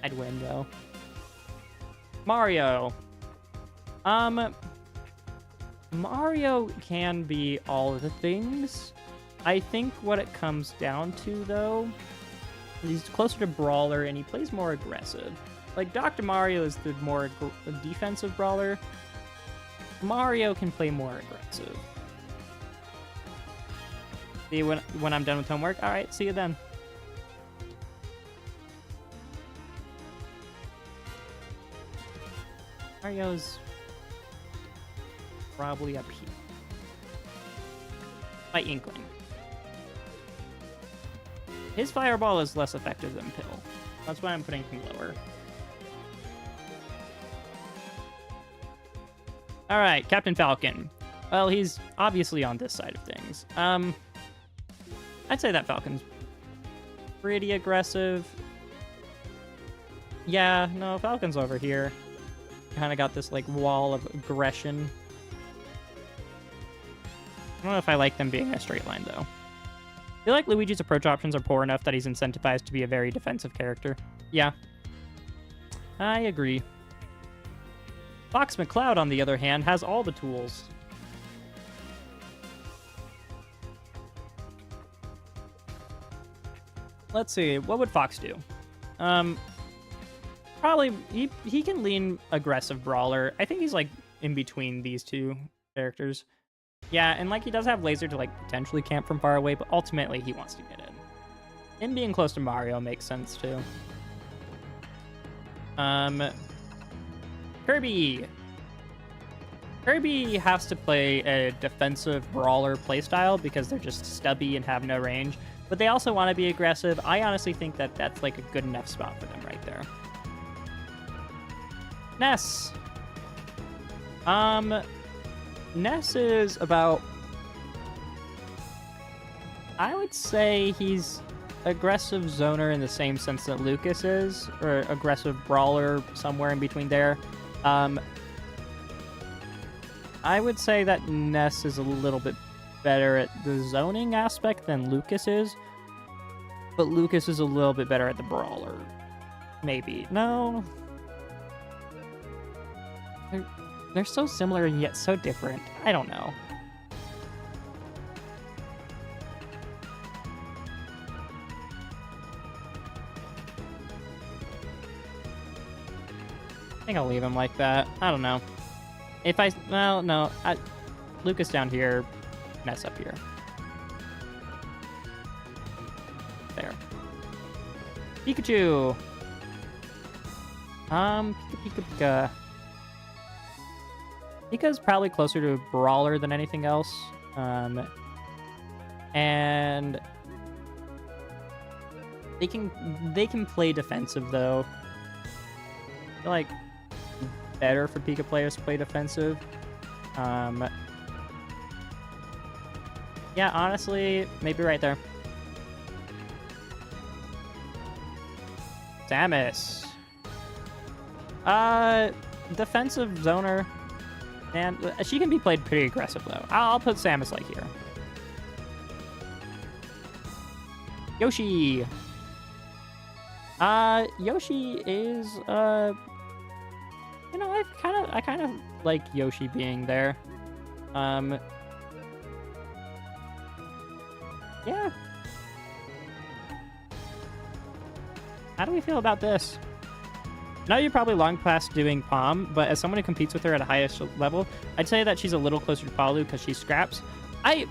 I'd win, though. Mario. Mario can be all of the things. I think what it comes down to, though, he's closer to brawler and he plays more aggressive. Like, Dr. Mario is the more defensive brawler. Mario can play more aggressive. See you when I'm done with homework? Alright, see you then. Mario's probably up here. By inkling. His fireball is less effective than Pill. That's why I'm putting him lower. Alright, Captain Falcon. Well, he's obviously on this side of things. I'd say that Falcon's pretty aggressive. Yeah, no, Falcon's over here. Kind of got this, like, wall of aggression. I don't know if I like them being in a straight line, though. I feel like Luigi's approach options are poor enough that he's incentivized to be a very defensive character. Yeah. I agree. Fox McCloud, on the other hand, has all the tools. Let's see, what would Fox do? Probably, he can lean aggressive brawler. I think he's, like, in between these two characters. Yeah, and, like, he does have laser to, like, potentially camp from far away, but ultimately he wants to get in. Him being close to Mario makes sense, too. Kirby. Kirby has to play a defensive brawler playstyle because they're just stubby and have no range, but they also want to be aggressive. I honestly think that that's, like, a good enough spot for them right there. Ness. Ness is about... I would say he's aggressive zoner in the same sense that Lucas is, or aggressive brawler somewhere in between there. I would say that Ness is a little bit better at the zoning aspect than Lucas is, but Lucas is a little bit better at the brawler. Maybe. No. They're so similar and yet so different. I don't know. I think I'll leave him like that. I don't know. If I... Well, no. Lucas down here. Ness up here. There. Pikachu! Pika. Pika's probably closer to a brawler than anything else. And they can play defensive though. I feel like better for Pika players to play defensive. Yeah, honestly, maybe right there. Samus. Defensive zoner. And she can be played pretty aggressive, though. I'll put Samus, like, here. Yoshi. Yoshi is, you know, I kind of like Yoshi being there. Yeah. How do we feel about this? Now you're probably long past doing Palm, but as someone who competes with her at a highest level, I'd say that she's a little closer to Palu because she scraps. I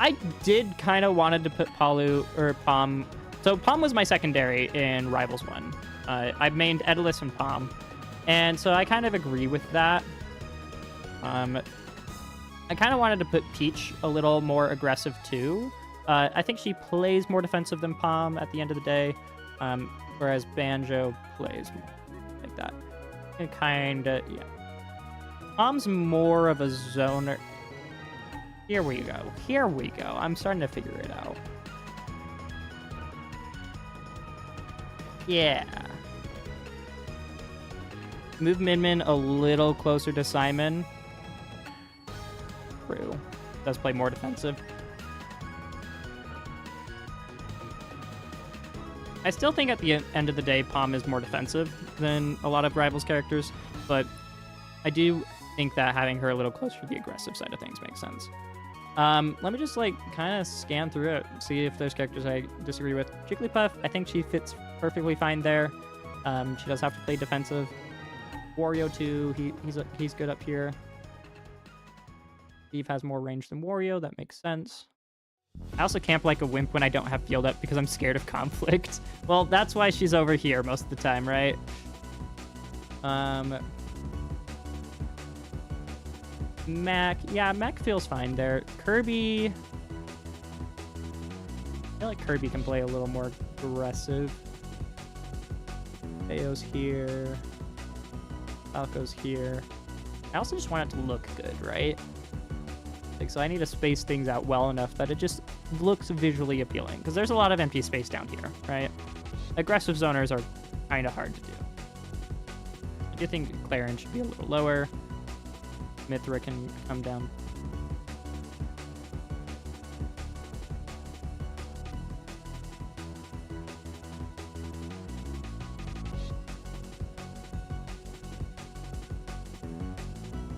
I did kind of wanted to put Palu or Palm. So Palm was my secondary in Rivals 1. I mained Edalus and Palm. And so I kind of agree with that. I kind of wanted to put Peach a little more aggressive too. I think she plays more defensive than Palm at the end of the day, whereas Banjo plays like that. And kind of, yeah. Palm's more of a zoner. Here we go. Here we go. I'm starting to figure it out. Yeah. Move Min Min a little closer to Simon. True. Does play more defensive. I still think at the end of the day, Palm is more defensive than a lot of Rivals characters, but I do think that having her a little closer to the aggressive side of things makes sense. Let me just like kind of scan through it, see if there's characters I disagree with. Jigglypuff, I think she fits perfectly fine there. She does have to play defensive. Wario too, he's good up here. Steve has more range than Wario, that makes sense. I also camp like a wimp when I don't have field up because I'm scared of conflict. Well, that's why she's over here most of the time, right? Mac, yeah, Mac feels fine there. Kirby, I feel like Kirby can play a little more aggressive. Ao's here. Falco's here. I also just want it to look good, right? Like, so I need to space things out well enough that it just looks visually appealing. Because there's a lot of empty space down here, right? Aggressive zoners are kind of hard to do. I do think Clarin should be a little lower. Mithra can come down.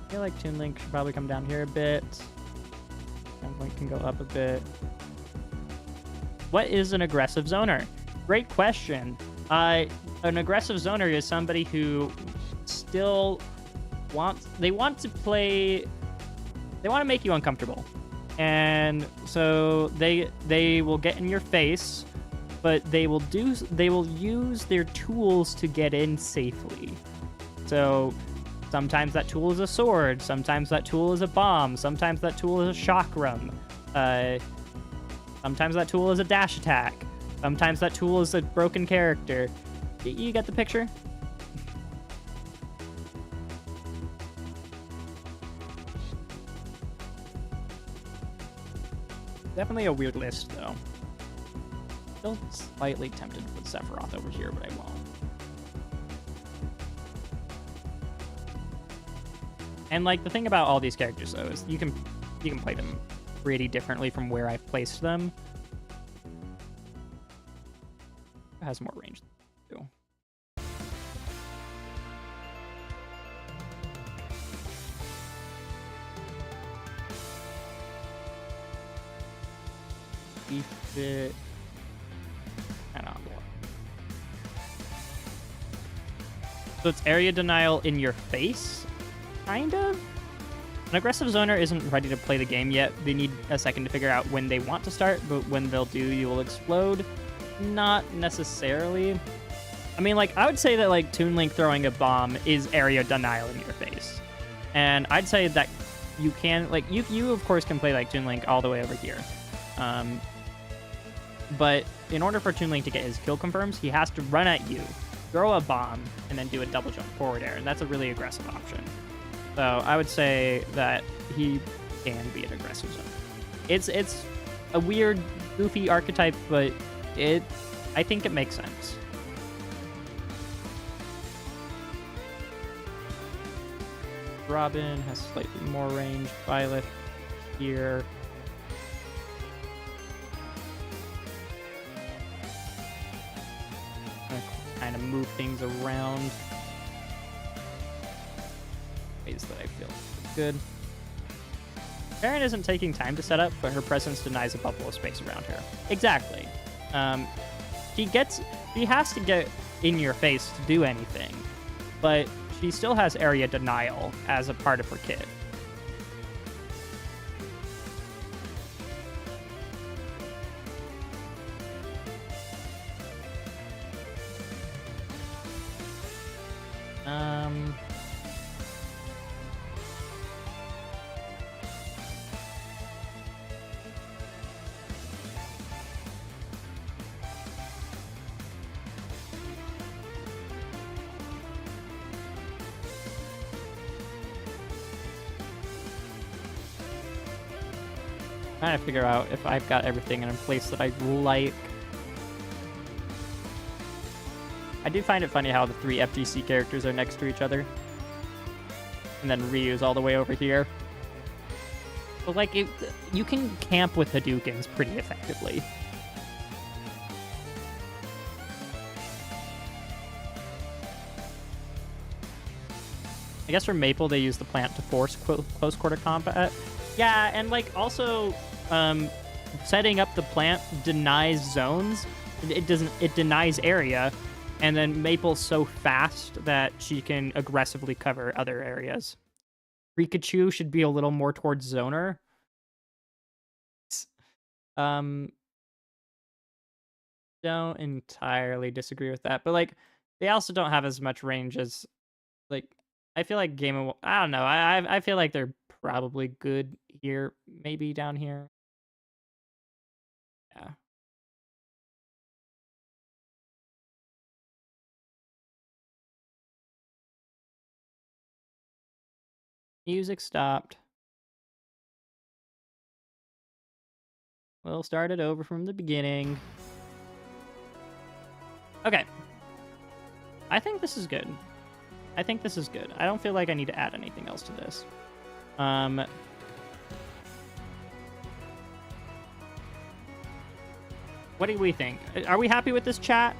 I feel like Toon Link should probably come down here a bit. Link can go up a bit. What is an aggressive zoner? Great question. An aggressive zoner is somebody who still they want to make you uncomfortable. And so they will get in your face, but they will use their tools to get in safely. So sometimes that tool is a sword, sometimes that tool is a bomb, sometimes that tool is a chakram, sometimes that tool is a dash attack, sometimes that tool is a broken character. You get the picture? Definitely a weird list, though. Still slightly tempted to put Sephiroth over here, but I won't. And like the thing about all these characters though is you can play them pretty differently from where I've placed them. It has more range too. Fit. I don't know. So it's area denial in your face? Kind of? An aggressive zoner isn't ready to play the game yet. They need a second to figure out when they want to start, but when they'll do, you will explode. Not necessarily. I mean, like, I would say that, like, Toon Link throwing a bomb is area denial in your face. And I'd say that you can, like, you of course can play, like, Toon Link all the way over here. But in order for Toon Link to get his kill confirms, he has to run at you, throw a bomb, and then do a double jump forward air, and that's a really aggressive option. So I would say that he can be an aggressive zone. It's a weird, goofy archetype, but I think it makes sense. Robin has slightly more range. Violet here. Kind of move things around ways that I feel good. Karen isn't taking time to set up, but her presence denies a bubble of space around her. Exactly. She has to get in your face to do anything, but she still has area denial as a part of her kit. Um... Trying to figure out if I've got everything in a place that I like. I do find it funny how the 3 FGC characters are next to each other. And then Ryu's all the way over here. But like, you can camp with Hadoukens pretty effectively. I guess for Maple, they use the plant to force close quarter combat. Yeah, and like also setting up the plant denies zones. It denies area, and then Maple's so fast that she can aggressively cover other areas. Pikachu should be a little more towards zoner. Don't entirely disagree with that, but like they also don't have as much range as like I feel like I don't know. I feel like they're probably good here, maybe down here. Yeah. Music stopped. We'll start it over from the beginning. Okay. I think this is good. I think this is good. I don't feel like I need to add anything else to this. What do we think? Are we happy with this chat?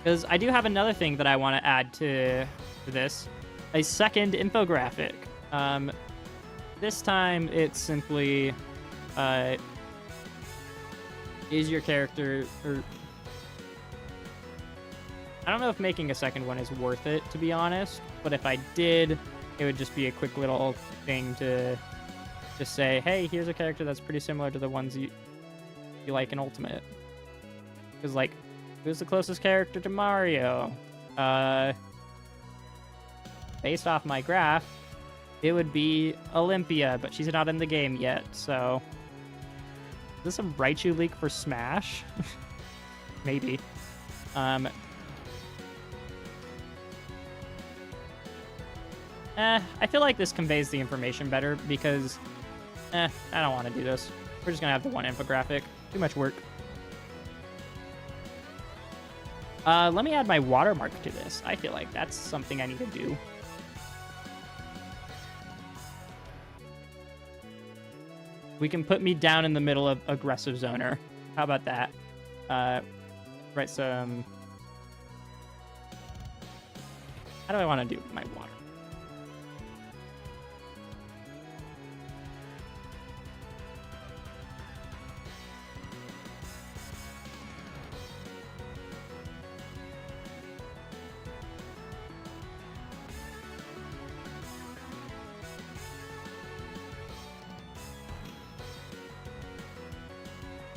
Because I do have another thing that I want to add to this. A second infographic. This time it's simply is your character, or I don't know if making a second one is worth it, to be honest, but if I did, it would just be a quick little thing to just say, hey, here's a character that's pretty similar to the ones you like in Ultimate. Because, like, who's the closest character to Mario? Based off my graph, it would be Olympia, but she's not in the game yet, so... Is this a Raichu leak for Smash? Maybe. I feel like this conveys the information better because, I don't want to do this. We're just going to have the one infographic. Too much work. Let me add my watermark to this. I feel like that's something I need to do. We can put me down in the middle of aggressive zoner. How about that? Right, so... how do I want to do my water?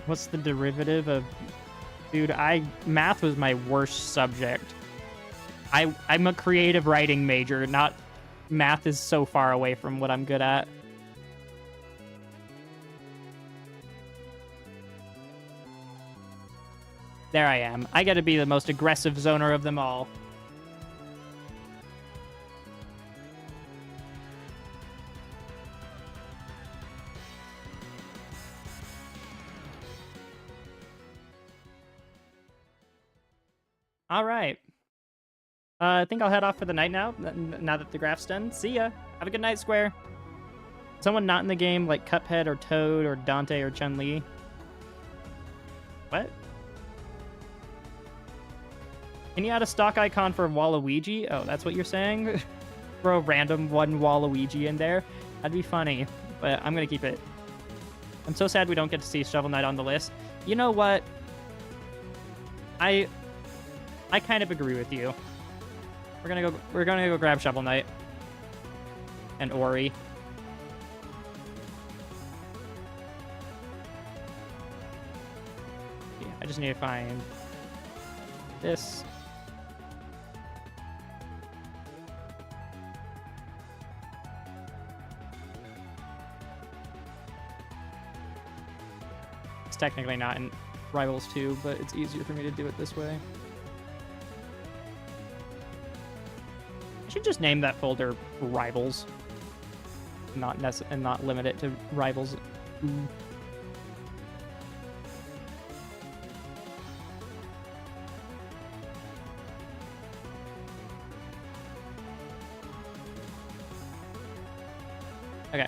What's the derivative of... Dude, math was my worst subject. I'm a creative writing major, not... Math is so far away from what I'm good at. There I am. I gotta be the most aggressive zoner of them all. All right. I think I'll head off for the night now that the graph's done. See ya. Have a good night, Square. Someone not in the game, like Cuphead or Toad or Dante or Chun-Li. What? Can you add a stock icon for Waluigi? Oh, that's what you're saying? Throw a random one Waluigi in there? That'd be funny, but I'm going to keep it. I'm so sad we don't get to see Shovel Knight on the list. You know what? I kind of agree with you. We're gonna go grab Shovel Knight and Ori. Yeah, I just need to find this technically not in Rivals 2, but it's easier for me to do it this way. I should just name that folder Rivals, and not limit it to Rivals. Okay.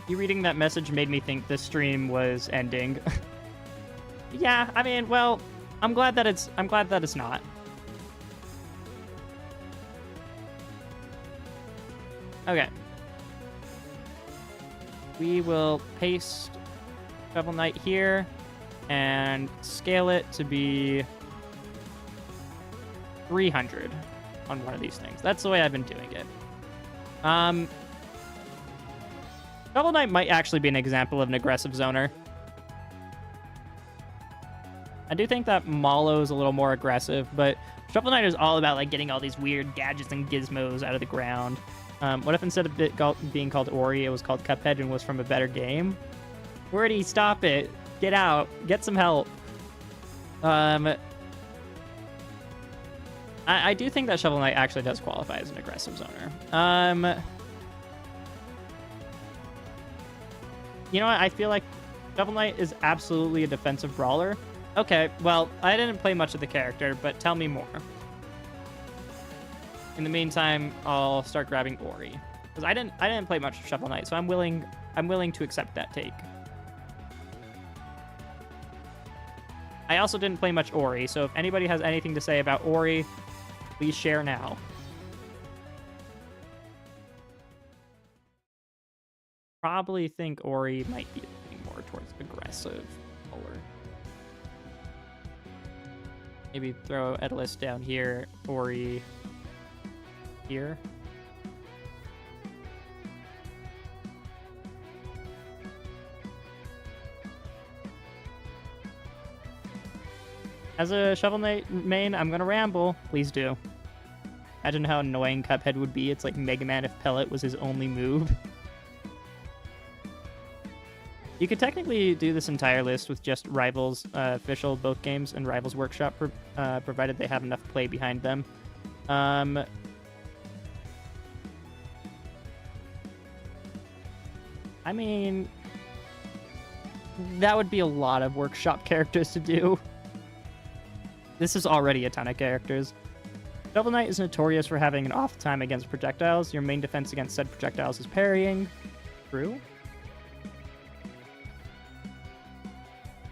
You reading that message made me think this stream was ending. Yeah, I mean, well, I'm glad that it's not. Okay. We will paste Shovel Knight here and scale it to be 300 on one of these things. That's the way I've been doing it. Shovel Knight might actually be an example of an aggressive zoner. I do think that Mallow is a little more aggressive, but Shovel Knight is all about like getting all these weird gadgets and gizmos out of the ground. What if instead of it being called Ori, it was called Cuphead and was from a better game? Wordy, stop it. Get out. Get some help. I do think that Shovel Knight actually does qualify as an aggressive zoner. You know what? I feel like Shovel Knight is absolutely a defensive brawler. Okay, well, I didn't play much of the character, but tell me more. In the meantime, I'll start grabbing Ori, because I didn't play much of Shovel Knight, so I'm willing to accept that take. I also didn't play much Ori, so if anybody has anything to say about Ori, please share now. Probably think Ori might be leaning more towards aggressive color. Maybe throw Edalus down here, Ori here. As a Shovel Knight main, I'm gonna ramble. Please do. Imagine how annoying Cuphead would be. It's like Mega Man if Pellet was his only move. You could technically do this entire list with just Rivals official, both games, and Rivals Workshop, provided they have enough play behind them. I mean, that would be a lot of Workshop characters to do. This is already a ton of characters. Shovel Knight is notorious for having an off time against projectiles. Your main defense against said projectiles is parrying. True.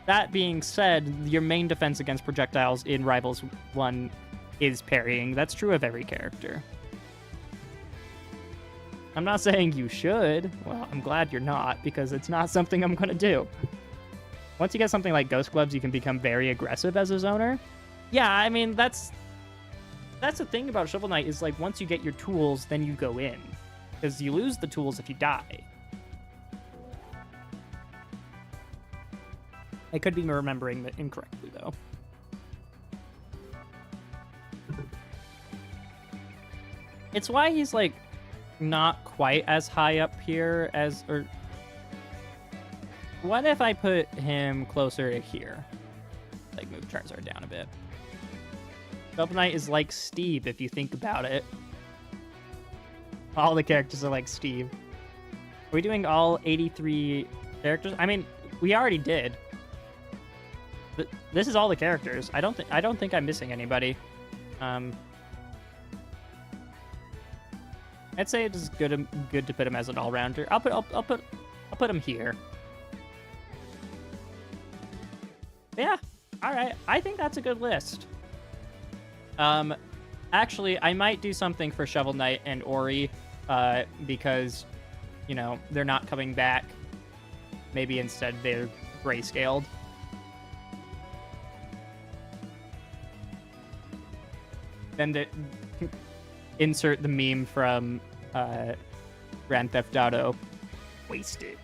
That being said, your main defense against projectiles in Rivals 1 is parrying. That's true of every character. I'm not saying you should. Well, I'm glad you're not, because it's not something I'm going to do. Once you get something like Ghost Gloves, you can become very aggressive as a zoner. Yeah, I mean, that's the thing about Shovel Knight, is like once you get your tools, then you go in. Because you lose the tools if you die. I could be remembering that incorrectly, though. It's why he's, like, not quite as high up here as... Or what if I put him closer to here? Like, move Charizard down a bit. Shovel Knight is like Steve, if you think about it. All the characters are like Steve. Are we doing all 83 characters? I mean, we already did. This is all the characters. I don't think I'm missing anybody. I'd say it is good to put him as an all-rounder. I'll put him here. Yeah. All right. I think that's a good list. Actually, I might do something for Shovel Knight and Ori, because, you know, they're not coming back. Maybe instead they're grayscaled. Then insert the meme from Grand Theft Auto. Wasted.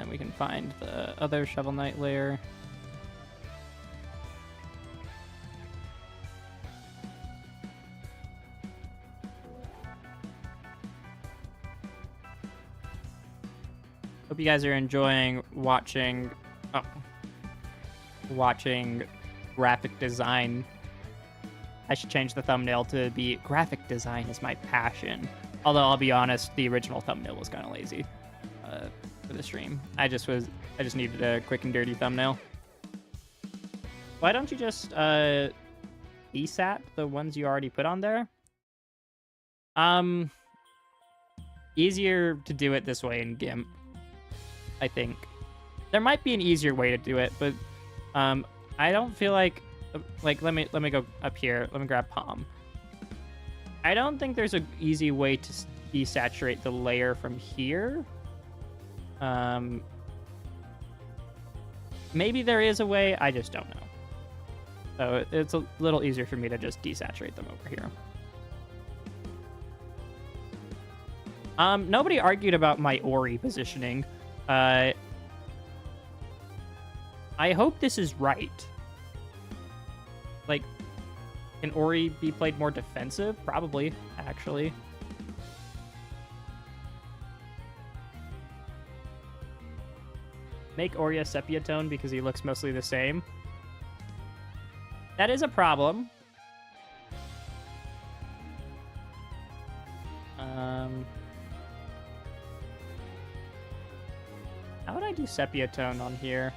And we can find the other Shovel Knight layer. Hope you guys are enjoying watching graphic design. I should change the thumbnail to be graphic design is my passion. Although I'll be honest, the original thumbnail was kind of lazy for the stream. I just needed a quick and dirty thumbnail. Why don't you just desat the ones you already put on there? Easier to do it this way in GIMP, I think. There might be an easier way to do it, but I don't feel like let me go up here. Let me grab Palm. I don't think there's an easy way to desaturate the layer from here. Maybe there is a way, I just don't know. So it's a little easier for me to just desaturate them over here. Nobody argued about my Ori positioning. I hope this is right. Like, can Ori be played more defensive? Probably, actually. Make Ori a sepia tone because he looks mostly the same. That is a problem. How would I do sepia tone on here?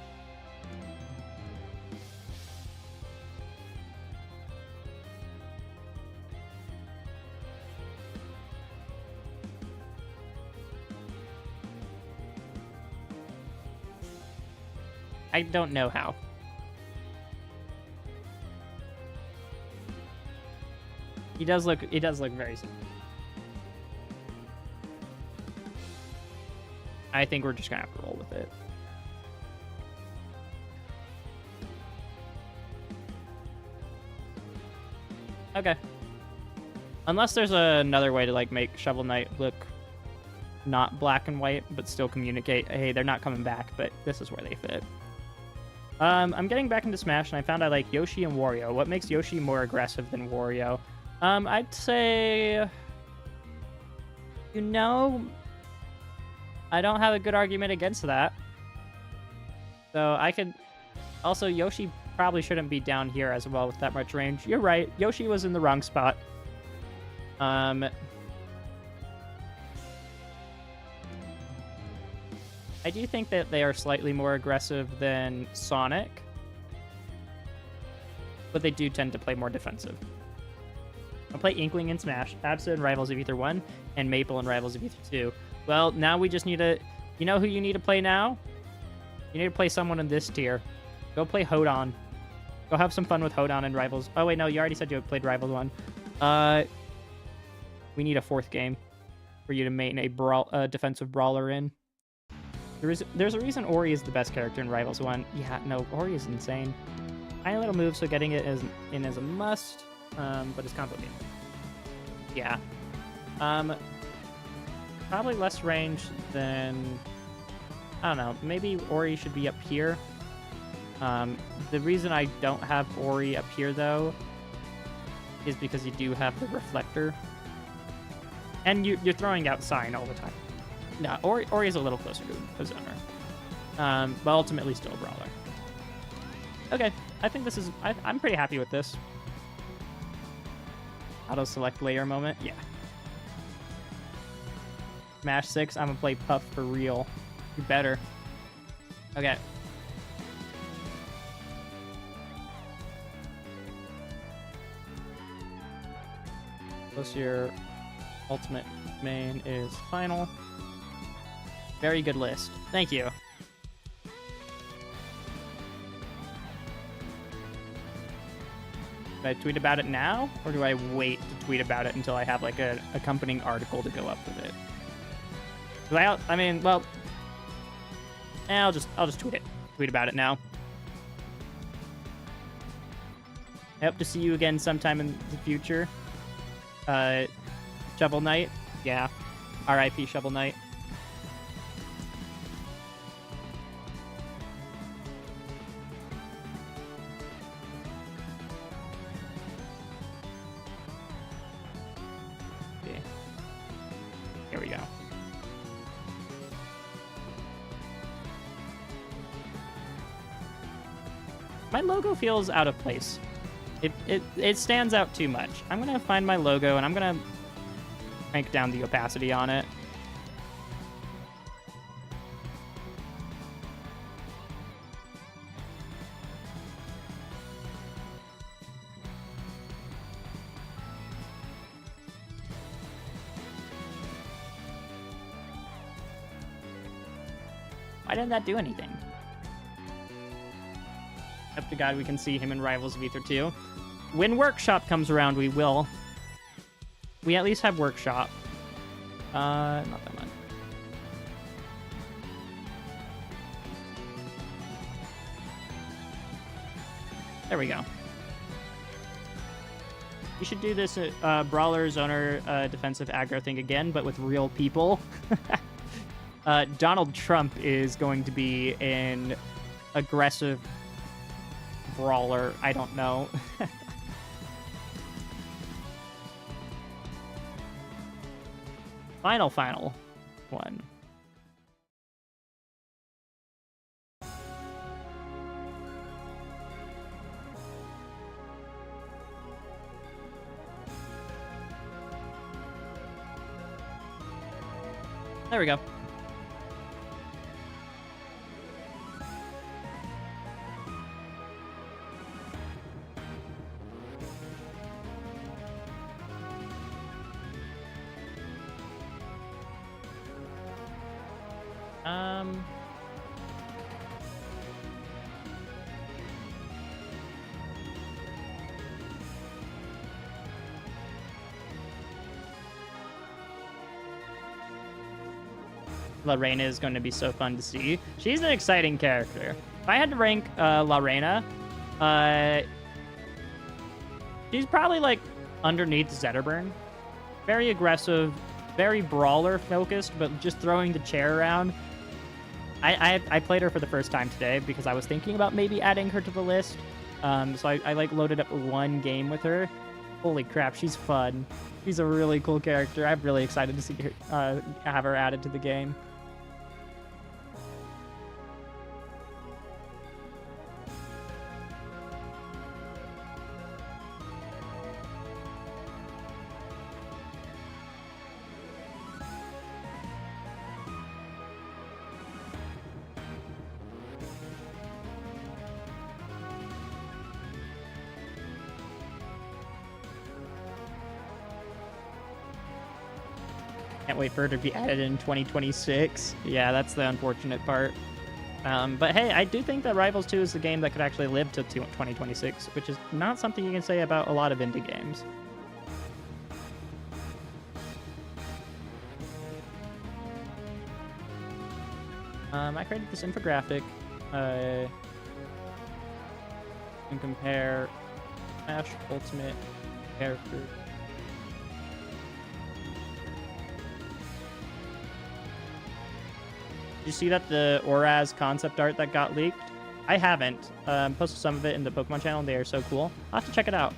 I don't know how. He does look very similar. I think we're just gonna have to roll with it. Okay. Unless there's another way to like make Shovel Knight look not black and white, but still communicate, hey, they're not coming back, but this is where they fit. I'm getting back into Smash, and I found I like Yoshi and Wario. What makes Yoshi more aggressive than Wario? I'd say, you know, I don't have a good argument against that. So I could, also Yoshi probably shouldn't be down here as well with that much range. You're right, Yoshi was in the wrong spot. I do think that they are slightly more aggressive than Sonic, but they do tend to play more defensive. I'll play Inkling in Smash, Absa in Rivals of Ether 1, and Maple in Rivals of Ether 2. Well, now we just need to... You know who you need to play now? You need to play someone in this tier. Go play Hodan. Go have some fun with Hodan in Rivals. Oh, wait, no, you already said you had played Rivals 1. We need a fourth game for you to main a defensive brawler in. There's a reason Ori is the best character in Rivals 1. Yeah, no, Ori is insane. Tiny little move, so getting it in as a must, but it's complicated. Yeah. Probably less range than... I don't know, maybe Ori should be up here. The reason I don't have Ori up here, though, is because you do have the reflector. And you're throwing out Sign all the time. No, Ori is a little closer to a zoner. But ultimately still a brawler. Okay, I think this is... I'm pretty happy with this. Auto-select layer moment? Yeah. Smash 6, I'm gonna play Puff for real. You better. Okay. Plus your ultimate main is final. Very good list. Thank you. Do I tweet about it now, or do I wait to tweet about it until I have like an accompanying article to go up with it? I mean, well, I'll just tweet it. Tweet about it now. I hope to see you again sometime in the future. Shovel Knight, yeah. R.I.P. Shovel Knight. My logo feels out of place. It stands out too much. I'm gonna find my logo and I'm gonna crank down the opacity on it. Why didn't that do anything? Up to God, we can see him in Rivals of Ether 2. When Workshop comes around, we will. We at least have Workshop. Not that much. There we go. You should do this Brawler, Zoner, defensive aggro thing again, but with real people. Donald Trump is going to be an aggressive brawler. I don't know. Final one. There we go. Lorena is going to be so fun to see. She's an exciting character. If I had to rank Lorena, she's probably like underneath Zetterburn. Very aggressive, very brawler focused, but just throwing the chair around. I played her for the first time today because I was thinking about maybe adding her to the list. So I like loaded up one game with her. Holy crap, she's fun. She's a really cool character. I'm really excited to see her, have her added to the game. Can't wait for her to be added in 2026. Yeah, that's the unfortunate part. But hey, I do think that Rivals 2 is the game that could actually live to 2026, which is not something you can say about a lot of indie games. I created this infographic. And compare Smash Ultimate characters. Did you see that the Oraz concept art that got leaked? I haven't. Posted some of it in the Pokemon channel. They are so cool. I'll have to check it out.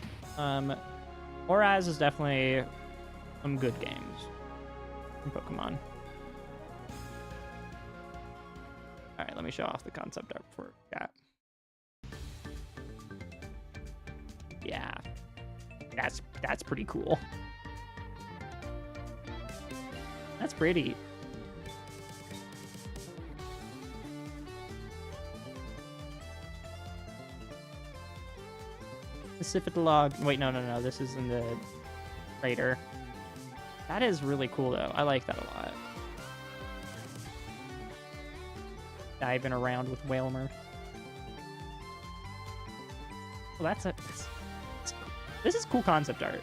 Oraz is definitely some good games in Pokemon. All right, let me show off the concept art for chat. Yeah, that's pretty cool. That's pretty. Specific log. Wait, no. This is in the crater. That is really cool, though. I like that a lot. Diving around with Wailmer. Well, this is cool concept art.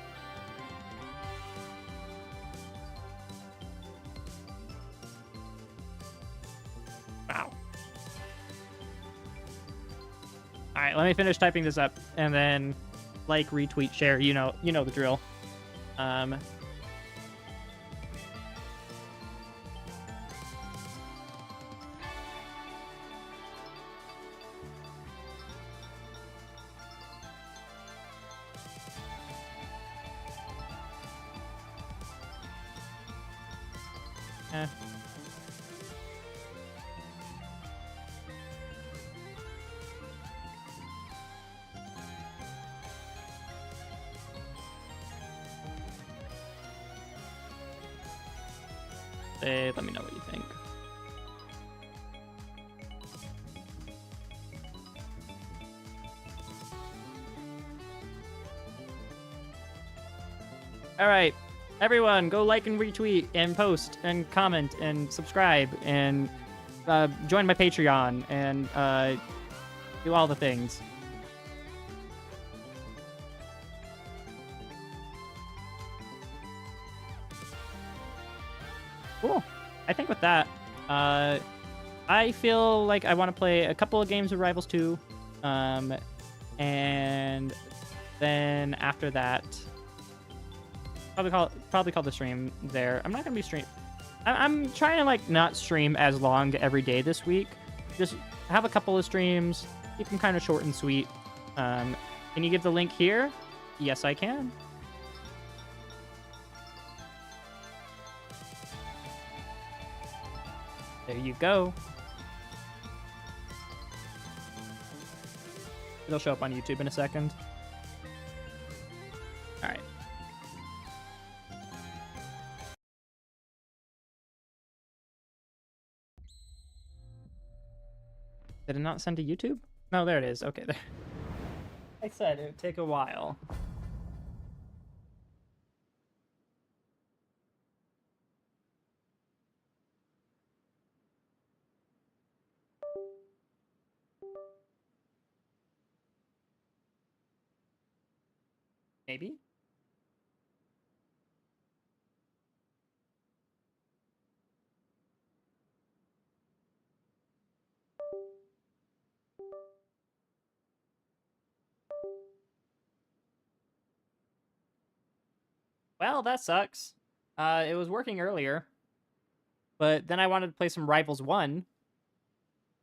Wow. All right, let me finish typing this up, and then like, retweet, share. You know the drill. birthday. Let me know what you think. All right, everyone, go like and retweet and post and comment and subscribe and join my Patreon and do all the things. Cool. I think with that, I feel like I want to play a couple of games of Rivals 2, and then after that, probably call the stream there. I'm not gonna be stream. I'm trying to like not stream as long every day this week. Just have a couple of streams. Keep them kind of short and sweet. Can you give the link here? Yes, I can. There you go. It'll show up on YouTube in a second. All right. Did it not send to YouTube? No, there it is. Okay, there. I said it would take a while. Maybe? Well, that sucks. It was working earlier, but then I wanted to play some Rivals 1.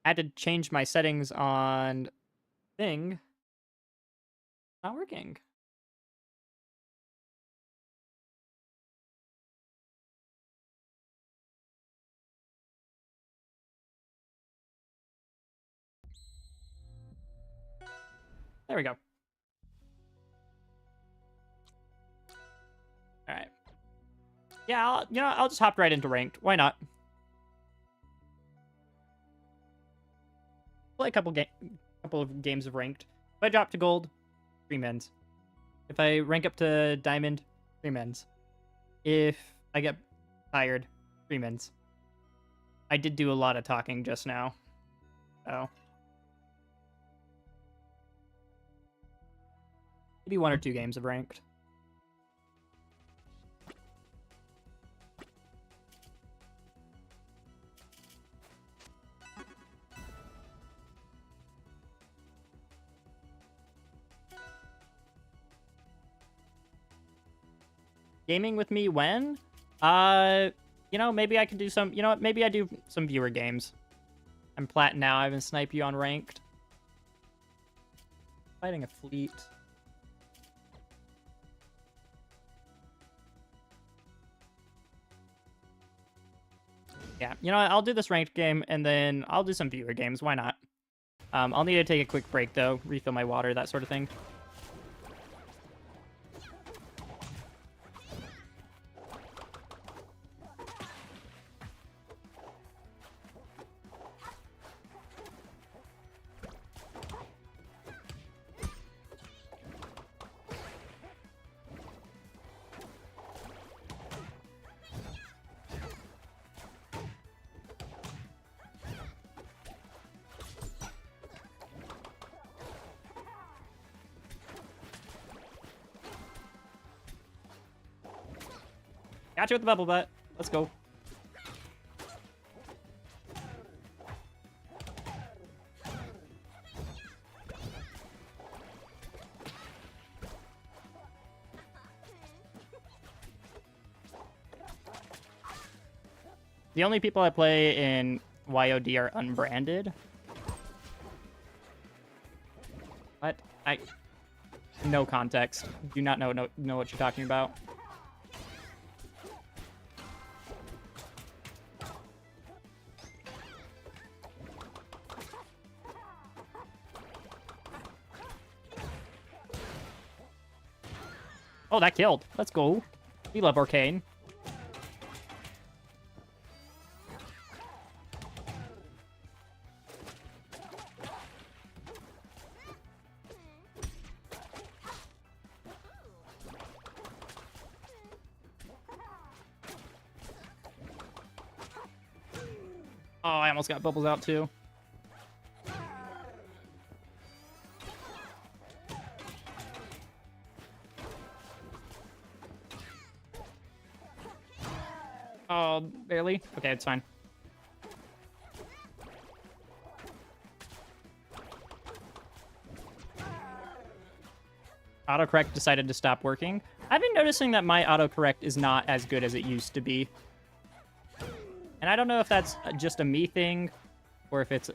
I had to change my settings on thing. Not working. There we go. All right. Yeah, I'll just hop right into ranked. Why not? Play a couple of games of ranked. If I drop to gold, 3 mins. If I rank up to diamond, 3 mins. If I get tired, 3 mins. I did do a lot of talking just now. So maybe 1 or 2 games of ranked. Gaming with me when? Maybe I could do some, maybe I do some viewer games. I'm plat now, I haven't sniped you on ranked. Fighting a fleet. Yeah, I'll do this ranked game, and then I'll do some viewer games, why not? I'll need to take a quick break, though, refill my water, that sort of thing. Got you with the bubble butt. Let's go. The only people I play in YOD are unbranded. What? No context. Do not know what you're talking about. Oh, that killed. Let's go. We love Orcane. Oh, I almost got bubbles out too. Oh, barely. Okay, it's fine. Autocorrect decided to stop working. I've been noticing that my autocorrect is not as good as it used to be. And I don't know if that's just a me thing or if it's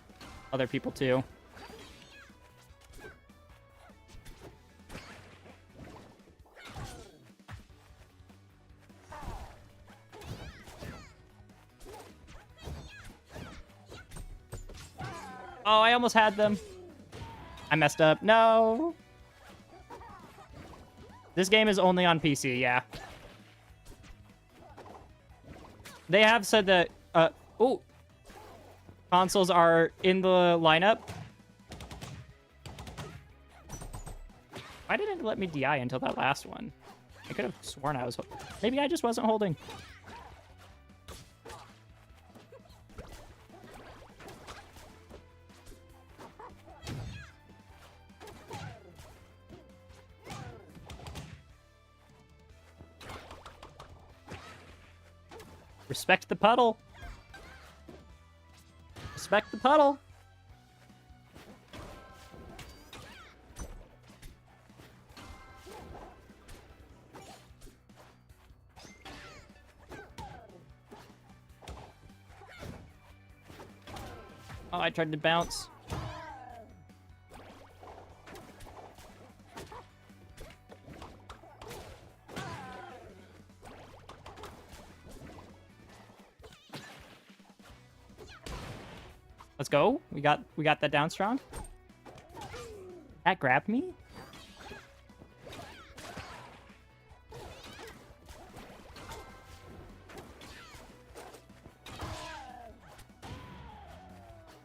other people too. Oh, I almost had them. I messed up. No. This game is only on PC, yeah. They have said that, consoles are in the lineup. Why didn't it let me DI until that last one? I could have sworn I was... Maybe I just wasn't holding. Respect the puddle. Respect the puddle. Oh, I tried to bounce. Let's go. We got that down strong. That grabbed me?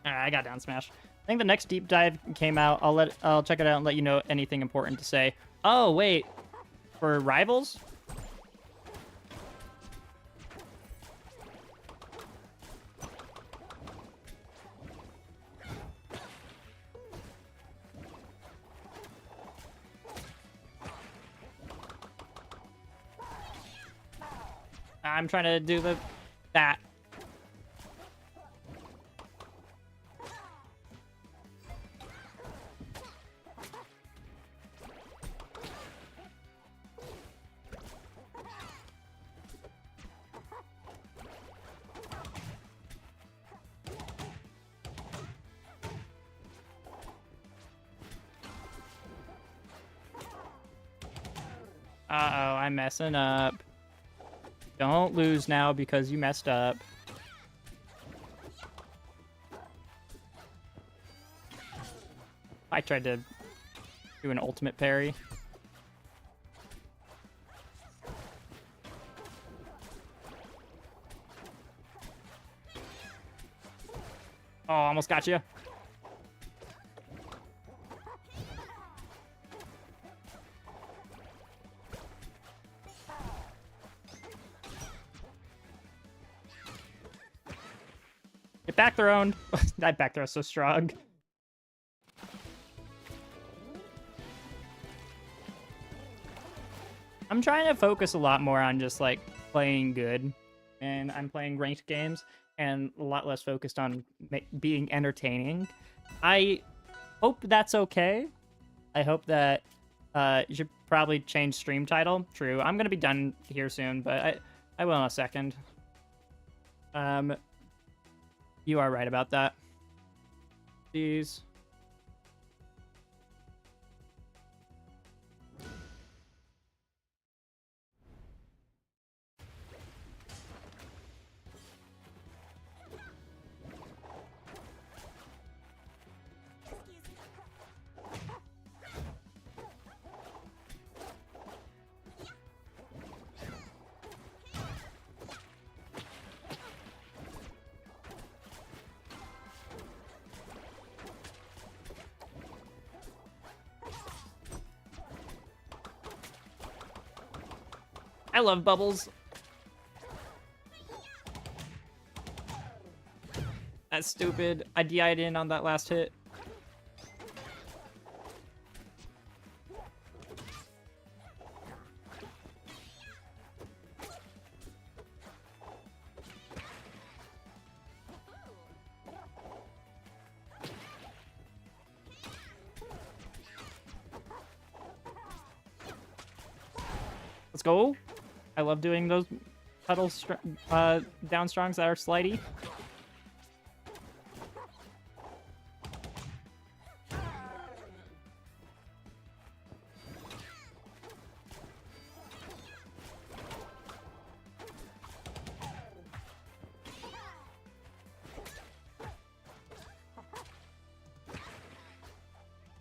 Alright, I got down smash. I think the next deep dive came out. I'll check it out and let you know anything important to say. Oh, wait. For rivals? I'm trying to do that. Uh-oh, I'm messing up. Don't lose now because you messed up. I tried to do an ultimate parry. Oh, almost got you. Get back thrown. That back throw is so strong. I'm trying to focus a lot more on just like playing good, and I'm playing ranked games and a lot less focused on being entertaining. I hope that's okay. I hope that you should probably change stream title. True, I'm gonna be done here soon, but I will in a second. You are right about that. These. I love bubbles. That's stupid. I DI'd in on that last hit. Let's go. I love doing those puddle down strongs that are slidey.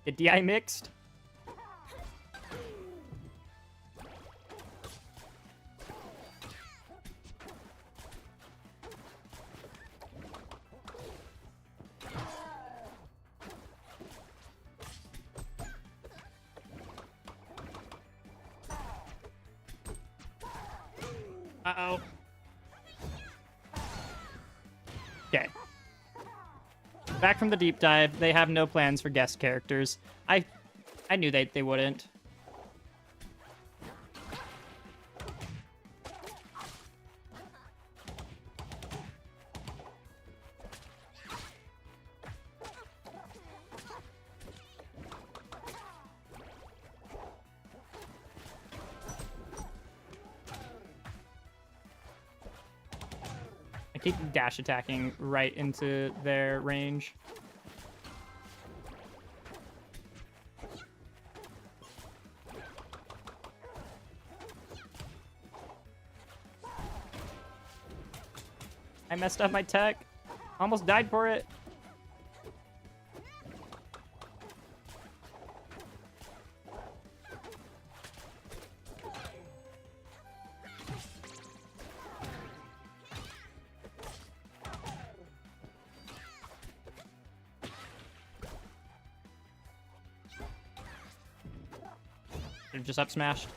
Get DI mixed. Uh-oh. Okay. Back from the deep dive. They have no plans for guest characters. I knew they wouldn't. I keep dash attacking right into their range. I messed up my tech. Almost died for it. They're just up smashed.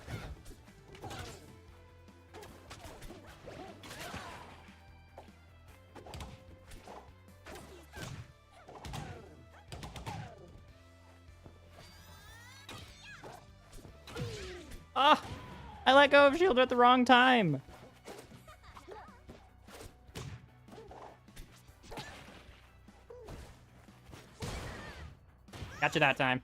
Ah! I let go of shield at the wrong time. Gotcha that time.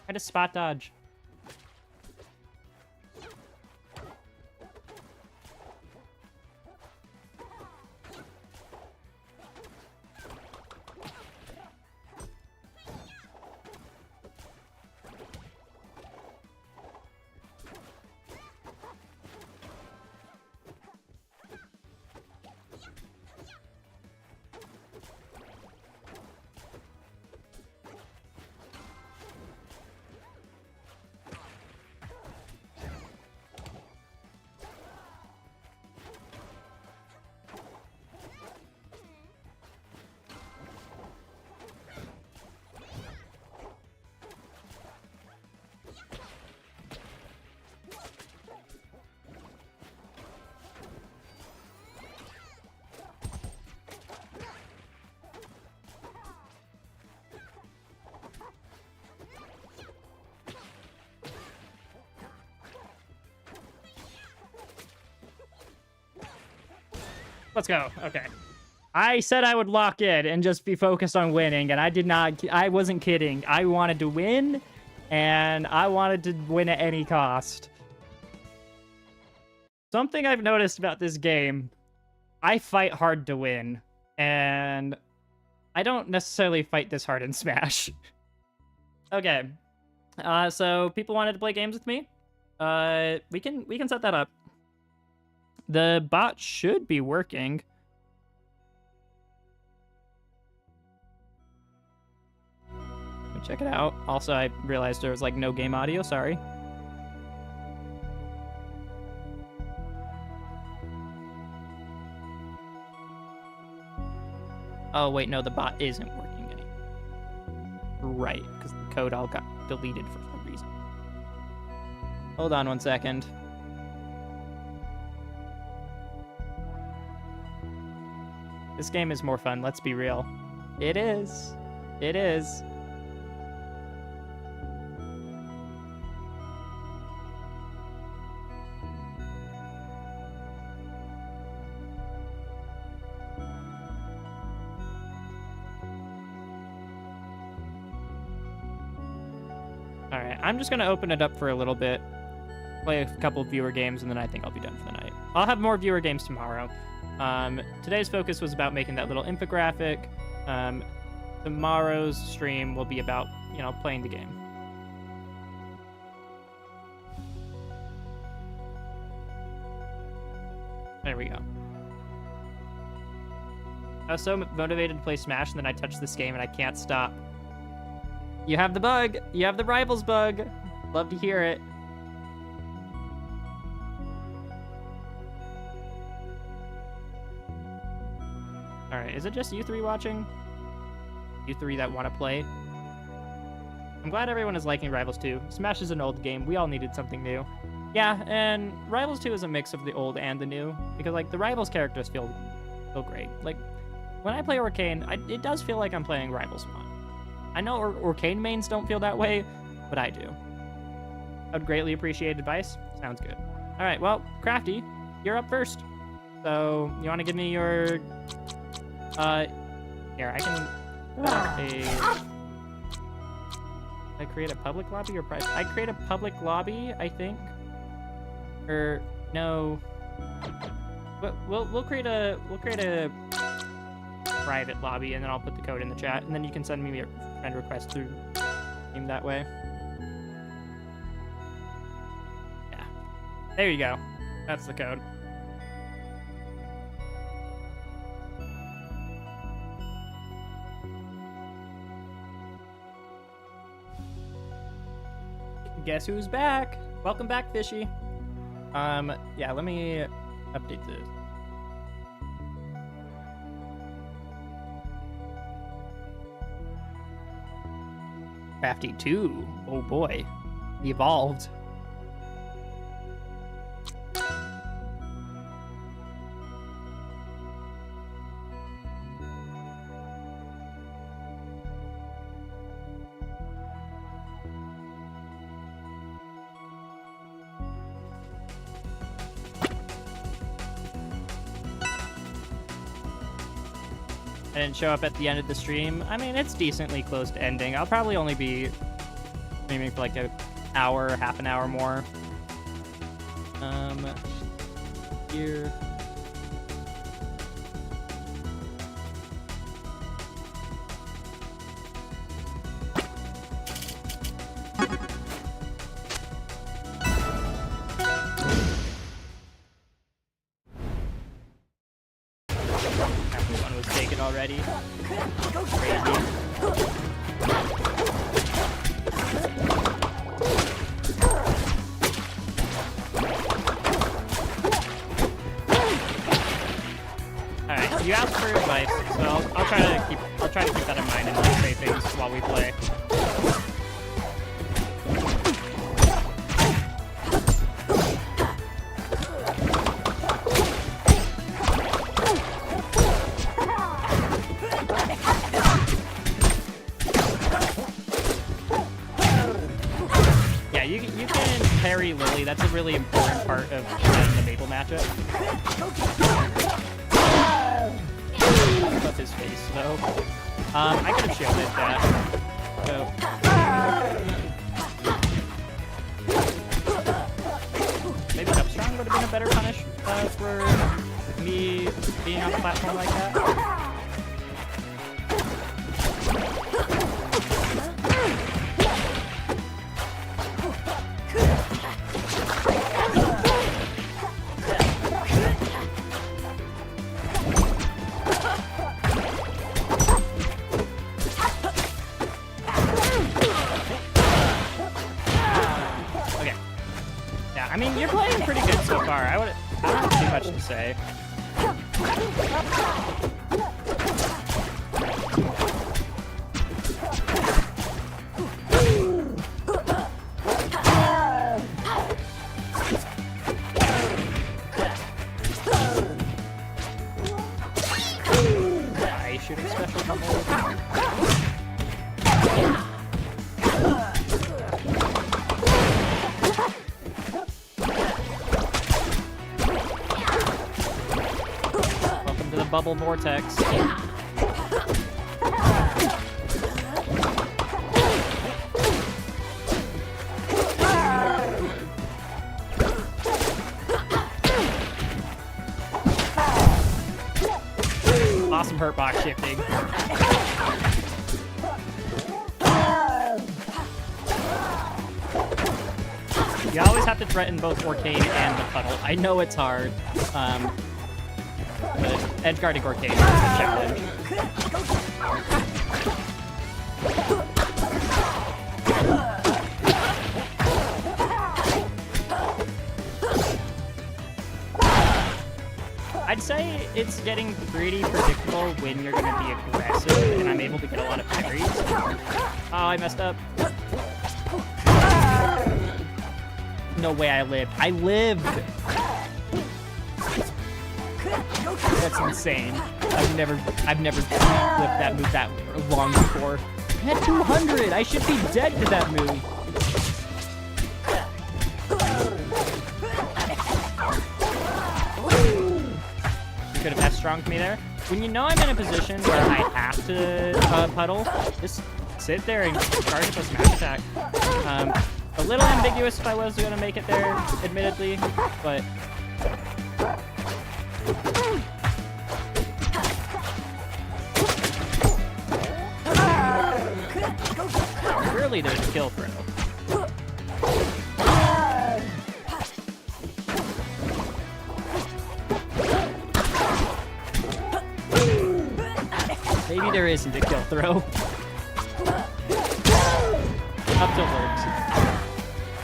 Try to spot dodge. Let's go. Okay. I said I would lock in and just be focused on winning, and I wasn't kidding. I wanted to win, and I wanted to win at any cost. Something I've noticed about this game, I fight hard to win, and I don't necessarily fight this hard in Smash. Okay. So people wanted to play games with me. We can set that up. The bot should be working. Let me check it out. Also, I realized there was like no game audio. Sorry. Oh, wait, no, the bot isn't working anymore. Right, because the code all got deleted for some reason. Hold on 1 second. This game is more fun, let's be real. It is. It is. All right, I'm just gonna open it up for a little bit, play a couple viewer games, and then I think I'll be done for the night. I'll have more viewer games tomorrow. Today's focus was about making that little infographic. Tomorrow's stream will be about, you know, playing the game. There we go. I was so motivated to play Smash, and then I touched this game, and I can't stop. You have the bug! You have the Rivals bug! Love to hear it. Alright, is it just you three watching? You three that want to play? I'm glad everyone is liking Rivals 2. Smash is an old game. We all needed something new. Yeah, and Rivals 2 is a mix of the old and the new, because, like, the Rivals characters feel great. Like, when I play Orcane, it does feel like I'm playing Rivals 1. I know Orcane mains don't feel that way, but I do. I would greatly appreciate advice. Sounds good. All right, well, Crafty, you're up first. So, you want to give me your... Here, I can... I create a public lobby or private? I create a public lobby, I think. Or, no... But we'll create a private lobby, and then I'll put the code in the chat, and then you can send me your friend request through Steam that way. Yeah. There you go. That's the code. Guess who's back? Welcome back, Fishy. Yeah, let me update this. Crafty 2. Oh boy. Evolved. I didn't show up at the end of the stream. I mean, it's decently close to ending. I'll probably only be streaming for like an hour, half an hour more. Here. Everyone was taken already. Crazy. Alright, you asked for advice, so I'll try to keep that in mind and not say things while we play. Yeah, you can parry Lily. That's a really important part of the Maple matchup. Up his face, though. I could have shielded that. So. Maybe Upstrong would have been a better punish for me being on the platform like that. I mean, you're playing pretty good so far. I don't have too much to say. bubble vortex. Awesome hurt box shifting. You always have to threaten both Orcane and the puddle. I know it's hard, but edge guarding Orcane is a challenge. I'd say it's getting pretty predictable when you're going to be aggressive, and I'm able to get a lot of parries. Oh, I messed up. No way I lived. I lived! That's insane. I've never lived that move that long before. I had 200! I should be dead to that move. You could have F-stronged me there. When you know I'm in a position where I have to puddle, just sit there and charge up a smash attack. A little ambiguous if I was going to make it there, admittedly, but... Surely there's a kill throw. Maybe there isn't a kill throw. Up tilt works.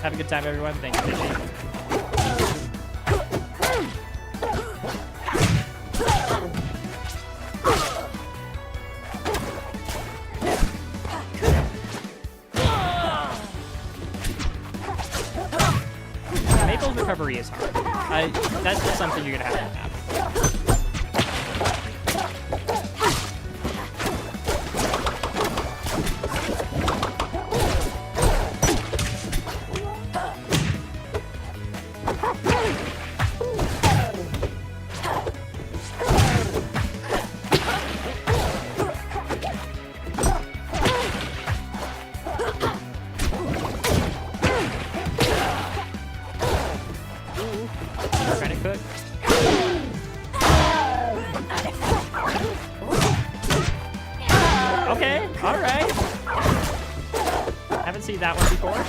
Have a good time, everyone. Thank you, Fishy. Maple's recovery is hard. That's just something you're gonna have to have. Okay, alright. Haven't seen that one before.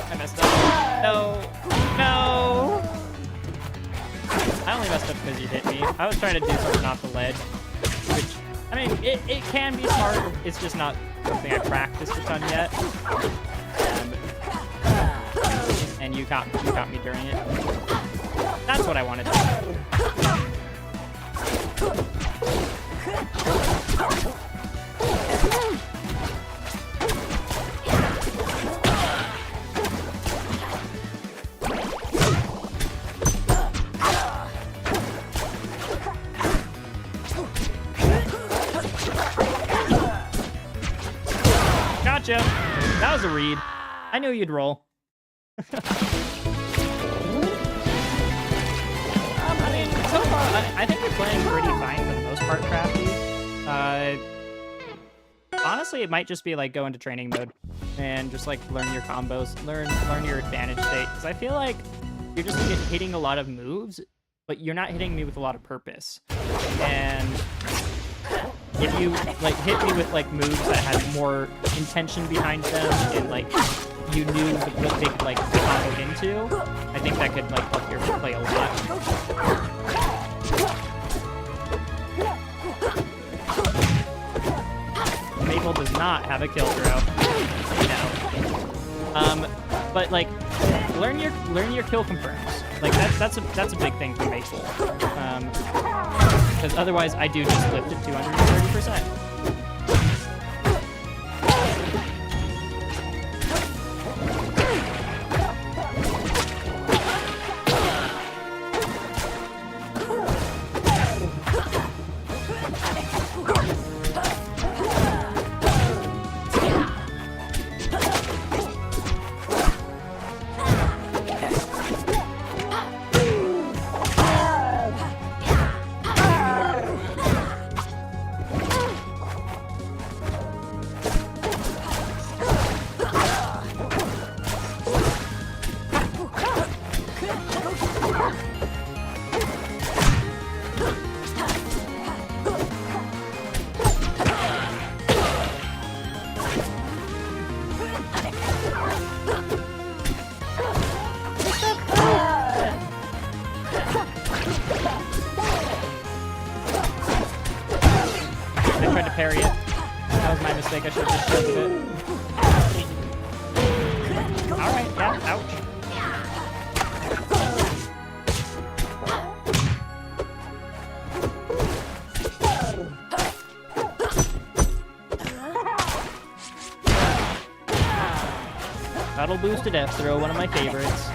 I messed up. No. No. I only messed up because you hit me. I was trying to do something off the ledge. Which, I mean, it can be smart. It's just not something I practiced a ton yet. And you caught me during it. That's what I wanted to do. Gotcha. That was a read. I knew you'd roll. I mean, so far, I think we're playing pretty fine for the most part, Crafty. Honestly, it might just be like go into training mode and just like learn your combos, learn your advantage state. Because I feel like you're just hitting a lot of moves, but you're not hitting me with a lot of purpose. And if you like hit me with like moves that had more intention behind them and like you knew what they could like combo into, I think that could like help your play a lot. Maple does not have a kill throw. No. But like learn your kill confirms. Like that's a big thing for Maple. Because otherwise I do just lift it 230%. tried to parry it. That was my mistake. I should have just shielded it. Alright, yeah, ouch. Battle boosted F throw, one of my favorites.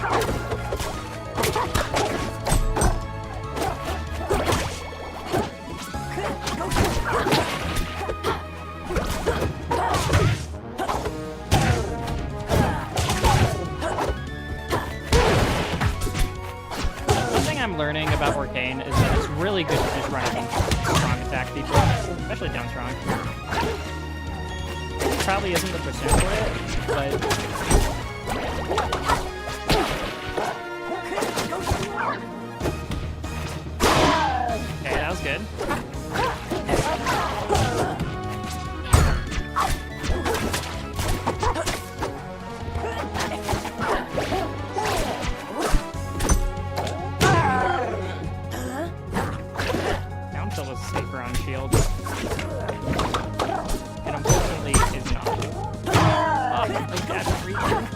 I'm learning about Orcane is that it's really good to just run in strong attack people, especially down strong. Probably isn't the percent for it, but okay, that was good. Shield. And unfortunately is not. Oh, like that freaking.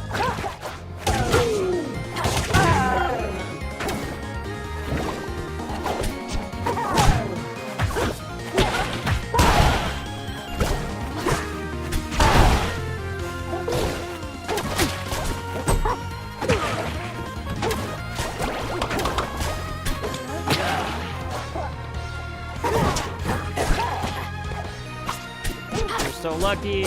So lucky.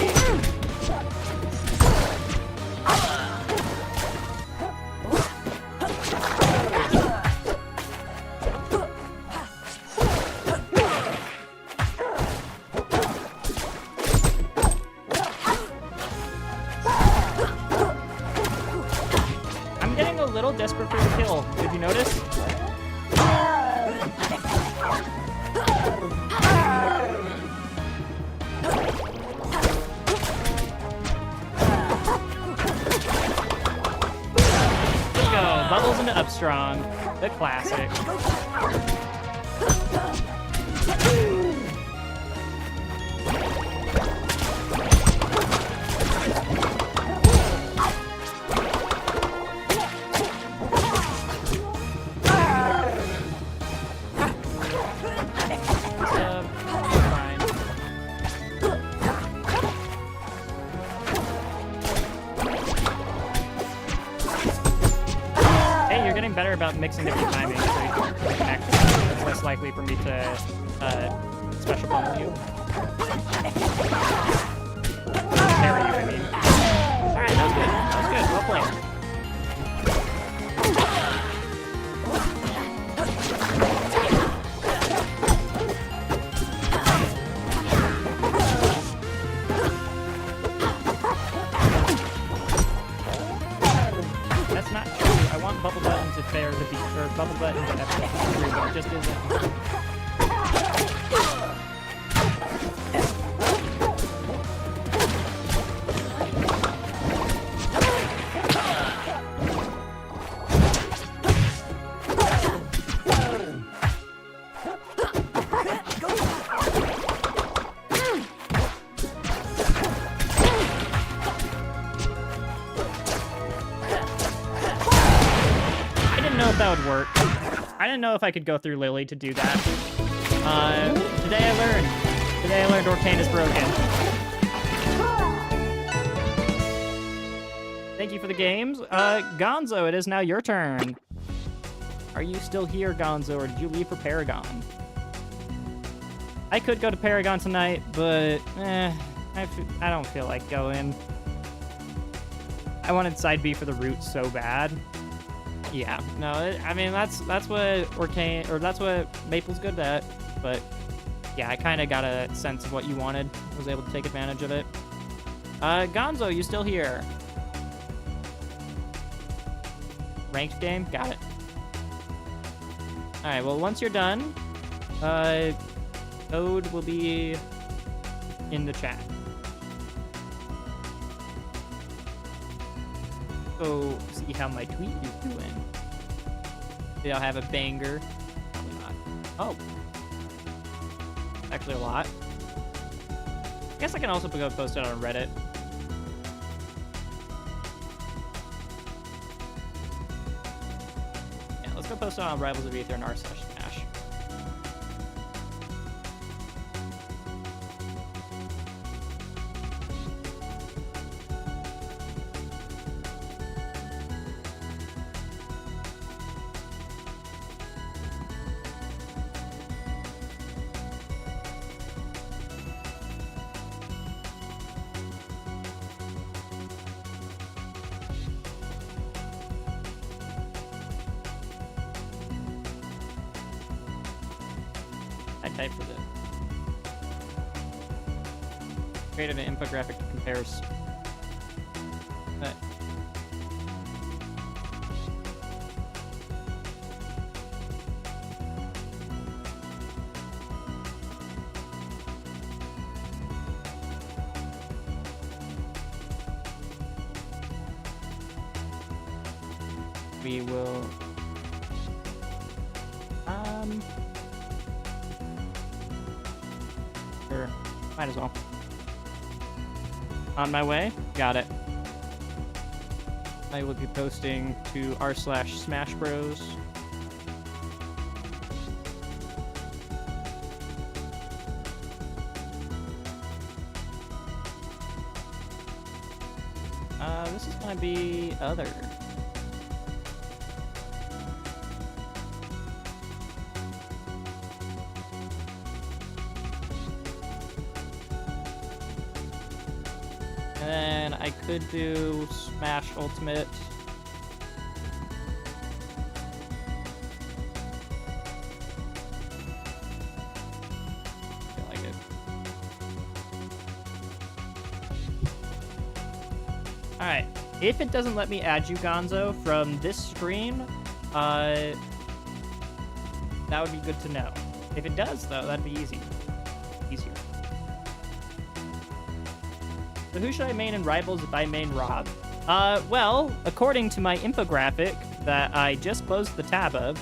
I'm getting a little desperate for the kill. Did you notice? Bubbles into up strong, the classic. Better about mixing different timings so you can connect. It's less likely for me to special pummel you. Parry you, I mean. Alright, that was good. That was good. Well played. That's not true. I want bubble button to fair to be, or bubble button to F3, but it just isn't. That would work. I didn't know if I could go through Lily to do that. Today I learned Orcane is broken. Thank you for the games. Gonzo, it is now your turn. Are you still here, Gonzo, or did you leave for Paragon? I could go to Paragon tonight, but I don't feel like going. I wanted side B for the root so bad. Yeah, no, I mean, that's what Orcane, or that's what Maple's good at, but yeah, I kind of got a sense of what you wanted, was able to take advantage of it. Gonzo, you still here? Ranked game? Got it. Alright, well, once you're done, code will be in the chat. Go see how my tweet is doing. Did I have a banger? Probably not. Oh. Actually a lot. I guess I can also go post it on Reddit. Yeah, let's go post it on Rivals of Aether and r/Smash. Type for this. Created an infographic that compares. But we will sure, might as well. On my way, got it. I will be posting to r/Smash Bros. This is gonna be other. And then I could do Smash Ultimate. I like it. Alright. If it doesn't let me add you, Gonzo, from this screen, that would be good to know. If it does, though, that'd be easier. So who should I main in Rivals if I main Rob? Well, according to my infographic that I just closed the tab of,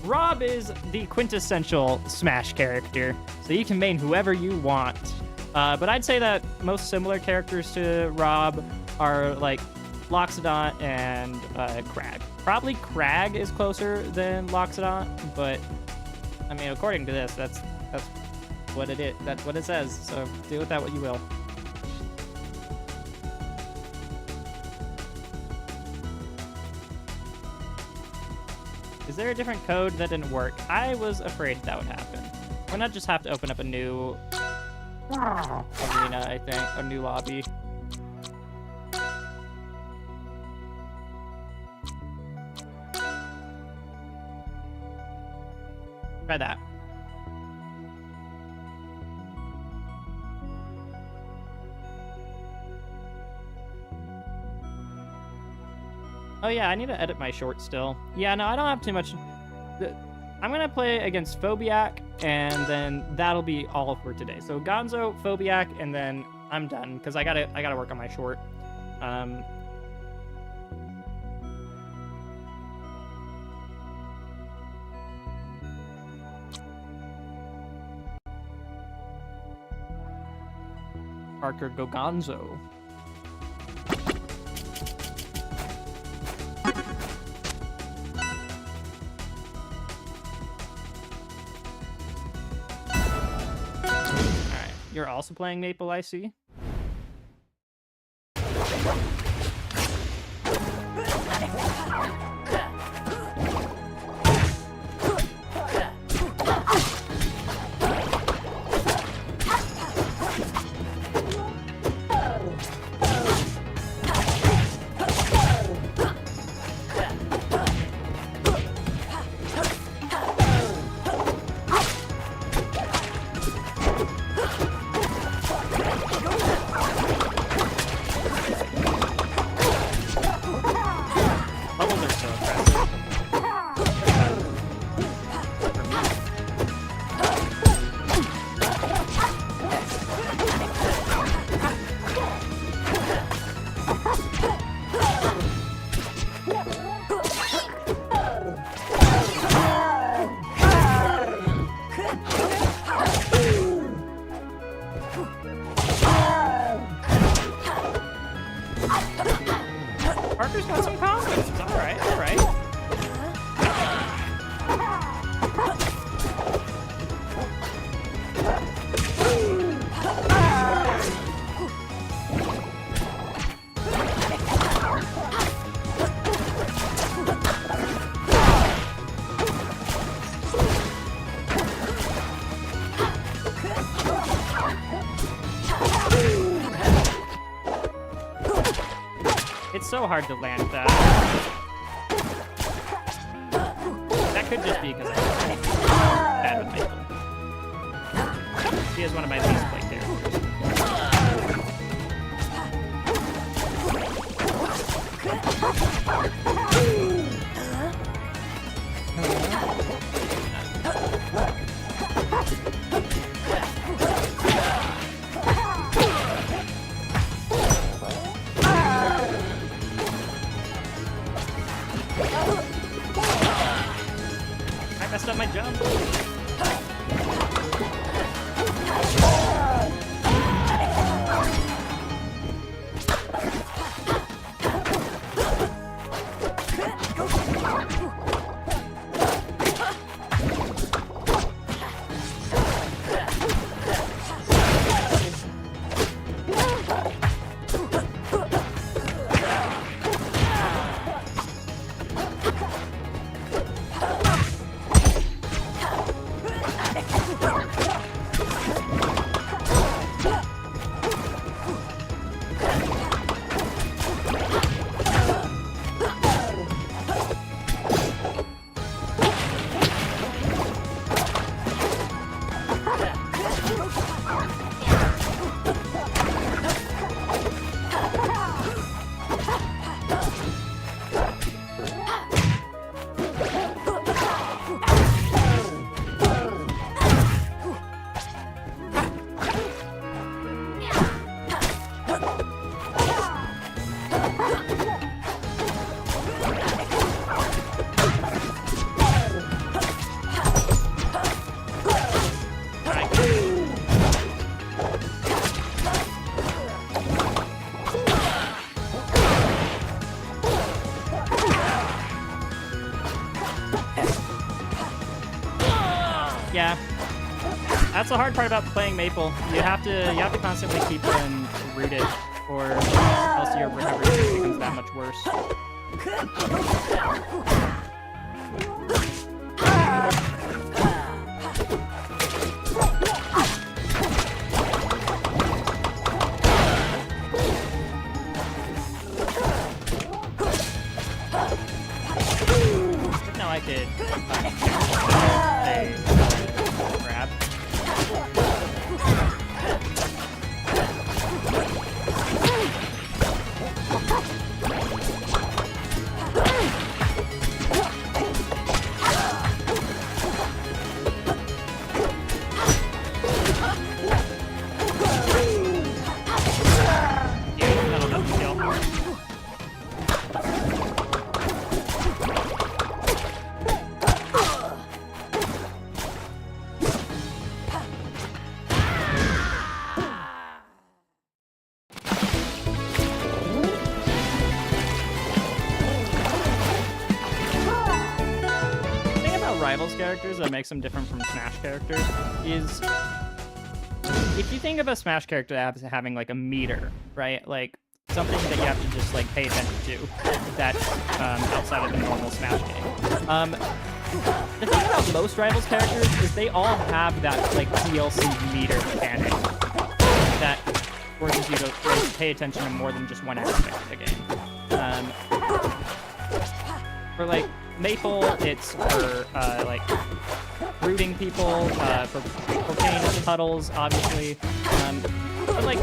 Rob is the quintessential Smash character, so you can main whoever you want. But I'd say that most similar characters to Rob are like Loxodon and Crag. Probably Crag is closer than Loxodon, but I mean, according to this, that's what it is. That's what it says. So do with that what you will. Is there a different code that didn't work? I was afraid that would happen. Why not just have to open up a new arena, I think, a new lobby. Try that. Oh yeah, I need to edit my short still. Yeah, no, I don't have too much. I'm gonna play against Phobiac, and then that'll be all for today. So Gonzo, Phobiac, and then I'm done because I gotta work on my short. Parker Gogonzo. Alright, you're also playing Maple, I see. combos. All right, all right. It's so hard to land that. That could just be because I'm bad with Maple. She is one of my least played characters. I messed up my jump. Yeah, that's the hard part about playing Maple. You have to constantly keep them rooted, or else your recovery becomes that much worse. Now I could grab. Rivals characters that makes them different from Smash characters is if you think of a Smash character as having like a meter, right? Like something that you have to just like pay attention to that's outside of the normal Smash game. The thing about most Rivals characters is they all have that like DLC meter mechanic that forces you to like, pay attention to more than just one aspect of the game. For like Maple, it's for like rooting people, for Orcane puddles, obviously. But like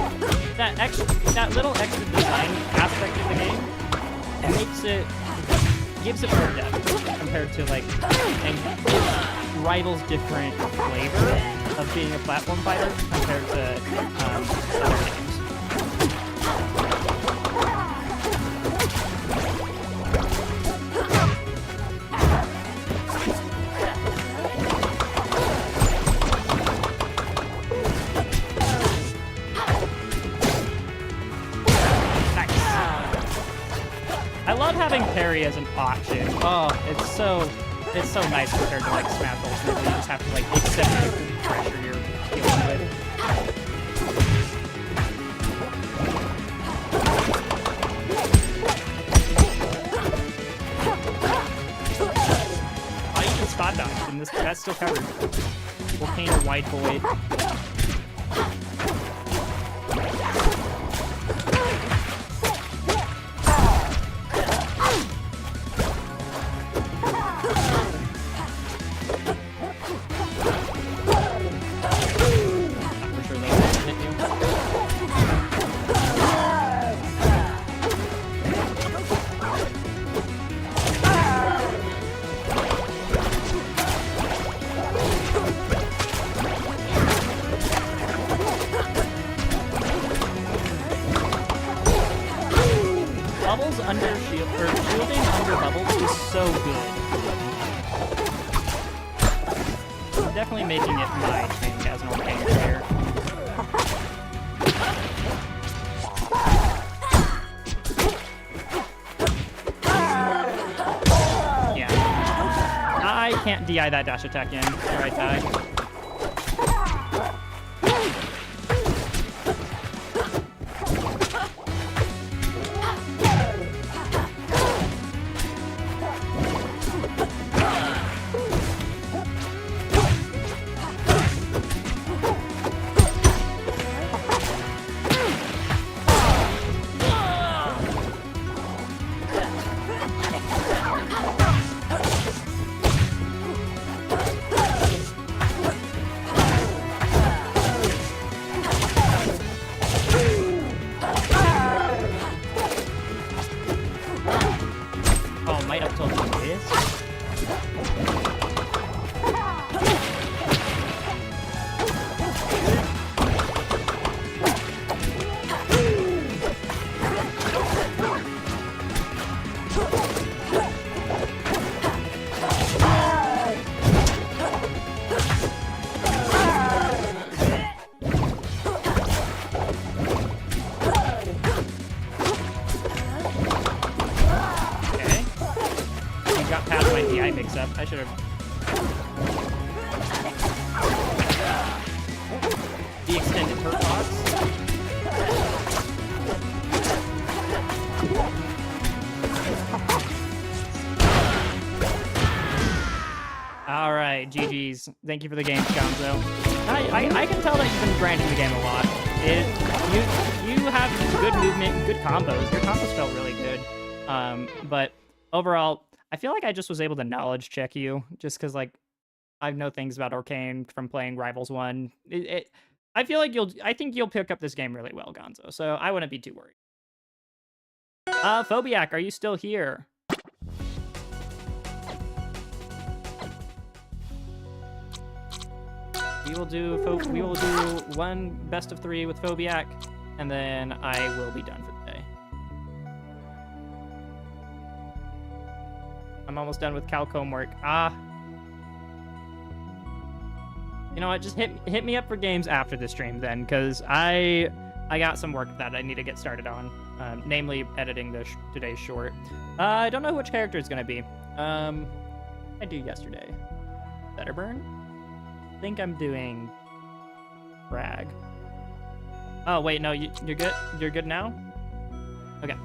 that little extra design aspect of the game gives it more depth compared to like, and gives Rivals different flavor of being a platform fighter compared to other games. parry as an option. Oh, it's so nice compared to like Smash Ultimate, where you just have to like accept the pressure you're dealing with. Oh, you can spot dodge, and that's still covered. Orcane or Wide Void. Bubbles under shield, or shielding under bubbles is so good. Definitely making it my thing as an Orcane player. Yeah. I can't DI that dash attack in, or I die. I should have. The extended hurt box. All right, GG's. Thank you for the game, Gonzo. I can tell that you've been grinding the game a lot. You have good movement, good combos. Your combos felt really good. But overall, I feel like I just was able to knowledge check you just because, like, I know things about Orcane from playing Rivals 1. I feel like I think you'll pick up this game really well, Gonzo, so I wouldn't be too worried. Phobiac, are you still here? We will do one best of 3 with Phobiac, and then I will be done for the day. I'm almost done with Calcom work. You know what? Just hit me up for games after the stream then, because I got some work that I need to get started on, namely editing today's short. I don't know which character it's gonna be. I do yesterday. Betterburn? I think I'm doing Brag. Oh wait, no, you're good. You're good now. Okay.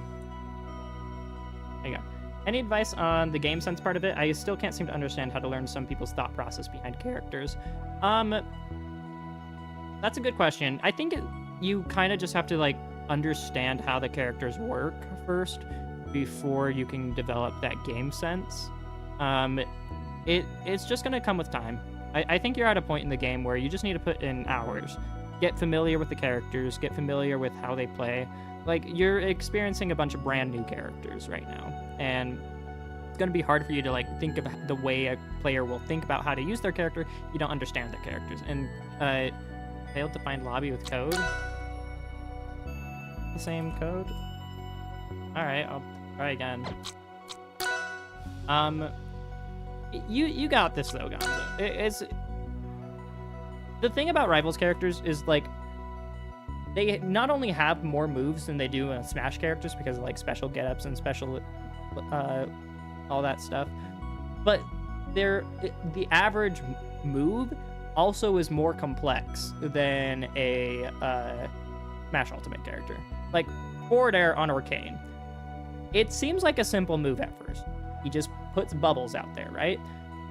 There you go. Any advice on the game sense part of it? I still can't seem to understand how to learn some people's thought process behind characters. That's a good question. I think you kind of just have to like understand how the characters work first before you can develop that game sense. It's just gonna come with time. I think you're at a point in the game where you just need to put in hours, get familiar with the characters, get familiar with how they play. Like, you're experiencing a bunch of brand new characters right now, and it's going to be hard for you to, like, think of the way a player will think about how to use their character if you don't understand their characters. And, failed to find lobby with code? The same code? Alright, I'll try again. You got this, though, Gonzo. The thing about Rivals characters is, like, they not only have more moves than they do in Smash characters because of, like, special get-ups and special all that stuff. But the average move also is more complex than a Smash Ultimate character. Like, forward air on Orcane. It seems like a simple move at first. He just puts bubbles out there, right?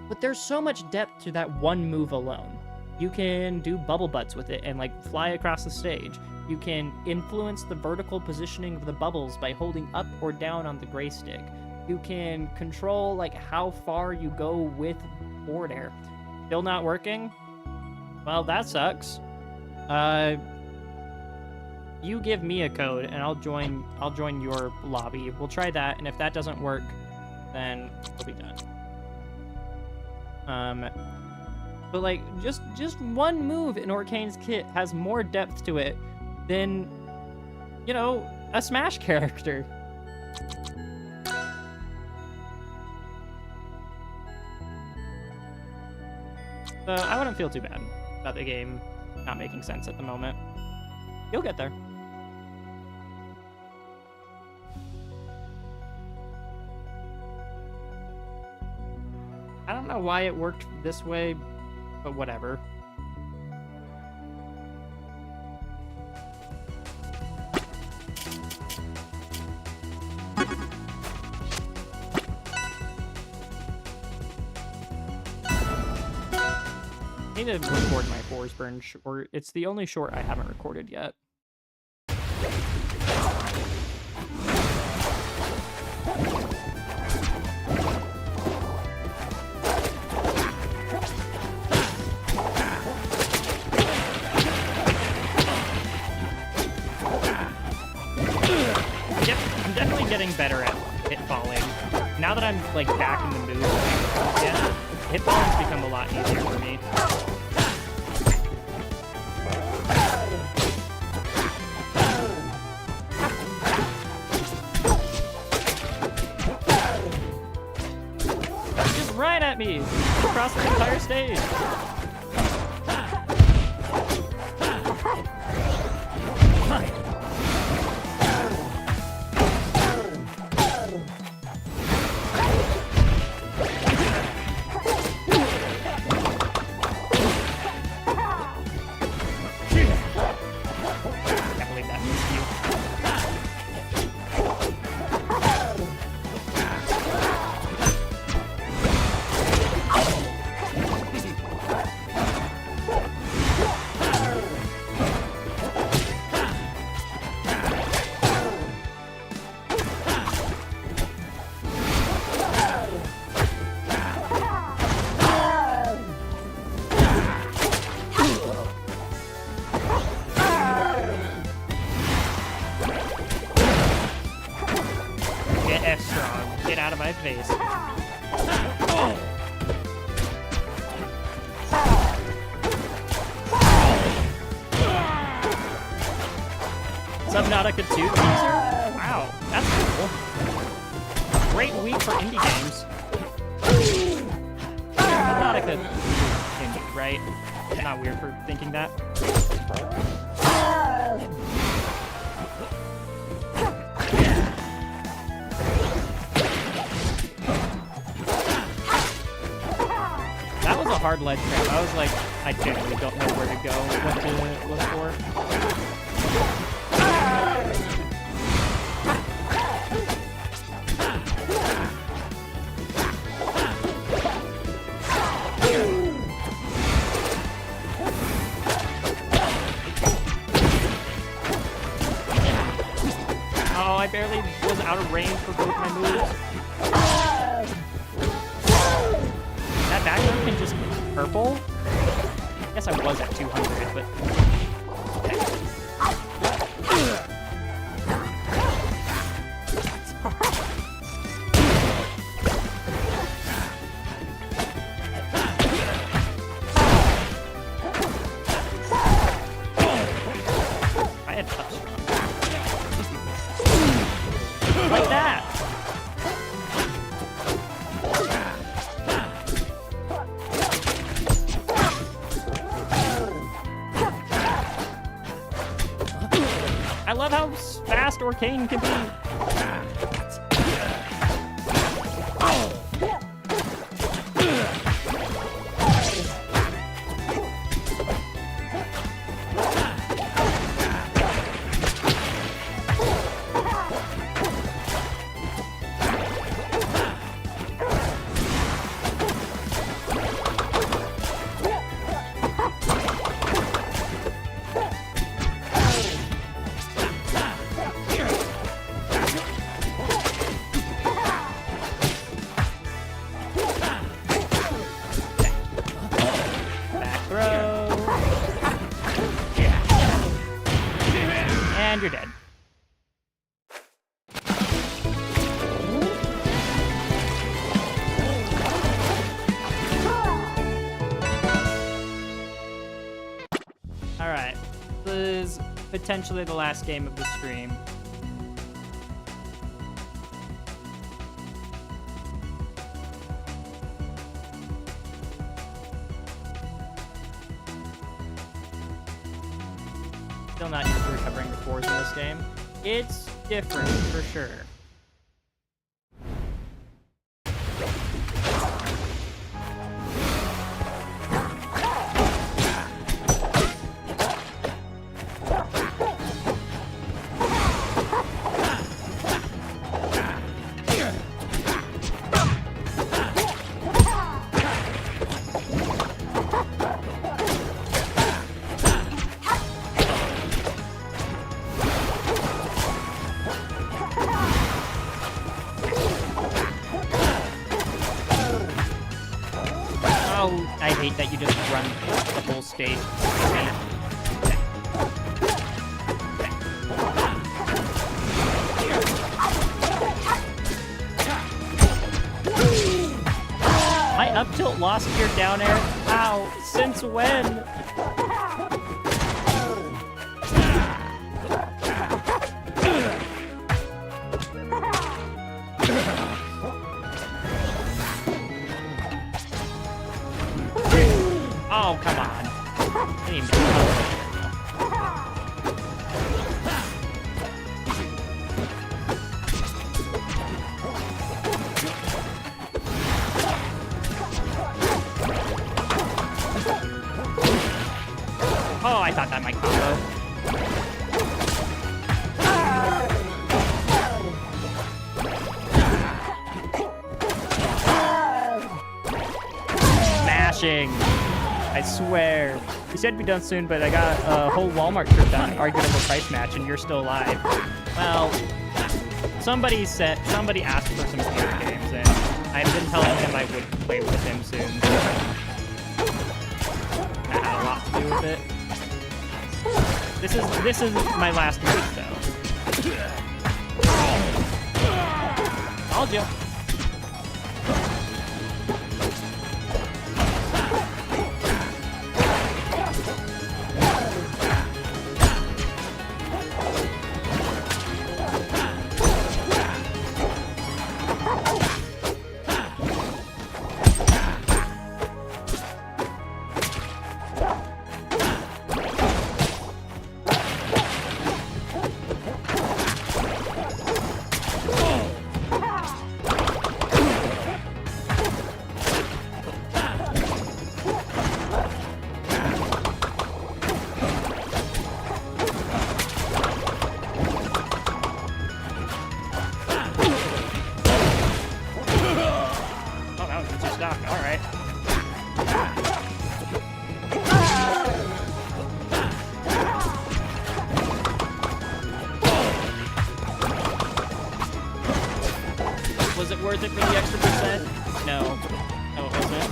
But there's so much depth to that one move alone. You can do bubble butts with it and, like, fly across the stage. You can influence the vertical positioning of the bubbles by holding up or down on the gray stick. You can control, like, how far you go with forward air. Still not working? Well, that sucks. You give me a code, and I'll join your lobby. We'll try that, and if that doesn't work, then we'll be done. But, like, just one move in Orcane's kit has more depth to it than, you know, a Smash character. So I wouldn't feel too bad about the game not making sense at the moment. You'll get there. I don't know why it worked this way, but whatever. I need to record my Forsburn short. It's the only short I haven't recorded yet. Yep, I'm definitely getting better at hitballing. Now that I'm, like, back in the mood, yeah, hitballing's become a lot easier for me. Just right at me across the entire stage. Get out of my face. Oh. Subnautica 2 teaser? Wow, that's cool. Great week for indie games. Subnautica indie, right? Not weird for thinking that. Hard ledge trap. I was like, I genuinely don't know where to go, what to look for. Oh, I barely was out of range for both my moves. That background can just purple? I guess I was at 200, but... Okay. I had touch. Like that! I love how fast Orcane can be. And you're dead. Alright. This is potentially the last game of the stream. Still not used to recovering the fours in this game. It's different, for sure. I hate that you just run the whole stage. My up tilt lost your down air? Ow, since when? Oh, come on. I didn't even Oh, I thought that might combo. Smashing. I swear. You said be done soon, but I got a whole Walmart trip done, arguing over price match, and you're still alive. Well, somebody asked for some computer games, and I've been telling him I would play with him soon. That had a lot to do with it. This is my last week, though. Told you. Was it worth it for the extra percent? No. No, it wasn't.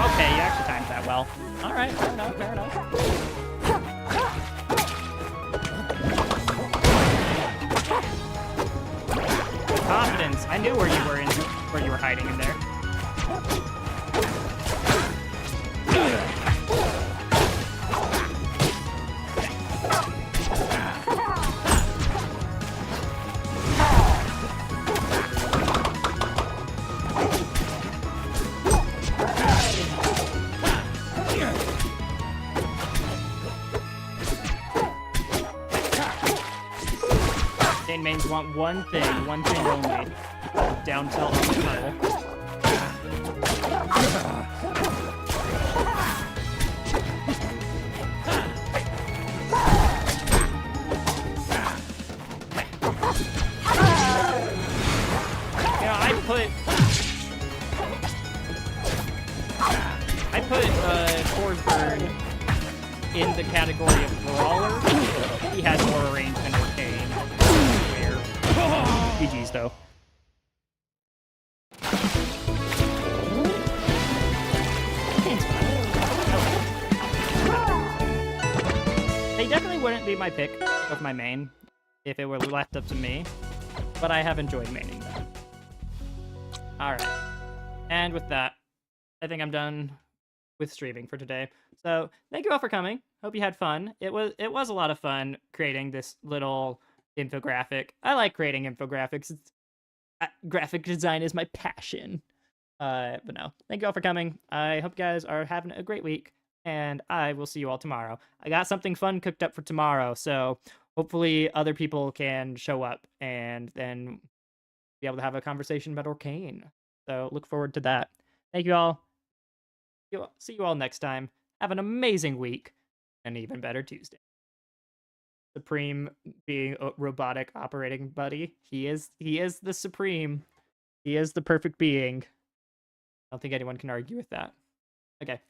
Okay, you actually timed that well. Alright, fair enough, fair enough. Confidence. I knew where you were hiding in there. Mains want one thing only. Down tilt on the tunnel. You know, I put Forsberg in the category of brawler. He has more range than Orcane. GG's though. It's my pick of my main if it were left up to me, but I have enjoyed maining them. All right, and with that, I think I'm done with streaming for today. So thank you all for coming. Hope you had fun. It was a lot of fun creating this little infographic. I like creating infographics. Graphic design is my passion. But no, thank you all for coming. I hope you guys are having a great week, and I will see you all tomorrow. I got something fun cooked up for tomorrow, so hopefully other people can show up and then be able to have a conversation about Orcane. So look forward to that. Thank you all. See you all next time. Have an amazing week, and even better Tuesday. Supreme being a robotic operating buddy. He is the Supreme. He is the perfect being. I don't think anyone can argue with that. Okay.